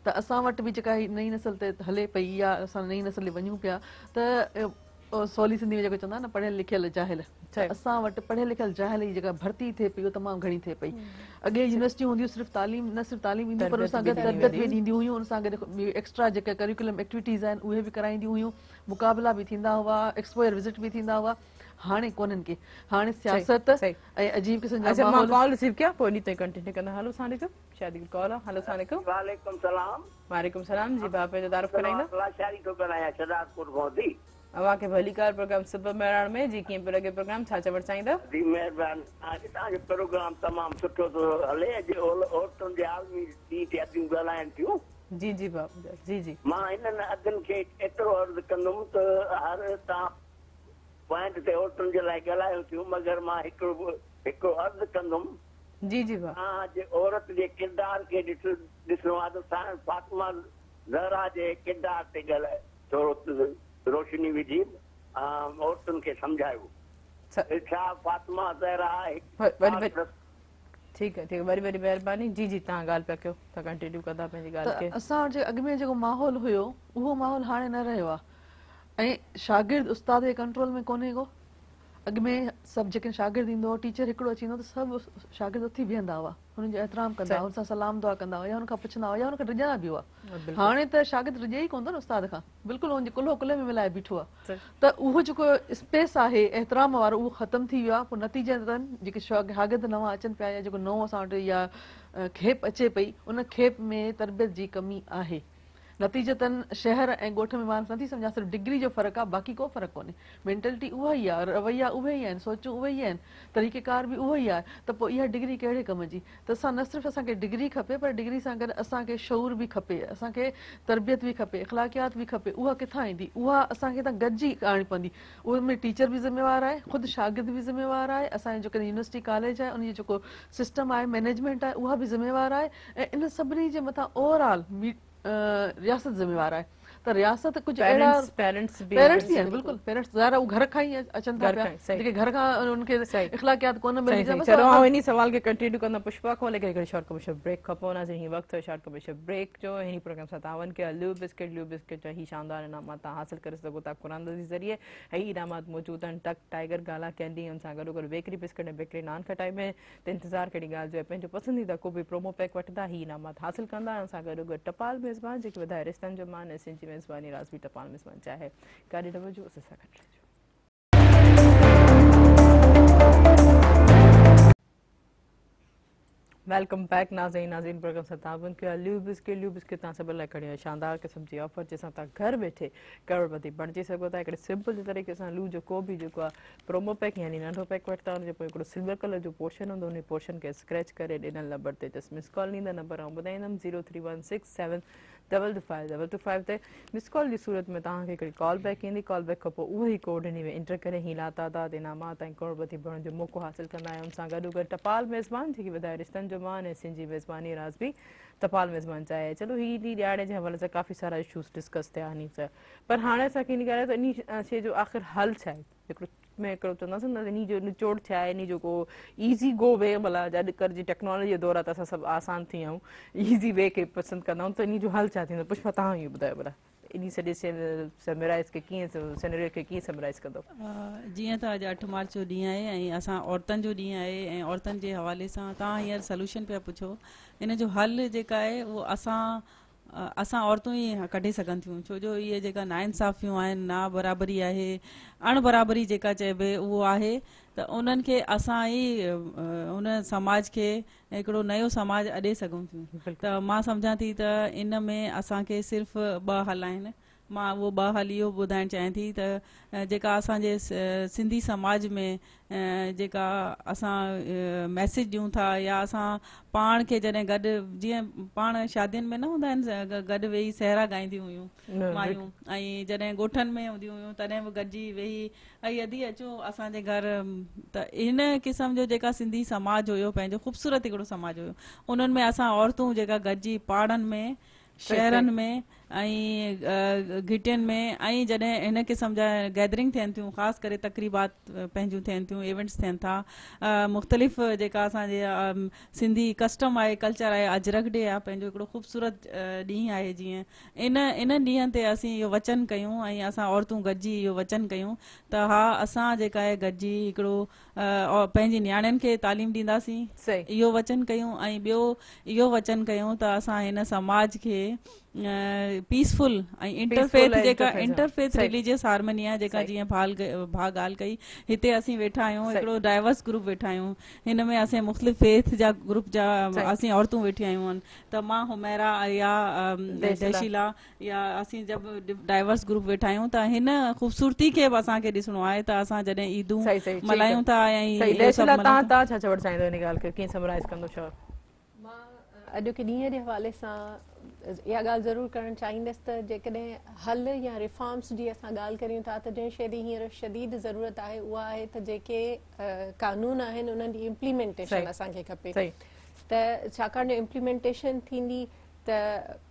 त असां वटि बि जेका नई नसल ते हले पई या असां नई नसल ते वञूं पिया त सवली सिंधी में जेको चवंदा आहिनि न पढ़ियल लिखियल जाहिल असां वटि पढ़ियल लिखियल जाहिल जी जेका भर्ती थिए पई उहा तमामु घणी थिए पई अॻे यूनिवर्सिटियूं हूंदियूं सिर्फ़ु तालीम न सिर्फ़ु तालीम ईंदी पर हुन सां गॾु तरबियत बि ॾींदियूं हुयूं हुन सां गॾु एक्स्ट्रा जेका करिकुलम एक्टिविटीज़ आहिनि उहे बि कराईंदियूं हुयूं मुक़ाबला बि थींदा हुआ एक्सपोयर विज़िट बि थींदा हुआ हाणे कोन्हनि के हाणे सियासत सही। ऐं अजीब क़िस्म अच्छा जा मां माहौल कॉल रिसीव किया पोइ नीते कंटिन्यू कंदा हलो अस्सलाम वालेकुम शायद कॉल आहे हलो अस्सलाम वालेकुम वालेकुम सलाम वालेकुम सलाम जी बाप जो तारुफ कराईंदा शारी तो कराया शदादपुर पहुंची अवांखे भलीकार प्रोग्राम सुबह मेहरान में जी कीअं पियो लॻे प्रोग्राम छा चवणु चाहींदा जी महिरबानी आज तव्हांजो प्रोग्राम तमामु सुठो थो हले अॼु औरतुनि जे आलमी ॾींहं ते अॼु ॻाल्हाइनि थियूं जी जी बाप जी जी मां हिननि अदनि खे एतिरो अर्ज़ु कंदुमि त हर तव्हां पॉइंट ते औरतुनि जे लाइ ॻाल्हायो थियूं मगर मां हिकिड़ो अर्ज़ु कंदुमि जी जी बाप तव्हां जे औरत जे किरदार खे ॾिसणो आहे त साईं फातिमा ज़हरा जे किरदार ते ॻाल्हाए थोरो रोशनी विझी औरतुनि खे सम्झायो छा फातिमा ज़हरा ठीकु आहे वरी वरी महिरबानी जी जी तव्हां ॻाल्हि पिया कयो तव्हां कंटिन्यू कंदा पंहिंजी ॻाल्हि खे असां जे अॻु में जेको माहौल हुयो उहो माहौल हाणे न रहियो आहे ऐं शागिर्द उस्ताद जे कंट्रोल में कोन्हे को अॻु में सभु जेके शागिर्द ईंदो टीचर हिकिड़ो अची वेंदो त सभु शागिर्द उथी बीहंदा हुआ हुननि जो एतिराम कंदा हुआ हुन सां सलाम दुआ कंदा हुआ या हुनखां पुछंदा हुआ या हुनखे रिझंदा बि हुआ हाणे त शागिर्द रिझे ई कोन थो न उस्ताद खां बिल्कुलु हुनजे कुल्हो कुल्हे में मिलाए बीठो आहे त उहो जेको स्पेस आहे एतिराम वारो उहो ख़तमु थी वियो आहे पोइ नतीजतन जेके शागिर्द नवां अचनि पिया या जेको नओं असां वटि या खेप अचे पई उन खेप में तरबियत जी कमी आहे नतीजतन शहर ऐं ॻोठ में मां नथी सम्झां सिर्फ़ु डिग्री जो फ़र्क़ु आहे बाक़ी को फ़र्क़ु कोन्हे मेंटेलिटी उहा ई आहे रवैया उहे ई आहिनि सोचूं उहे ई आहिनि तरीक़ेकार बि उहो ई आहे त पोइ इहा डिग्री कहिड़े कम जी त असां न सिर्फ़ु असांखे डिग्री खपे पर डिग्री सां गॾु असांखे शऊर बि खपे असांखे तरबियत बि खपे इख़लाक़ियात बि खपे उहा किथां ईंदी उहा असांखे त गॾिजी आणी पवंदी उन में टीचर बि ज़िम्मेवारु आहे ख़ुदि शागिर्द बि ज़िम्मेवारु आहे असांजो जेको यूनिवर्सिटी कॉलेज आहे उनजो जेको सिस्टम आहे मैनेजमेंट आहे उहा बि ज़िम्मेवारु आहे ऐं इन सभिनी जे मथां ओवरऑल रियासत ज़िम्मेवार आहे त रियासत कुझु अहिड़ा पेरेंट्स बि आहिनि बिल्कुलु पेरेंट्स ज़ाहिर उहे घर खां ई अचनि था पिया जेके घर खां उनखे इख़लाक़ियात कोन मिली चलो आउं इन सवाल खे कंटिन्यू कंदा पुष्पा खां लेकर हिकिड़े शॉर्ट कमर्शियल ब्रेक खां पोइ वञासीं हीअं वक़्तु शॉर्ट कमर्शियल ब्रेक जो हिन प्रोग्राम सां तव्हां कया ल्यू बिस्किट जा ही शानदार इनामात तव्हां हासिल करे सघो था क़ुरान जे ज़रिए ऐं इनामात मौजूदु आहिनि टक टाइगर गाला कैंडी हुन सां गॾोगॾु बेकरी बिस्किट ऐं बेकरी नान खटाई में त इंतज़ारु कहिड़ी ॻाल्हि जो आहे पंहिंजो पसंदीदा को बि प्रोमो पैक वठंदा ही इनामात हासिल कंदा हुन सां गॾोगॾु टपाल मेज़बान जेके वधाए रिश्तनि जो मान ऐं सिंधी मेज़बानी राज़वी टपाल मेज़बान चाहे काॾे न वञो असां सां गॾु रहिजो वेलकम बैक नाज़रीन प्रोग्राम सां तव्हां कयो ल्यू बिस्किट तव्हां सभु लाइ खणी आयो शानदार क़िस्म जी ऑफर जंहिंसां तव्हां घर वेठे करोड़पति बणिजी सघो था हिकिड़े सिंपल जे तरीक़े सां ल्यू जो को बि जेको आहे प्रोमो पैक यानी नंढो पैक वठंदा हुनजो पोइ हिकिड़ो सिल्वर कलर जो पोर्शन हूंदो उन पोर्शन खे स्क्रैच करे ॾिनल नंबर ते जस्ट मिस कॉल ॾींदा नंबर आउं ॿुधाईंदमि 03167222525 ते मिस कॉल जी सूरत में तव्हांखे हिकिड़ी कॉल बैक ईंदी कॉल बैक खां पोइ उहो ई कोड हिन में एंटर करे ही लातादाद इनामात ऐं करोड़पति बणण जो मौक़ो हासिल कंदा आहियूं हुन सां गॾोगॾु टपाल मेज़बान जेकी वधाए रिश्तनि जो मान ऐं सिंधी मेज़बानी राज़वी टपाल मेज़बान चाहे चलो ही ॾियारे जे हवाले सां काफ़ी सारा इशूज़ डिस्कस थिया इन सां पर हाणे असांखे इन ॻाल्हि त इन शइ जो आख़िर हल छा आहे हिकिड़ो में हिकिड़ो चवंदासीं न इन जो निचोड़ छा आहे इन जो को ईज़ी गो वे भला अॼुकल्ह जी टेक्नोलॉजी जे दौर आहे त असां सभु आसान थी विया आहियूं ईज़ी वे खे पसंदि कंदा आहियूं त इन जो हल छा थींदो पुष्पा तव्हां इहो ॿुधायो भला इन सॼे समराइज़ खे कीअं सिनेरियो खे कीअं समराइज़ कंदो जीअं त अॼु 8 मार्च जो ॾींहुं आहे ऐं असां औरतुनि जो ॾींहुं आहे ऐं औरतुनि जे हवाले सां तव्हां हींअर सोल्यूशन पिया पुछो इन जो हल जेका आहे उहो असां औरतूं ई कढी सघनि थियूं छो जो इहे जेका नाइंसाफ़ियूं आहिनि ना बराबरी आहे अणबराबरी जेका चइबे उहो आहे त उन्हनि खे असां ई उन समाज खे हिकिड़ो नयो समाज अॾे सघूं थियूं त मां सम्झां थी त इन में असांखे सिर्फ़ु 2 हल आहिनि मां उहो 2 हल इहो ॿुधाइणु चाहियां थी त जेका असांजे सिंधी समाज में जेका असां मैसेज ॾियूं था या असां पाण खे जॾहिं गॾु जीअं पाण शादियुनि में न हूंदा आहिनि गॾु वेही सहरा गाईंदियूं हुयूं मायूं ऐं जॾहिं ॻोठनि में हूंदियूं हुयूं तॾहिं बि गॾिजी वेही ऐं यदि अचो असांजे घर त इन क़िस्म जो जेका सिंधी समाज हुयो पंहिंजो ख़ूबसूरत हिकिड़ो समाज हुयो उन्हनि में असां औरतूं जेका गॾिजी पाड़नि में शहरनि में ऐं घिटियुनि में ऐं जॾहिं हिन क़िस्म जा गैदरिंग थियनि थियूं ख़ासि करे तक़रीबात पंहिंजूं थियनि थियूं इवेंट्स थियनि था मुख़्तलिफ़ जेका असांजे सिंधी कस्टम आहे कल्चर आहे अजरक डे आहे पंहिंजो हिकिड़ो ख़ूबसूरत ॾींहुं आहे जीअं इन ॾींहंनि ते असीं इहो वचन कयूं ऐं असां औरतूं गॾिजी इहो वचन कयूं त हा असां जेका आहे गॾिजी हिकिड़ो पंहिंजी नियाणियुनि खे तालीम ॾींदासीं इहो वचन कयूं ऐं ॿियो इहो वचन कयूं त असां हिन समाज खे पीसफुल ऐं इंटरफेथ जेका इंटरफेथ सही। रिलीजियस हारमनी आहे जेका सही। जीअं भाउ ॻाल्हि कई हिते असीं वेठा आहियूं सही। हिकिड़ो डाइवर्स ग्रुप वेठा आहियूं हिन में असीं मुख़्तलिफ़ फेथ जा ग्रुप जा सही। असीं औरतूं वेठी आहियूं आहिनि त मां हुमैरा या देशिला। देशिला या असीं जब डाइवर्स ग्रुप वेठा आहियूं त हिन ख़ूबसूरती खे बि असांखे ॾिसणो आहे त असां जॾहिं ईदूं सही सही मल्हायूं था ऐं सही इहो सभु देशिला मल्हायूं था। तव्हां छा चवणु चाहींदो इन ॻाल्हि खे कीअं समराइज़ कंदो छा मां अॼु के ॾींहं जे हवाले सां इहा ॻाल्हि ज़रूरु करणु चाहींदसि त जेकॾहिं हल या रिफॉर्म्स जी असां ॻाल्हि करियूं था त जंहिं शइ जी हींअर शदीद ज़रूरत आहे उहा आहे त जेके कानून आहिनि उन्हनि जी इम्प्लीमेंटेशन सही। असांखे खपे सही त छाकाणि जो इम्प्लीमेंटेशन थींदी त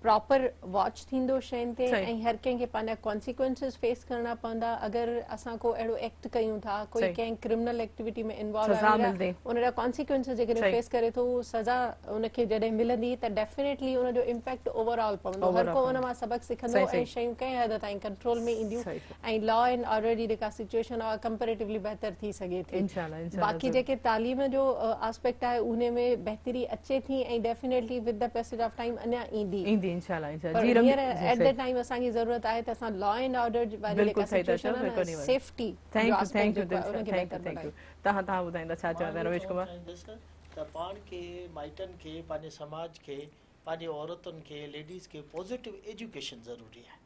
प्रॉपर वॉच थींदो शयुनि ते सही। ऐं हर कंहिंखे पंहिंजा कॉन्सिक्वेंसिस फेस करणा पवंदा अगरि असां को अहिड़ो एक्ट कयूं था कोई सही। कंहिं क्रिमिनल एक्टिविटी में इन्वॉल्व सज़ा मिलंदी। उनजा कॉन्सिक्वेंसिस जेकॾहिं सही। फेस करे थो उहो सज़ा उनखे जॾहिं मिलंदी त डेफिनेटली उनजो इम्पैक्ट ओवरऑल पवंदो हर को उन मां सबक़ सिखंदो सही, ऐं सही। शयूं कंहिं हद ताईं कंट्रोल में ईंदियूं सही। ऐं लॉ एंड ऑर्डर जी जेका सिचुएशन आहे कंपेरेटिवली बहितर थी सघे थी इंशाल्लाह इंशाल्लाह बाक़ी ज़रूर। जेके तालीम जो आस्पेक्ट आहे उन में बहितरी अचे थी ऐं definitely with the passage of time अञा ईंदी ईंदी इंशाल्लाह इंशाल्लाह पर जी हींअर जी, एट सही। द टाइम असांजी ज़रूरत आहे त असां लॉ एंड ऑर्डर वारी बिल्कुलु जेका सही था चओ, सिचुएशन आहे बिल्कुलु न नहीं safety thank U thank U उनखे थैंक बहितर यू बनाए तव्हां ॿुधाईंदा छा चवंदा रमेश कुमार त पाण खे माइटनि खे पंहिंजे समाज खे पंहिंजे औरतुनि खे लेडीज़ खे पॉज़िटिव एजुकेशन ज़रूरी आहे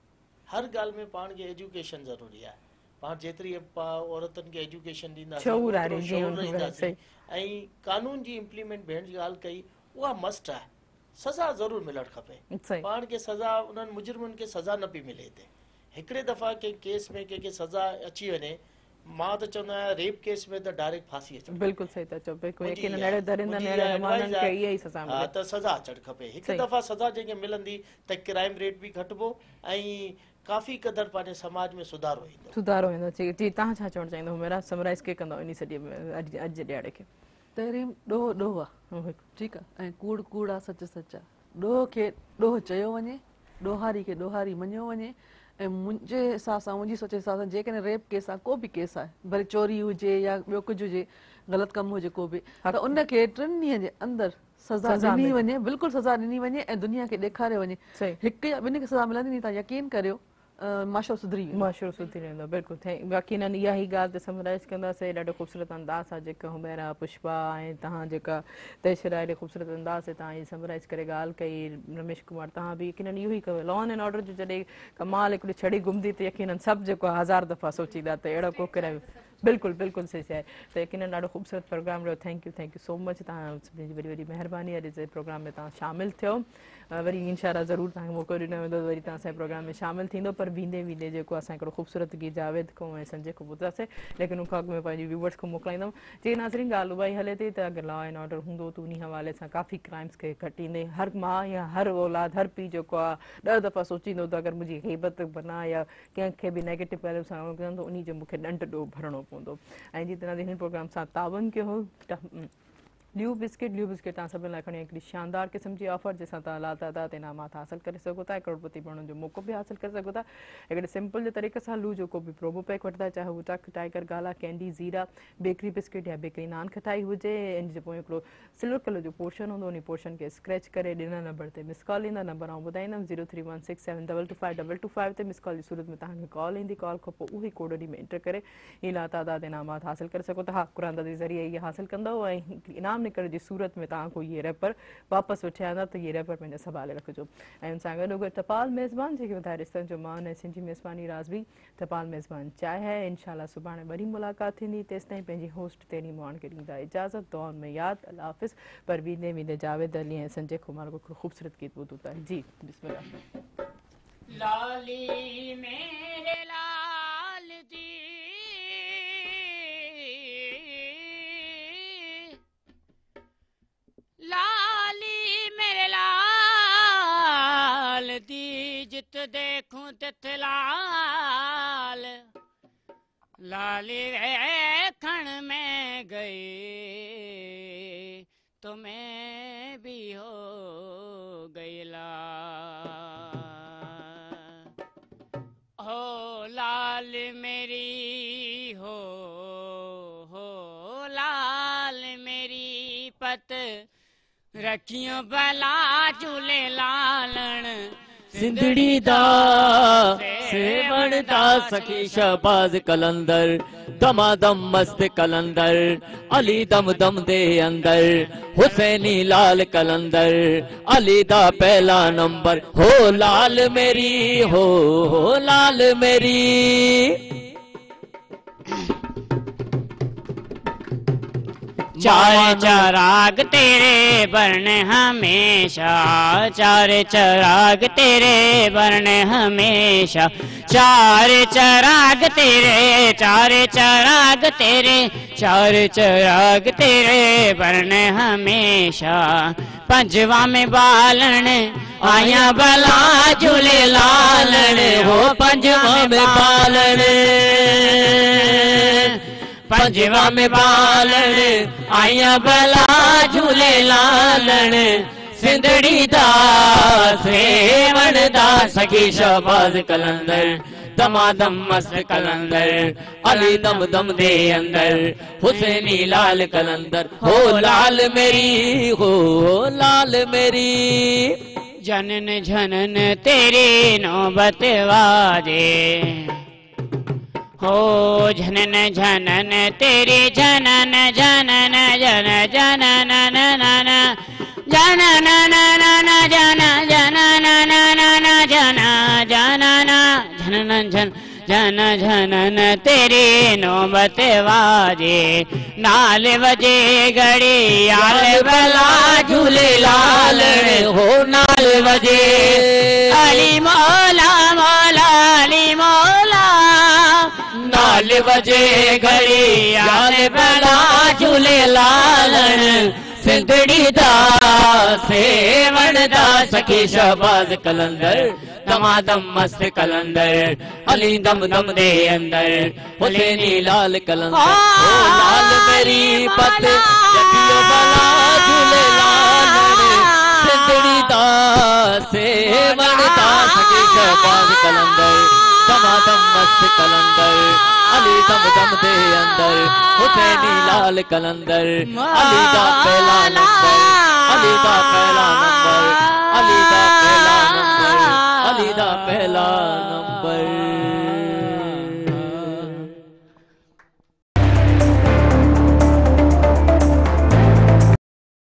हर ॻाल्हि में पाण खे एजुकेशन ज़रूरी आहे पाण जेतिरी औरतुनि खे एजुकेशन ॾींदासीं शऊर आहे, ओतिरो जी, शऊर उनखे ॾींदासीं सही। ऐं कानून जी इम्प्लीमेंट भेण जी ॻाल्हि कई उहा मस्ट आहे सज़ा ज़रूरु मिलणु खपे सही। पाण खे सज़ा उन्हनि मुजरिमनि खे सज़ा न पई मिले हिते हिकिड़े दफ़ा कंहिं केस में कंहिंखे सज़ा अची वञे मां त चवंदो आहियां रेप केस में त डायरेक्ट फांसी अचे बिल्कुलु सही था चओ बिल्कुलु मुंहिंजी यकीन इहा अहिड़े आहे। दरिंदनि मुंहिंजी अहिड़े इहा नुमाननि advice खे आहे। इहा ई सज़ा हा मिले त सज़ा अचणु खपे हिकु सही। दफ़ा सज़ा जंहिंखे मिलंदी त क्राइम रेट बि घटिबो ऐं काफ़ी क़दर पंहिंजे समाज में सुधारो ईंदो सुधारो ईंदो जी जी तव्हां छा चवणु चाहींदो मेरा समराइज़ के कंदो इन सॼे अॼु जे ॾियारे खे तहरीम ॾोह ॾोह आहे हूं ठीकु आहे ऐं कूड़ कूड़ आहे सच सच आहे ॾोह खे ॾोह चयो वञे ॾोहारी खे ॾोहारी मञियो वञे ऐं मुंहिंजे हिसाब सां मुंहिंजी सोच जे हिसाब सां जेकॾहिं रेप केस आहे को बि केस आहे भले चोरी हुजे या ॿियो कुझु हुजे ग़लति कमु हुजे को बि त उनखे 3 ॾींहंनि जे अंदरि सज़ा सज़ा ॾिनी मिले। वञे बिल्कुलु सज़ा ॾिनी वञे ऐं दुनिया खे ॾेखारियो वञे सही। हिकु या ॿिनि खे सज़ा मिलंदी नी तव्हां यकीन करियो माशो सुधरी वेंदो माशूर सुठी रहंदो बिल्कुलु बाक़ी हिननि इहा ई ॻाल्हि ते समराइज़ कंदासीं ॾाढो ख़ूबसूरत अंदाज़ आहे जेका हुमैरा पुष्पा ऐं तव्हां जेका तयशरा एॾे ख़ूबसूरत अंदाज़ ते तव्हां इहा समराइज़ करे ॻाल्हि कई रमेश कुमार तव्हां बि यकीन इहो ई कयो लॉ एंड ऑर्डर जो जॾहिं कमाल हिकिड़ी छड़ी घुमंदी त यकीन सभु जेको आहे 1000 दफ़ा सोचींदा त अहिड़ो को करे बिल्कुलु बिल्कुलु सही शइ त यकीन ॾाढो ख़ूबसूरत प्रोग्राम रहियो थैंक यू सो मच तव्हां सभिनी जी वॾी वॾी महिरबानी अॼु जे प्रोग्राम में तव्हां शामिलु थियो वरी इंशाल्लाह ज़रूरु तव्हांखे मौक़ो ॾिनो वेंदो वरी तव्हां असांजे प्रोग्राम में शामिलु थींदो पर वेंदे वेंदे जेको असां हिकिड़ो ख़ूबसूरत गीत जावेद खां ऐं संजय खां ॿुधासीं लेकिन उन खां अॻु में पंहिंजी व्यूवर्स खां मोकिलाईंदमि जी नाज़रीन ॻाल्हि उहा ई हले थी त अगरि लॉ एंड ऑर्डर हूंदो त उन हवाले सां काफ़ी क्राइम्स खे घटींदे हर माउ या हर औलाद हर पीउ जेको आहे 10 दफ़ा सोचींदो त अगरि मुंहिंजी हेबत बना या कंहिंखे बि नेगेटिव पहलू सां त उन जो मूंखे ॾंड ॾो भरणो पवंदो ऐं जी तरह हिन प्रोग्राम सां तावन कयो हो ल्यू बिस्किट तव्हां सभिनि लाइ खणी हिकिड़ी शानदार क़िस्म जी ऑफर जंहिंसां तव्हां लातादात इनामात हासिल करे सघो था करोड़पति बणण जो मौक़ो बि हासिल करे सघो था हिकिड़े सिंपल जे तरीक़े सां लू जो को बि प्रोमो पैक वठंदा चाहे हू टक टाइगर गाला कैंडी ज़ीरा बेकरी बिस्किट या बेकरी नान खटाई हुजे इन जे पोइ हिकिड़ो सिल्वर कलर जो पोर्शन हूंदो उन पोर्शन खे स्क्रैच करे ॾिनल नंबर ते मिस कॉल ईंदा नंबर आउं ॿुधाईंदमि 031672252252 ते मिस कॉल जी सूरत में तव्हांखे कॉल ईंदी कॉल खां पोइ उहे कोड ॾी में एंटर करे हीअ लातादात इनामात हासिल करे सघो था हा क़ुरान जे ज़रिए इहे हासिल कंदव ऐं इनाम निकिरण जी सूरत में तव्हां को इहे रैपर वापसि वठी आंदा त इहे रैपर पंहिंजा संभाले रखिजो ऐं हुन सां गॾु टपाल मेज़बान जेके ॿुधाए रिश्तनि जो मान ऐं सिंधी मेज़बानी राज़बी टपाल मेज़बान चाहे है इंशाल्लाह सुभाणे वरी मुलाक़ात थींदी तेसिताईं पंहिंजी होस्ट तेरी मोहन खे ॾींदा इजाज़त दुआउनि में यादि अल्लाह हाफ़िज़ पर वेंदे वेंदे जावेद अली ऐं संजय कुमार को हिकिड़ो ख़ूबसूरत गीत ॿुधूं था जी बिस्मिल्लाह लाली मेरे लाल दी लाली मेरे लाल दी जित देखूं तित लाल लाली देखण में गई तो मैं भी हो गई लाल हो लाल मेरी हो लाल मेरी पत रखियो भला झूले लालण सिंधड़ी दा सेवण दा सखी शहबाज कलंदर दमादम मस्त कलंदर अली दम दम दे अंदर हुसैनी लाल कलंदर अली दा पहला नंबर हो लाल मेरी हो लाल मेरी चार चराग तेरे वर्ण हमेशा चार चराग तेरे वर्ण हमेशा चार चराग तेरे चार चराग तेरे चार चराग तेरे वर्ण हमेशा पंजवा में बालन आया भला झूले लालन हो पंजवा में बालन पंजवा में बालन आया भला झूले लालन सिंधड़ी दा सेवण दा सखी शहबाज कलंदर दमादम मस्त कलंदर अली दम दम दे अंदर हुसैनी लाल कलंदर हो लाल मेरी हो लाल मेरी जनन जनन तेरी नौबत वाजे हो जनन जनन तेरी जनन जनन जन जनन नन जनन नन जन जनन नन जन जनन जनन जन जन जनन तेरी नौबत वाजे नाल वजे घड़ी आल भला झूले लाल हो नाल वजे अली मौला मौला अली मौला नाल वजे घड़ी आल भला झूले लालन सिंधड़ी दा सेवण दा सखी शहबाज कलंदर दमादम मस्त कलंदर अली दम दम दे अंदर हुसैनी लाल कलंदर ओ लाल मेरी पत जगियो भला झूले लालन सिंधड़ी दा सेवण दा सखी शहबाज कलंदर दमादम मस्त कलंदर अली दम दम दे अंदर हुसैनी लाल कलंदर अली दा पहला नंबर अली दा पहला नंबर अली दा पहला नंबर अली दा पहला नंबर